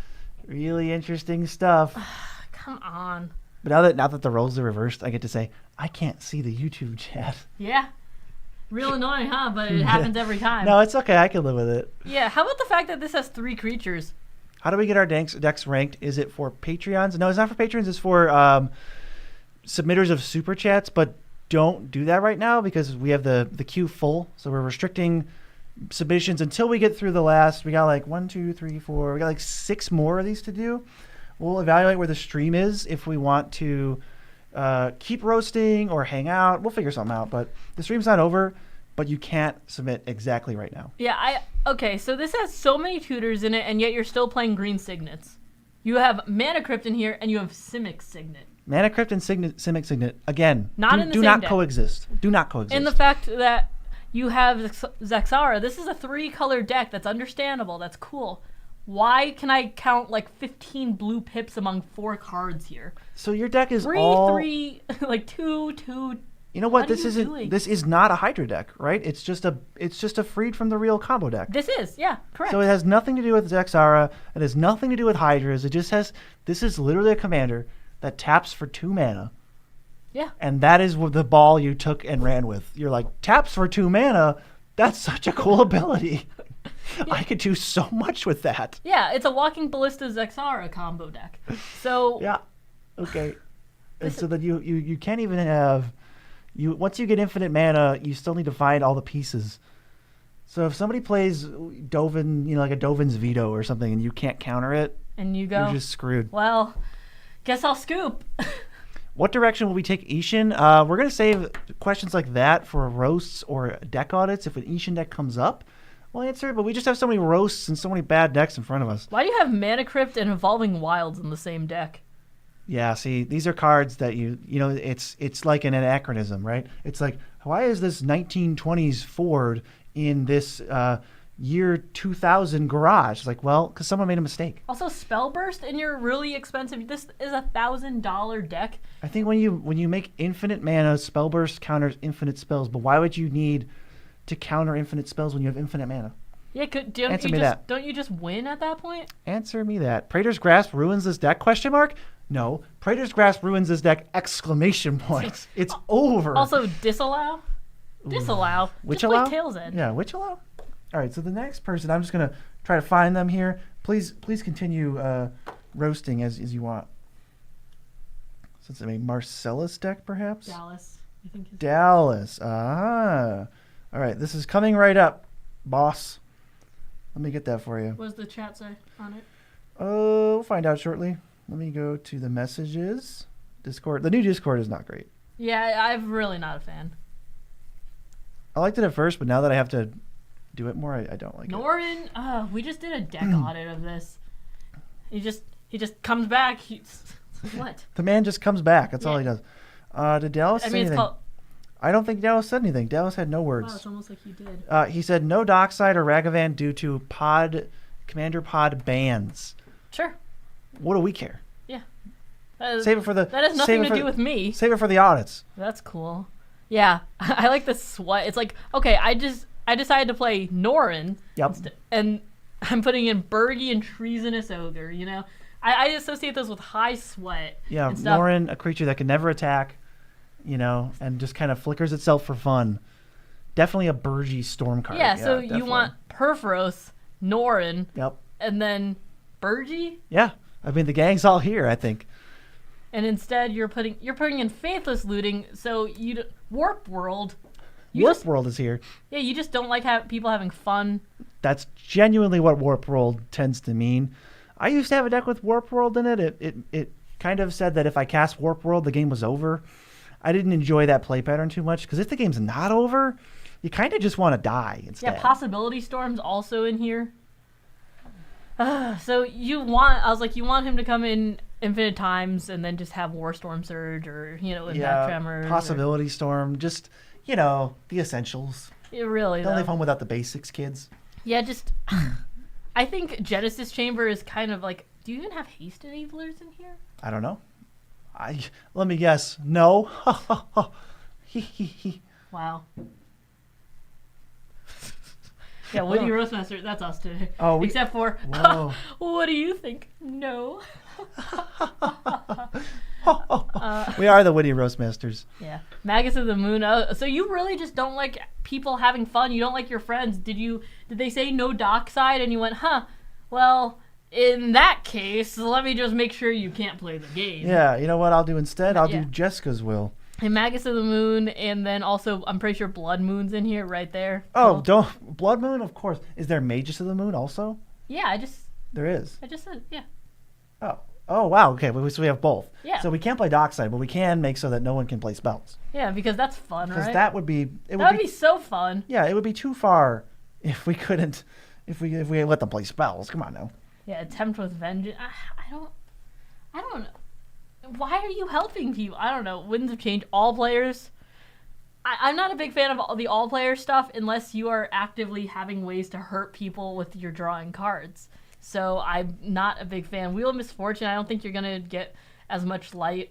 Really interesting stuff. Come on. But now that the roles are reversed, I get to say I can't see the YouTube chat. Yeah. Real annoying, huh? But it happens every time. No, it's okay. I can live with it. Yeah, how about the fact that this has 3 creatures? How do we get our decks ranked? Is it for Patreons? No, it's not for patrons. It's for submitters of super chats. But don't do that right now because we have the queue full. So we're restricting submissions until we get through the last. We got like 1, 2, 3, 4. We got like 6 more of these to do. We'll evaluate where the stream is if we want to keep roasting or hang out. We'll figure something out. But the stream's not over. But you can't submit exactly right now. Yeah, okay, so this has so many tutors in it, and yet you're still playing green signets. You have Mana Crypt in here, and you have Simic Signet. Mana Crypt and Simic Signet, again, Not in the do same not deck. coexist. Do not coexist. And the fact that you have Zaxara, this is a 3-color deck that's understandable, that's cool. Why can I count like 15 blue pips among 4 cards here? So your deck is 3, all 3, like 2, 2. You know what? What are you doing? This is not a Hydra deck, right? It's just a freed from the real combo deck. This is, yeah, correct. So it has nothing to do with Zexara. It has nothing to do with Hydras. It just has. This is literally a commander that taps for 2 mana. Yeah. And that is the ball you took and ran with. You're like, taps for 2 mana? That's such a cool ability. Yeah. I could do so much with that. Yeah, it's a Walking Ballista Zexara combo deck. So yeah, okay. And so that you can't even have once you get infinite mana, you still need to find all the pieces. So if somebody plays Dovin, like a Dovin's Veto or something, and you can't counter it, and you go, you're just screwed. Well, guess I'll scoop. What direction will we take Ishin? We're going to save questions like that for roasts or deck audits. If an Ishin deck comes up, we'll answer it. But we just have so many roasts and so many bad decks in front of us. Why do you have Mana Crypt and Evolving Wilds in the same deck? Yeah, see, these are cards that it's like an anachronism, right? It's like, why is this 1920s Ford in this year 2000 garage? It's like, well, because someone made a mistake. Also, Spellburst in your really expensive. This is $1,000 deck. I think when you make infinite mana, Spellburst counters infinite spells. But why would you need to counter infinite spells when you have infinite mana? Yeah, don't you just win at that point? Answer me that. Praetor's Grasp ruins this deck? Question mark? No. Praetor's Grasp ruins this deck! Exclamation point. It's over. Also, disallow. Disallow. Which just allow? Play Tails End. Yeah, which allow? All right, so the next person, I'm just going to try to find them here. Please continue roasting as you want. So it's a Marcellus deck, perhaps? Dallas, I think. Dallas. Ah. All right, this is coming right up, boss. Let me get that for you. What does the chat say on it? Oh, we'll find out shortly. Let me go to the messages. Discord. The new Discord is not great. Yeah, I'm really not a fan. I liked it at first, but now that I have to do it more, I don't like it. Norin, we just did a deck audit of this. He just comes back. What? The man just comes back. That's all he does. Did Dallas say anything? I don't think Dallas said anything. Dallas had no words. Wow, it's almost like he did. He said no Dockside or Ragavan due to Commander Pod bans. Sure. What do we care? Yeah. Save it for the. That has nothing to do with me. Save it for the audits. That's cool. Yeah, I like the sweat. It's like, okay, I decided to play Norin. Yep. And I'm putting in Bergie and Treasonous Ogre. I associate those with high sweat. Yeah, and stuff. Norin, a creature that can never attack, and just kind of flickers itself for fun. Definitely a Bergie Storm card. Yeah, so definitely. You want Perforos, Norin. Yep. And then Bergie. Yeah, I mean the gang's all here, I think. And instead, you're putting in Faithless Looting, so Warp World. Warp World is here. Yeah, you just don't like people having fun. That's genuinely what Warp World tends to mean. I used to have a deck with Warp World in it. It kind of said that if I cast Warp World, the game was over. I didn't enjoy that play pattern too much, because if the game's not over, you kind of just want to die instead. Yeah, Possibility Storm's also in here. So you want him to come in infinite times and then just have Warstorm Surge or Impact Tremors. Possibility Storm, just the essentials. Really, don't leave home without the basics, kids. Yeah, just I think Genesis Chamber is kind of like. Do you even have Haste Enablers in here? I don't know. Let me guess. No. Wow. Yeah, Woody Roastmaster, that's us today. Oh, except for, what do you think? No. We are the Woody Roastmasters. Yeah. Magus of the Moon. So you really just don't like people having fun? You don't like your friends? Did they say no Dockside and you went, well, in that case, let me just make sure you can't play the game. Yeah, you know what I'll do instead? I'll do Jessica's Will. And Magus of the Moon, and then also, I'm pretty sure Blood Moon's in here right there. Oh, Blood Moon, of course. Is there Magus of the Moon also? Yeah, There is. I just said, yeah. Oh, wow, okay, so we have both. Yeah. So we can't play Dockside, but we can make so that no one can play spells. Yeah, because that's fun, right? Because that would be... That would be so fun. Yeah, it would be too far if we couldn't... If we let them play spells. Come on now. Yeah, Attempt with Vengeance. I don't know. Why are you helping people? I don't know. Winds of Change, all players. I'm not a big fan of the all player stuff unless you are actively having ways to hurt people with your drawing cards. So I'm not a big fan. Wheel of Misfortune, I don't think you're going to get as much life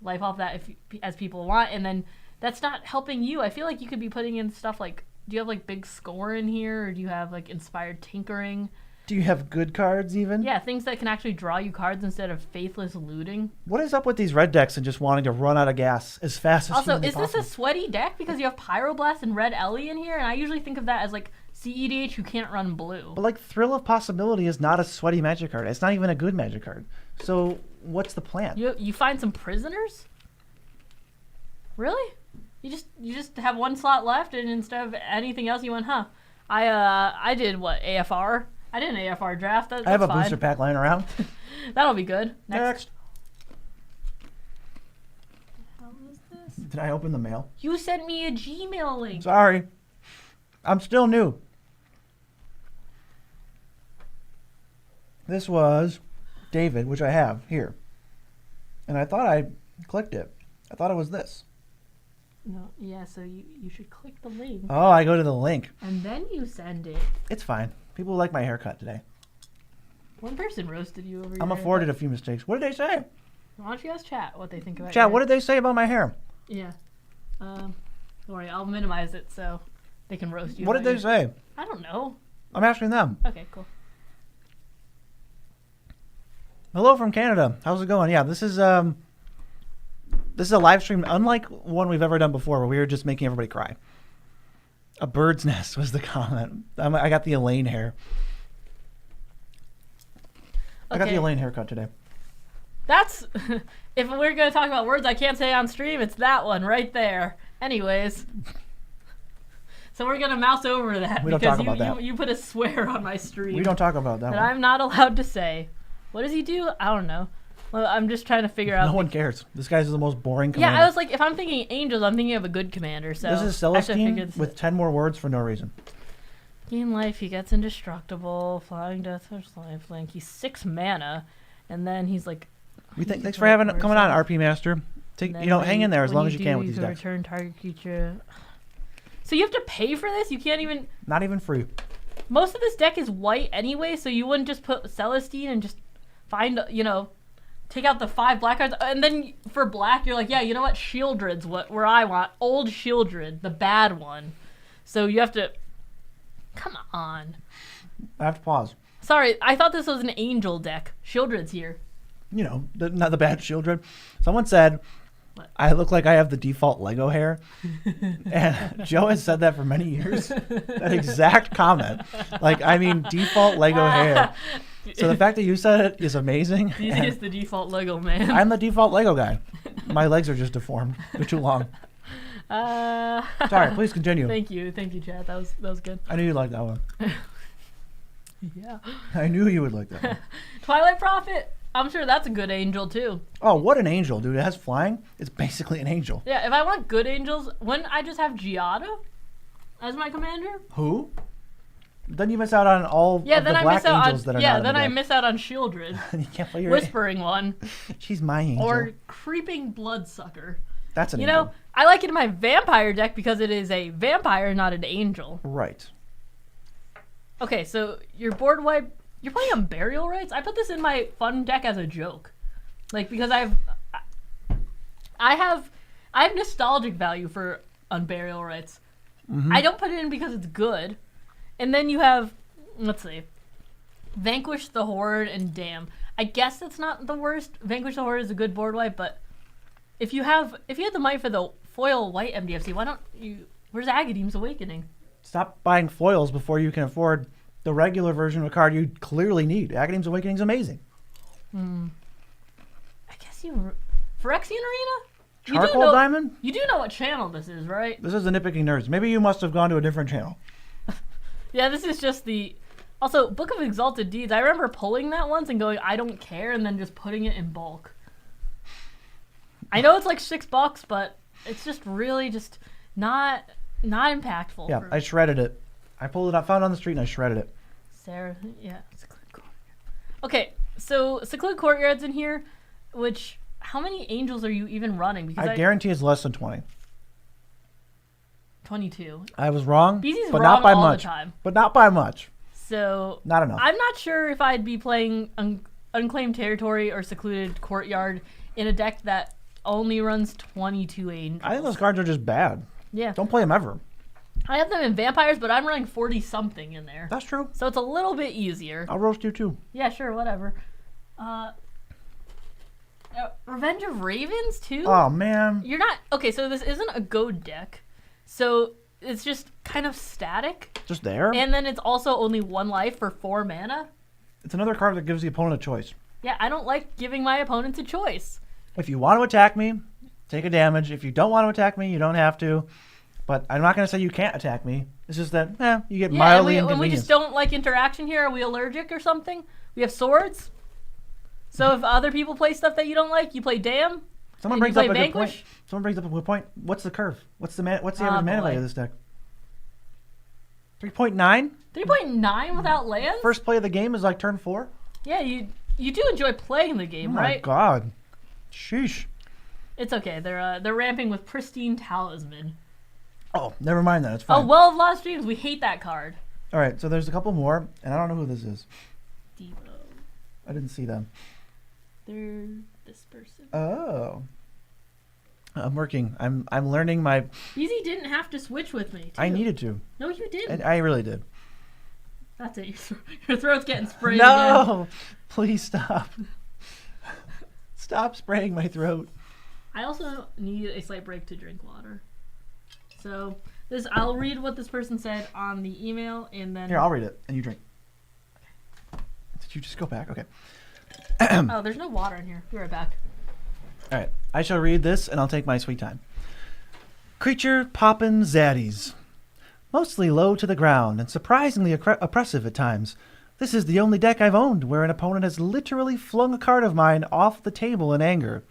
off that as people want. And then that's not helping you. I feel like you could be putting in stuff like, do you have like big score in here? Or do you have like inspired tinkering? Do you have good cards even? Yeah, things that can actually draw you cards instead of faithless looting. What is up with these red decks and just wanting to run out of gas as fast as Also, humanly is this possible? a sweaty deck because you have Pyroblast and Red Ellie in here? And I usually think of that as like CEDH who can't run blue. But like Thrill of Possibility is not a sweaty magic card. It's not even a good magic card. So what's the plan? You find some prisoners? Really? You just have one slot left, and instead of anything else, you went, huh? I did what, AFR? I did an AFR draft. That's I have a fine. booster pack lying around. That'll be good. Next. How is this? Did I open the mail? You sent me a Gmail link. Sorry. I'm still new. This was David, which I have here. And I thought I clicked it. I thought it was this. No, yeah, so you should click the link. Oh, I go to the link. And then you send it. It's fine. People like my haircut today. One person roasted you over your I'm afforded a few mistakes. What did they say? Why don't you ask chat what they think about Chat, what did they say about my hair? Yeah. Don't worry, I'll minimize it so they can roast you. What did they say? I don't know. I'm asking them. Okay, cool. Hello from Canada. How's it going? Yeah, this is a live stream unlike one we've ever done before where we were just making everybody cry. A bird's nest was the comment. I got the Elaine hair. I got the Elaine haircut today. That's if we're gonna talk about words I can't say on stream, it's that one right there. Anyways. So we're gonna mouse over that We don't because talk about that. you put a swear on my stream. We don't talk about that that one. I'm not allowed to say. What does he do? I don't know. Well, I'm just trying to figure out. No one cares. This guy's the most boring commander. Yeah, I was like, if I'm thinking angels, I'm thinking of a good commander. So this is Celestine with 10 more words for no reason. Gain life, he gets indestructible, flying death, lifelink. He's 6 mana, and then he's like. Thanks for coming on, RP Master. Hang in there as long as you can with these decks. Return target creature. So you have to pay for this? You can't even. Not even free. Most of this deck is white anyway, so you wouldn't just put Celestine and just find, take out the 5 black cards, and then for black, you're like, yeah, you know what? Shieldred's where I want. Old Shieldred, the bad one. So you have to. Come on. I have to pause. Sorry, I thought this was an angel deck. Shieldred's here. Not the bad Shieldred. Someone said, what? I look like I have the default Lego hair. And Joe has said that for many years. That exact comment. Default Lego hair. So the fact that you said it is amazing. He is the default Lego man. I'm the default Lego guy. My legs are just deformed. They're too long. Sorry, please continue. Thank you, Chad. That was good. I knew you'd like that one. Yeah. I knew you would like that one. Twilight Prophet. I'm sure that's a good angel too. Oh, what an angel, dude. It has flying. It's basically an angel. Yeah, if I want good angels, wouldn't I just have Giada as my commander? Who? Then you miss out on all of the black angels that are not in the then I deck. miss out on Shieldred. You can't play your Whispering one. She's my angel. Or Creeping Bloodsucker. That's an angel. I like it in my vampire deck because it is a vampire, not an angel. Right. Okay, so your board wipe. You're playing on Burial Rites? I put this in my fun deck as a joke. Because I have nostalgic value for Unburial Rites. Mm-hmm. I don't put it in because it's good. And then you have, let's see, Vanquish the Horde and Damn. I guess that's not the worst. Vanquish the Horde is a good board wipe, but if you had the money for the foil white MDFC, why don't you? Where's Agadeem's Awakening? Stop buying foils before you can afford the regular version of a card you clearly need. Agadeem's Awakening is amazing. I guess Phyrexian Arena? Charcoal Diamond? You do know what channel this is, right? This is the Nitpicking Nerds. Maybe you must have gone to a different channel. Yeah, this is just the... Also, Book of Exalted Deeds. I remember pulling that once and going, I don't care, and then just putting it in bulk. I know it's like $6, but it's just really just not impactful. Yeah, I shredded it. I pulled it up, found it on the street, and I shredded it. Sarah, yeah. Okay, so Secluded Courtyard's in here, which... How many angels are you even running? Because I guarantee it's less than 20. 22. I was wrong, BZ's but wrong not by all much. the time. But not by much. So Not enough. I'm not sure if I'd be playing Unclaimed Territory or Secluded Courtyard in a deck that only runs 22 angels. I think those cards are just bad. Yeah. Don't play them ever. I have them in Vampires, but I'm running 40-something in there. That's true. So it's a little bit easier. I'll roast you too. Yeah, sure, whatever. Revenge of Ravens, too? Oh, man. You're not... Okay, so this isn't a goad deck. So it's just kind of static. Just there? And then it's also only 1 life for 4 mana. It's another card that gives the opponent a choice. Yeah, I don't like giving my opponents a choice. If you want to attack me, take a damage. If you don't want to attack me, you don't have to. But I'm not going to say you can't attack me. It's just that, you get mildly and we inconvenienced. just don't like interaction here. Are we allergic or something? We have swords. So if other people play stuff that you don't like, you play Damn. Someone and brings you up play a good point. Vanquish. Someone brings up a good point. What's the curve? What's the average mana value of this deck? 3.9? 3.9 without lands? First play of the game is like turn 4? Yeah, you do enjoy playing the game, Oh right? my god. Sheesh. It's okay. They're ramping with Pristine Talisman. Oh, never mind that. It's fine. Oh, Well of Lost Dreams. We hate that card. All right, so there's a couple more, and I don't know who this is. Devo. I didn't see them. They're this person. Oh. I'm working. I'm learning my... Easy didn't have to switch with me, too. I needed to. No, you didn't. And I really did. That's it. Your throat's getting sprayed again. No! Please stop. Stop spraying my throat. I also need a slight break to drink water. So I'll read what this person said on the email, and then... Here, I'll read it, and you drink. Did you just go back? Okay. Oh, there's no water in here. Be right back. All right. I shall read this, and I'll take my sweet time. Creature poppin' zaddies. Mostly low to the ground and surprisingly oppressive at times. This is the only deck I've owned where an opponent has literally flung a card of mine off the table in anger.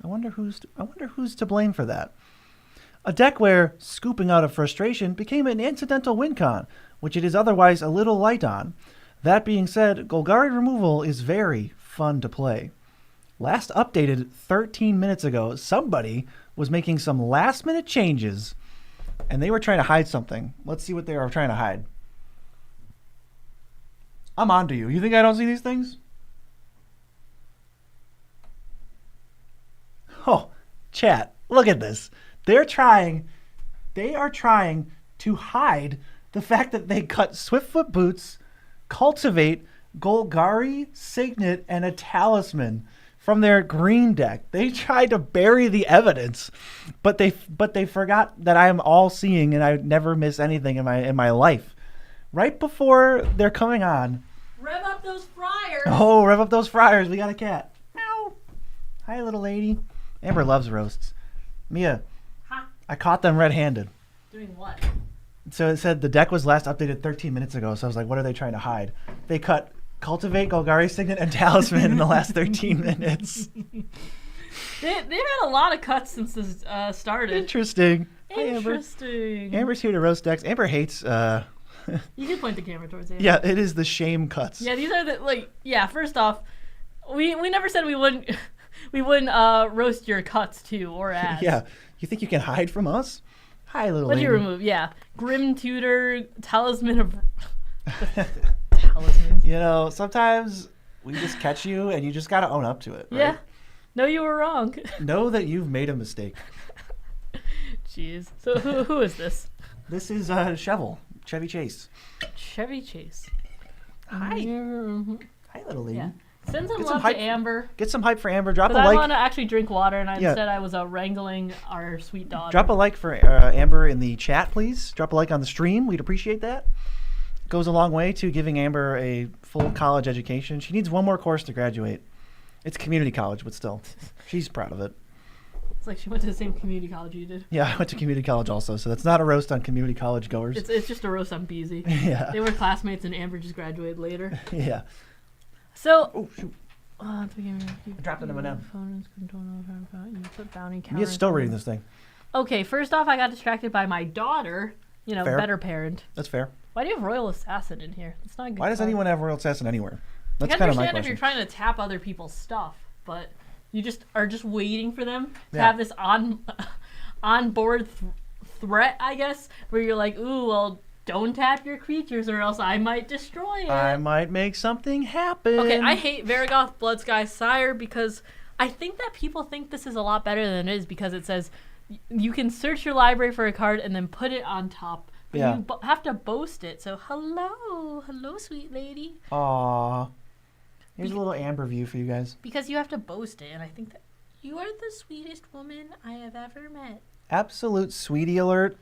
I wonder who's to blame for that. A deck where scooping out of frustration became an incidental win con, which it is otherwise a little light on. That being said, Golgari removal is very fun to play. Last updated 13 minutes ago, somebody was making some last-minute changes, and they were trying to hide something. Let's see what they are trying to hide. I'm on to you. You think I don't see these things? Oh, chat, look at this. They are trying to hide the fact that they cut Swiftfoot Boots, Cultivate, Golgari, Signet, and a Talisman from their green deck. They tried to bury the evidence, but they forgot that I am all seeing and I never miss anything in my life. Right before they're coming on. Rev up those fryers. Oh, rev up those fryers. We got a cat. Meow. Hi, little lady. Amber loves roasts. Mia, Huh? I caught them red-handed. Doing what? So it said the deck was last updated 13 minutes ago, so I was like, what are they trying to hide? They cut Cultivate, Golgari, Signet, and Talisman in the last 13 minutes. They've had a lot of cuts since this started. Interesting. Hi, Amber. Interesting. Amber's here to roast decks. Amber hates... You can point the camera towards it. Yeah, it is the shame cuts. Yeah, these are the first off, we never said we wouldn't roast your cuts too or ads. Yeah. You think you can hide from us? Hi, little What lady. did you remove? Yeah. Grim Tutor, Talisman of Talismans. You know, sometimes we just catch you and you just got to own up to it. Right? Yeah. No, you were wrong. Know that you've made a mistake. Jeez. So who is this? This is Chevy Chase. Chevy Chase. Hi. Mm-hmm. Hi, little lady. Yeah. Send some Get some love hype. to Amber. Get some hype for Amber. Drop a Because I like. want to actually drink water, and Yeah. instead I was wrangling our sweet dog. Drop a like for Amber in the chat, please. Drop a like on the stream. We'd appreciate that. Goes a long way to giving Amber a full college education. She needs one more course to graduate. It's community college, but still. She's proud of it. It's like she went to the same community college you did. Yeah, I went to community college also, so that's not a roast on community college goers. It's just a roast on Beezy. Yeah. They were classmates, and Amber just graduated later. Yeah. So. Oh, shoot. I dropped an M&M. You put bounty Mia's still reading this thing. Okay, first off, I got distracted by my daughter. You know, Fair. better parent. That's fair. Why do you have Royal Assassin in here? It's not a good. Why does card. anyone have Royal Assassin anywhere? I That's can kind of my understand if you're question. trying to tap other people's stuff, but you just are just waiting for them to Yeah. have this on board threat, I guess, where you're like, ooh, well, don't tap your creatures or else I might destroy it. I might make something happen. Okay, I hate Varragoth Bloodsky Sire because I think that people think this is a lot better than it is because it says you can search your library for a card and then put it on top. But Yeah. you have to boast it. So hello, sweet lady. Aw. Here's a little amber view for you guys. Because you have to boast it, and I think that you are the sweetest woman I have ever met. Absolute sweetie alert.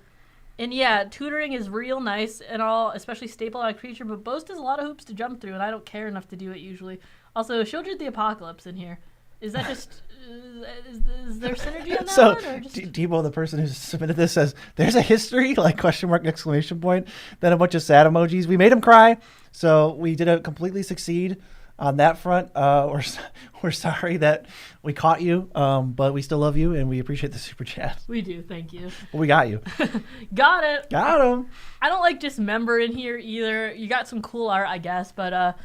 And yeah, tutoring is real nice and all, especially staple on a creature, but boast is a lot of hoops to jump through, and I don't care enough to do it usually. Also, Shieldred the Apocalypse in here. Is that just... is there synergy on that So, one? Or just... Debo, the person who submitted this, says, there's a history, like question mark, exclamation point, then a bunch of sad emojis. We made him cry, so we did a completely succeed on that front. We're sorry that we caught you, but we still love you, and we appreciate the super chat. We do, thank you. Well, we got you. Got it. Got him. I don't like Dismember in here either. You got some cool art, I guess, but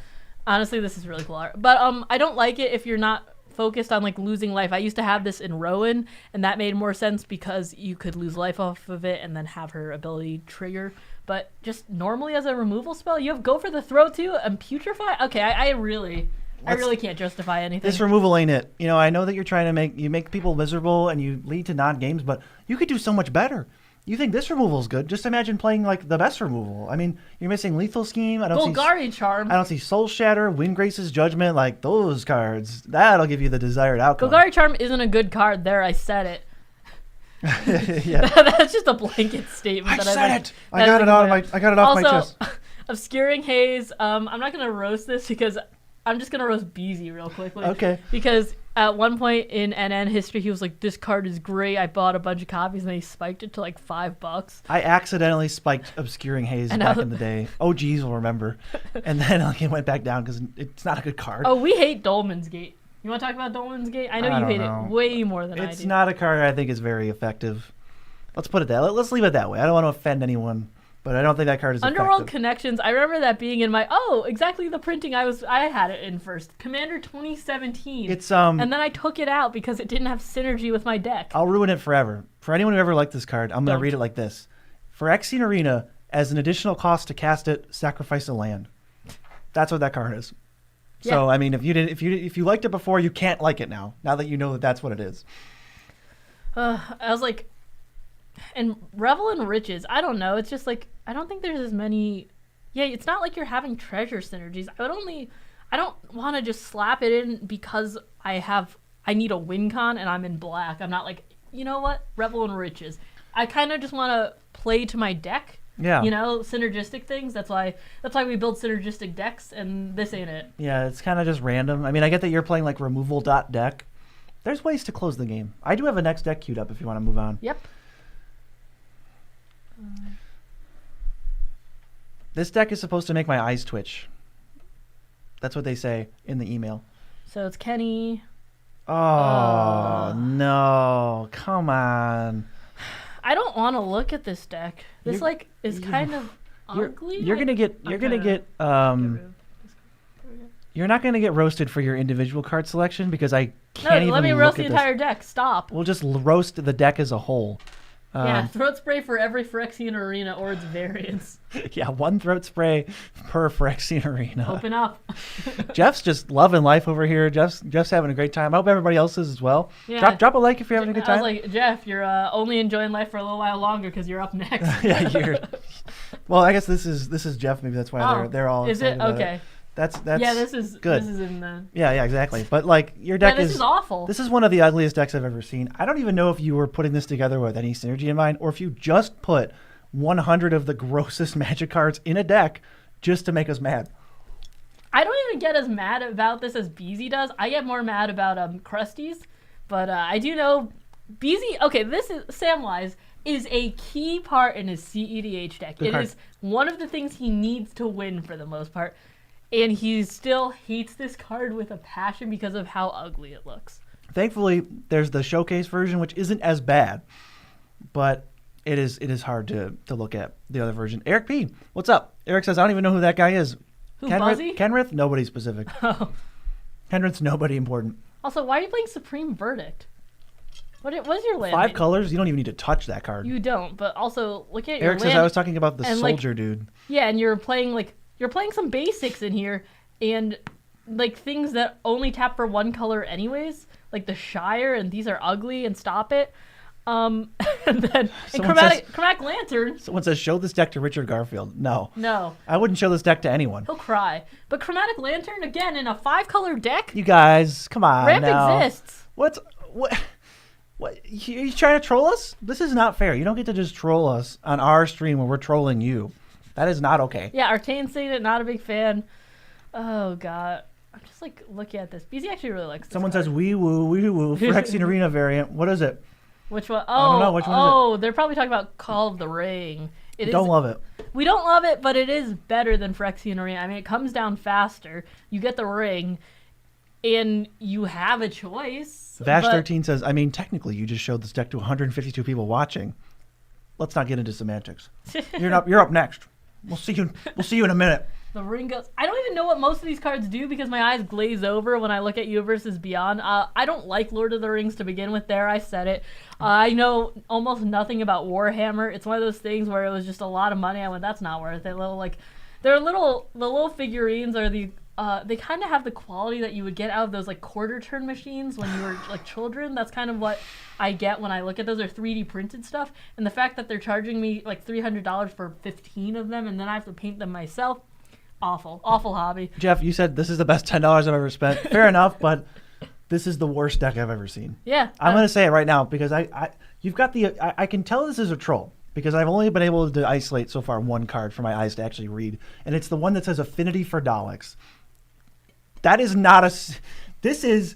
honestly, this is really cool art. But I don't like it if you're not focused on like losing life. I used to have this in Rowan, and that made more sense because you could lose life off of it and then have her ability trigger. But just normally as a removal spell, you have Go for the Throat too and Putrefy. Okay, I really can't justify anything. This removal ain't it. You know, I know that you're trying to make people miserable and you lead to non-games, but you could do so much better. You think this removal is good? Just imagine playing like the best removal. I mean, you're missing Lethal Scheme. Golgari Charm. I don't see Soul Shatter, Windgrace's Judgment, like those cards. That'll give you the desired outcome. Golgari Charm isn't a good card. There, I said it. Yeah. That's just a blanket statement. I said it. I got it off my chest. Obscuring Haze. I'm not gonna roast this because I'm just gonna roast Beezy real quickly. Okay. Because at one point in NN history, he was like, "This card is great. I bought a bunch of copies," and then he spiked it to like $5. I accidentally spiked Obscuring Haze back in the day. OGs will remember. And then it went back down because it's not a good card. Oh, we hate Dolmen's Gate. You want to talk about Dolmen's Gate? I know you hate it way more than I do. It's not a card I think is very effective. Let's put it that. Let's leave it that way. I don't want to offend anyone, but I don't think that card is Underworld effective. Connections. I remember that being in my exactly the printing I had it in first. Commander 2017. It's and then I took it out because it didn't have synergy with my deck. I'll ruin it forever. For anyone who ever liked this card, I'm going to read it like this. For Phyrexian Arena, as an additional cost to cast it, sacrifice a land. That's what that card is. Yeah. So I mean, if you liked it before, you can't like it now. Now that you know that that's what it is. I was like, and Revel in Riches. I don't know. It's just like I don't think there's as many. Yeah, it's not like you're having treasure synergies. I don't want to just slap it in because I need a win con and I'm in black. I'm not like, you know what, Revel in Riches. I kind of just want to play to my deck. Yeah. You know, synergistic things. That's why we build synergistic decks, and this ain't it. Yeah, it's kind of just random. I mean, I get that you're playing like removal.deck. There's ways to close the game. I do have a next deck queued up if you want to move on. Yep. This deck is supposed to make my eyes twitch. That's what they say in the email. So it's Kenny. Oh, no. Come on. I don't want to look at this deck. This is kind of ugly. You're not gonna get roasted for your individual card selection because I can't even. Let me look roast at the this. entire deck. Stop. We'll just roast the deck as a whole. Yeah, throat spray for every Phyrexian Arena or its variants. Yeah, one throat spray per Phyrexian Arena. Open up. Jeff's just loving life over here. Jeff's having a great time. I hope everybody else is as well. Yeah. Drop a like if you're having a good time. I was like, Jeff, you're only enjoying life for a little while longer because you're up next. Yeah, Well, I guess this is Jeff. Maybe that's why they're all. Is it okay? That's this is good. This is in the. Yeah, exactly. But like your deck this is awful. This is one of the ugliest decks I've ever seen. I don't even know if you were putting this together with any synergy in mind, or if you just put 100 of the grossest Magic cards in a deck just to make us mad. I don't even get as mad about this as Beezy does. I get more mad about Krusty's, but I do know Beezy. Okay, this is Samwise is a key part in his CEDH deck. It is one of the things he needs to win for the most part. And he still hates this card with a passion because of how ugly it looks. Thankfully, there's the showcase version, which isn't as bad, but it is hard to look at the other version. Eric P., what's up? Eric says, I don't even know who that guy is. Who, Buzzy? Kenrith? Nobody specific. Oh. Kenrith's nobody important. Also, why are you playing Supreme Verdict? What is your land? 5 colors? You don't even need to touch that card. You don't, but also look at your Eric land. says I was talking about the and, soldier dude. Yeah, and you're playing some basics in here, and like things that only tap for 1 color anyways, like the Shire, and these are ugly, and stop it. And then chromatic lantern. Someone says show this deck to Richard Garfield. No. I wouldn't show this deck to anyone. He'll cry. But chromatic lantern again in a 5-color deck. You guys, come on. Ramp now. exists. What? You trying to troll us? This is not fair. You don't get to just troll us on our stream when we're trolling you. That is not okay. Yeah, Arcane saying it, not a big fan. Oh god. I'm just like looking at this. BZ actually really likes this. Someone card. says wee woo Phyrexian Arena variant. What is it? Which one? I don't know. Which one is they're probably talking about Call of the Ring. Don't love it. We don't love it, but it is better than Phyrexian Arena. I mean, it comes down faster. You get the ring, and you have a choice. Vash13 says, I mean, technically, you just showed this deck to 152 people watching. Let's not get into semantics. You're up next. We'll see you in a minute. The ring goes. I don't even know what most of these cards do because my eyes glaze over when I look at Universes Beyond. I don't like Lord of the Rings to begin with. There, I said it. I know almost nothing about Warhammer. It's one of those things where it was just a lot of money. I went, that's not worth it. The little figurines are they kind of have the quality that you would get out of those like quarter turn machines when you were like children. That's kind of what I get when I look at those. Are 3D printed stuff, and the fact that they're charging me like $300 for 15 of them, and then I have to paint them myself. Awful hobby. Jeff, you said this is the best $10 I've ever spent. Fair enough, but this is the worst deck I've ever seen. Yeah. I'm going to say it right now because I can tell this is a troll because I've only been able to isolate so far 1 card for my eyes to actually read, and it's the one that says Affinity for Daleks. That is not this is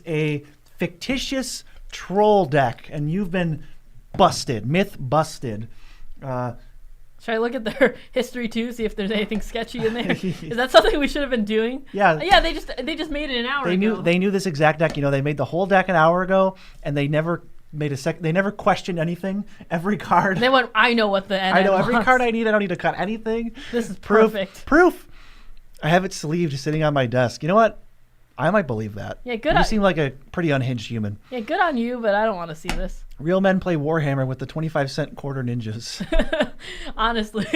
a fictitious troll deck, and you've been busted, myth busted. Should I look at their history too, see if there's anything sketchy in there? Is that something we should have been doing? Yeah. Yeah, they just made it an hour ago. They knew this exact deck. They made the whole deck an hour ago, and they never made they never questioned anything. Every card. They went, I know what the NN I know wants. every card I need. I don't need to cut anything. This is perfect. Proof. I have it sleeved sitting on my desk. You know what? I might believe that. Yeah, good. You seem like a pretty unhinged human. Yeah, good on you, but I don't want to see this. Real men play Warhammer with the 25-cent quarter ninjas. Honestly.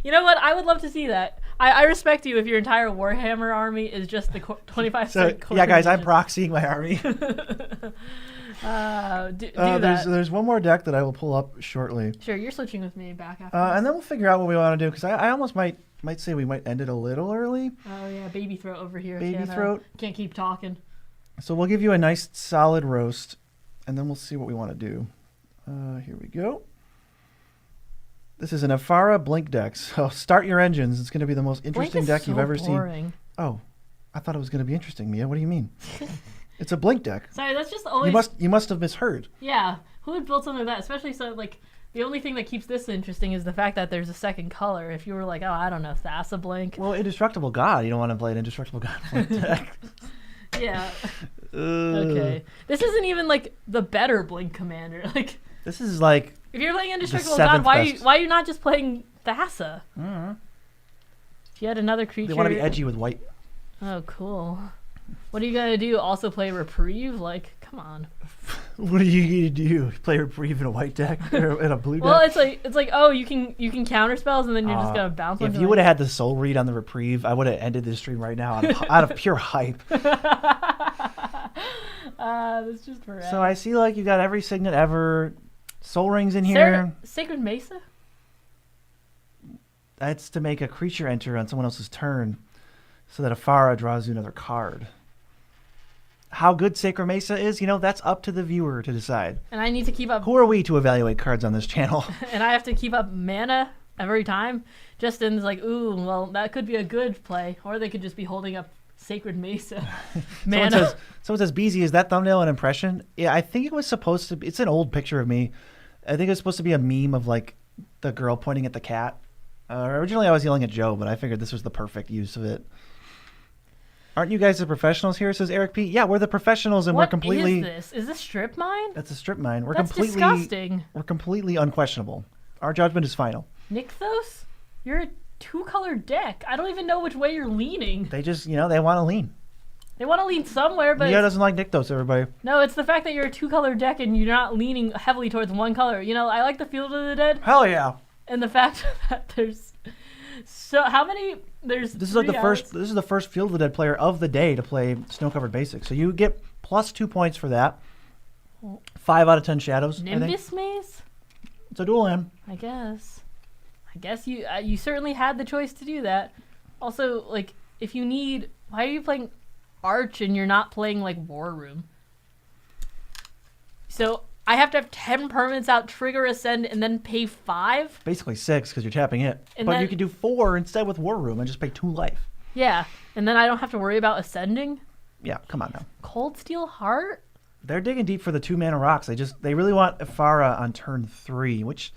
You know what? I would love to see that. I respect you if your entire Warhammer army is just the 25-cent quarter yeah, guys, ninjas. I'm proxying my army. Do that. There's one more deck that I will pull up shortly. Sure, you're switching with me back after and then we'll figure out what we want to do, because I almost might say we might end it a little early. Oh, yeah, baby throat over here. Baby throat. Can't keep talking. So we'll give you a nice solid roast, and then we'll see what we want to do. Here we go. This is an Afara Blink deck, so start your engines. It's going to be the most interesting deck you've ever seen. Oh, I thought it was going to be interesting, Mia. What do you mean? It's a Blink deck. Sorry, that's just always... You must have misheard. Yeah, who would build something like that? Especially so, like, the only thing that keeps this interesting is the fact that there's a second color. If you were like, oh, I don't know, Thassa Blink. Well, Indestructible God. You don't want to play an Indestructible God Blink deck. Yeah. Okay. This isn't even, like, the better Blink commander. Like, this is, like... If you're playing Indestructible God, why are you not just playing Thassa? Mm-hmm. If you had another creature... They want to be edgy with white. Oh, cool. What are you going to do? Also play Reprieve? Like, come on. What are you going to do? Play Reprieve in a white deck or in a blue deck? Well, it's like oh, you can counter spells and then you're just going to bounce. If you would have had the soul read on the Reprieve, I would have ended this stream right now out of pure hype. That's just for So I see like you got every signet ever. Soul Rings in here. Sacred Mesa? That's to make a creature enter on someone else's turn so that Afara draws you another card. How good Sacred Mesa is, that's up to the viewer to decide. And I need to keep up... Who are we to evaluate cards on this channel? And I have to keep up mana every time. Justin's like, ooh, well, that could be a good play. Or they could just be holding up Sacred Mesa. Mana. Someone says, Beezy, is that thumbnail an impression? Yeah, I think it was supposed to be. It's an old picture of me. I think it's supposed to be a meme of, like, the girl pointing at the cat. Originally, I was yelling at Joe, but I figured this was the perfect use of it. Aren't you guys the professionals here, says Eric P. Yeah, we're the professionals, and we're completely... What is this? Is this strip mine? That's a strip mine. That's disgusting. We're completely unquestionable. Our judgment is final. Nykthos? You're a 2-color deck. I don't even know which way you're leaning. They just, they want to lean. They want to lean somewhere, but Mia doesn't like Nykthos, everybody. no, it's the fact that you're a 2-color deck and you're not leaning heavily towards one color. You know, I like the Field of the Dead, Hell yeah. and the fact that there's how many? There's This is like this is the first Field of the Dead player of the day to play Snow-Covered Basics. So you get plus 2 points for that. 5 out of 10 shadows, I think. Nimbus Maze. It's a dual land. I guess you certainly had the choice to do that. Also, like, if you need, why are you playing Arch and you're not playing like War Room? So I have to have 10 permanents out, trigger Ascend, and then pay 5. Basically 6 because you're tapping it. And but then, you could do 4 instead with War Room and just pay 2 life. Yeah, and then I don't have to worry about ascending. Yeah, come on now. Cold Steel Heart. They're digging deep for the 2-mana rocks. They really want Ifara on turn 3, which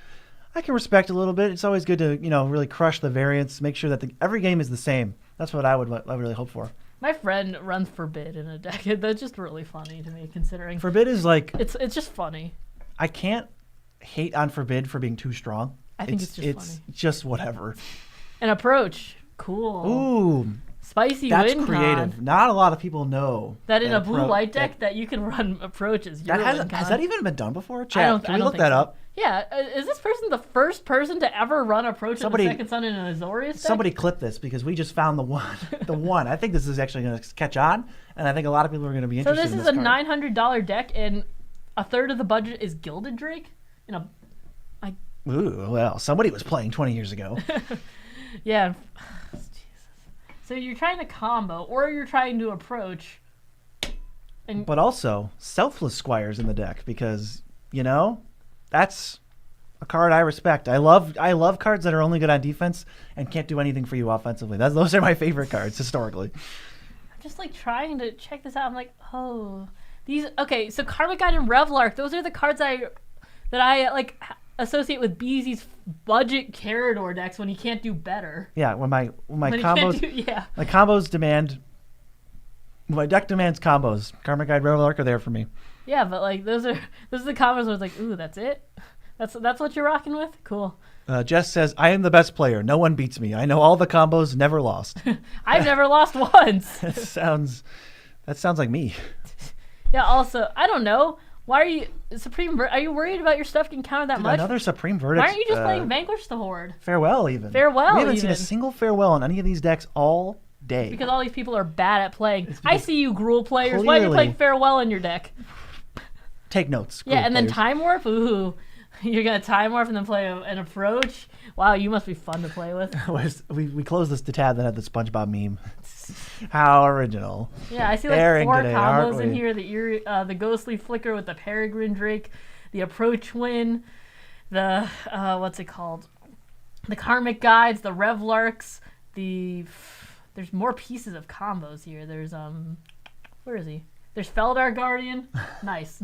I can respect a little bit. It's always good to really crush the variance, make sure that every game is the same. That's what I would really hope for. My friend runs Forbid in a deck. That's just really funny to me, considering Forbid is like it's just funny. I can't hate on Forbid for being too strong. I think it's just funny. Just whatever. An approach, cool. Ooh, spicy that's win creative. con. Not a lot of people know that in a blue white deck that you can run approaches. Has that even been done before? Chat, I don't can we look think that so. up? Yeah, is this person the first person to ever run approach of the second sun in an Azorius deck? Somebody clip this because we just found the one. I think this is actually going to catch on, and I think a lot of people are going to be interested. So this is a $900 deck, and a third of the budget is Gilded Drake. Ooh, well, somebody was playing 20 years ago. Yeah. Jesus. So you're trying to combo, or you're trying to approach. But also, Selfless Squires in the deck because, that's a card I respect. I love cards that are only good on defense and can't do anything for you offensively. Those are my favorite cards historically. I'm just like trying to check this out. I'm like, oh, these. Okay, so Karmic Guide and Revlark. Those are the cards that I like associate with Beezy's budget Carador decks when he can't do better. Yeah, when my combos, my combos demand. My deck demands combos. Karmic Guide, Revlark are there for me. Yeah, but like those are the combos where it's like, ooh, that's it. That's what you're rocking with. Cool. Jess says, "I am the best player. No one beats me. I know all the combos. Never lost." I've never lost once. That sounds like me. Yeah. Also, I don't know. Why are you Supreme? Are you worried about your stuff getting countered that much? Another Supreme Verdict. Why aren't you just playing Vanquish the Horde? Farewell, even. Farewell. We haven't seen a single farewell on any of these decks all day. Because all these people are bad at playing. I see you, Gruul players. Why are you playing Farewell in your deck? Take notes. Yeah, and then Time Warp. Ooh, you're gonna Time Warp and then play an approach. Wow, you must be fun to play with. we closed this tab that had the SpongeBob meme. How original. Yeah, I see like Daring 4 today, combos in here. The Ghostly Flicker with the Peregrine Drake, the Approach Win, the what's it called? The Karmic Guides, the Revlarks, there's more pieces of combos here. There's where is he? There's Feldar Guardian. Nice.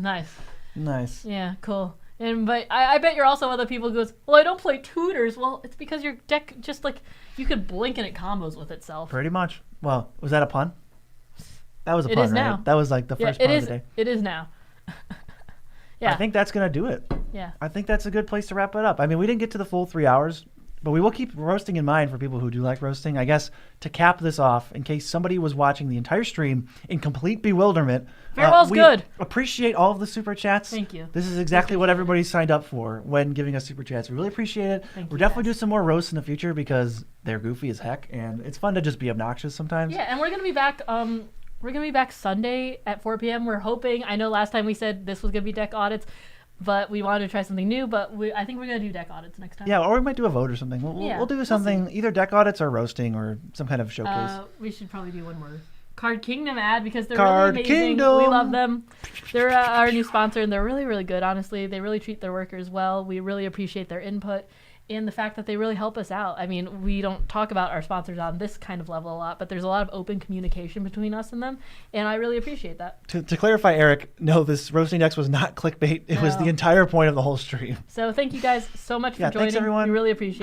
Yeah, cool. But I bet you're also other people who goes, well, I don't play tutors. Well, it's because your deck just like you could blink and it combos with itself. Pretty much. Well, was that a pun? That was a pun, It is right? now. That was like the first pun of the day. It is now. Yeah. I think that's gonna do it. Yeah. I think that's a good place to wrap it up. I mean, we didn't get to the full 3 hours. But we will keep roasting in mind for people who do like roasting. I guess to cap this off, in case somebody was watching the entire stream in complete bewilderment. Farewell's good. Appreciate all of the super chats. Thank you. This is exactly what everybody signed up for when giving us super chats. We really appreciate it. We'll definitely do some more roasts in the future because they're goofy as heck, and it's fun to just be obnoxious sometimes. Yeah, and we're gonna be back. We're gonna be back Sunday at 4 p.m. We're hoping. I know last time we said this was gonna be deck audits. But we wanted to try something new, but I think we're going to do deck audits next time. Yeah, or we might do a vote or something. We'll do something, either deck audits or roasting or some kind of showcase. We should probably do one more Card Kingdom ad because they're Card really amazing. Kingdom. We love them. They're our new sponsor, and they're really, really good, honestly. They really treat their workers well. We really appreciate their input and the fact that they really help us out. I mean, we don't talk about our sponsors on this kind of level a lot, but there's a lot of open communication between us and them, and I really appreciate that. To clarify, Eric, no, this roasting decks was not clickbait. It was the entire point of the whole stream. So thank you guys so much for joining. Thanks, everyone. We really appreciate it.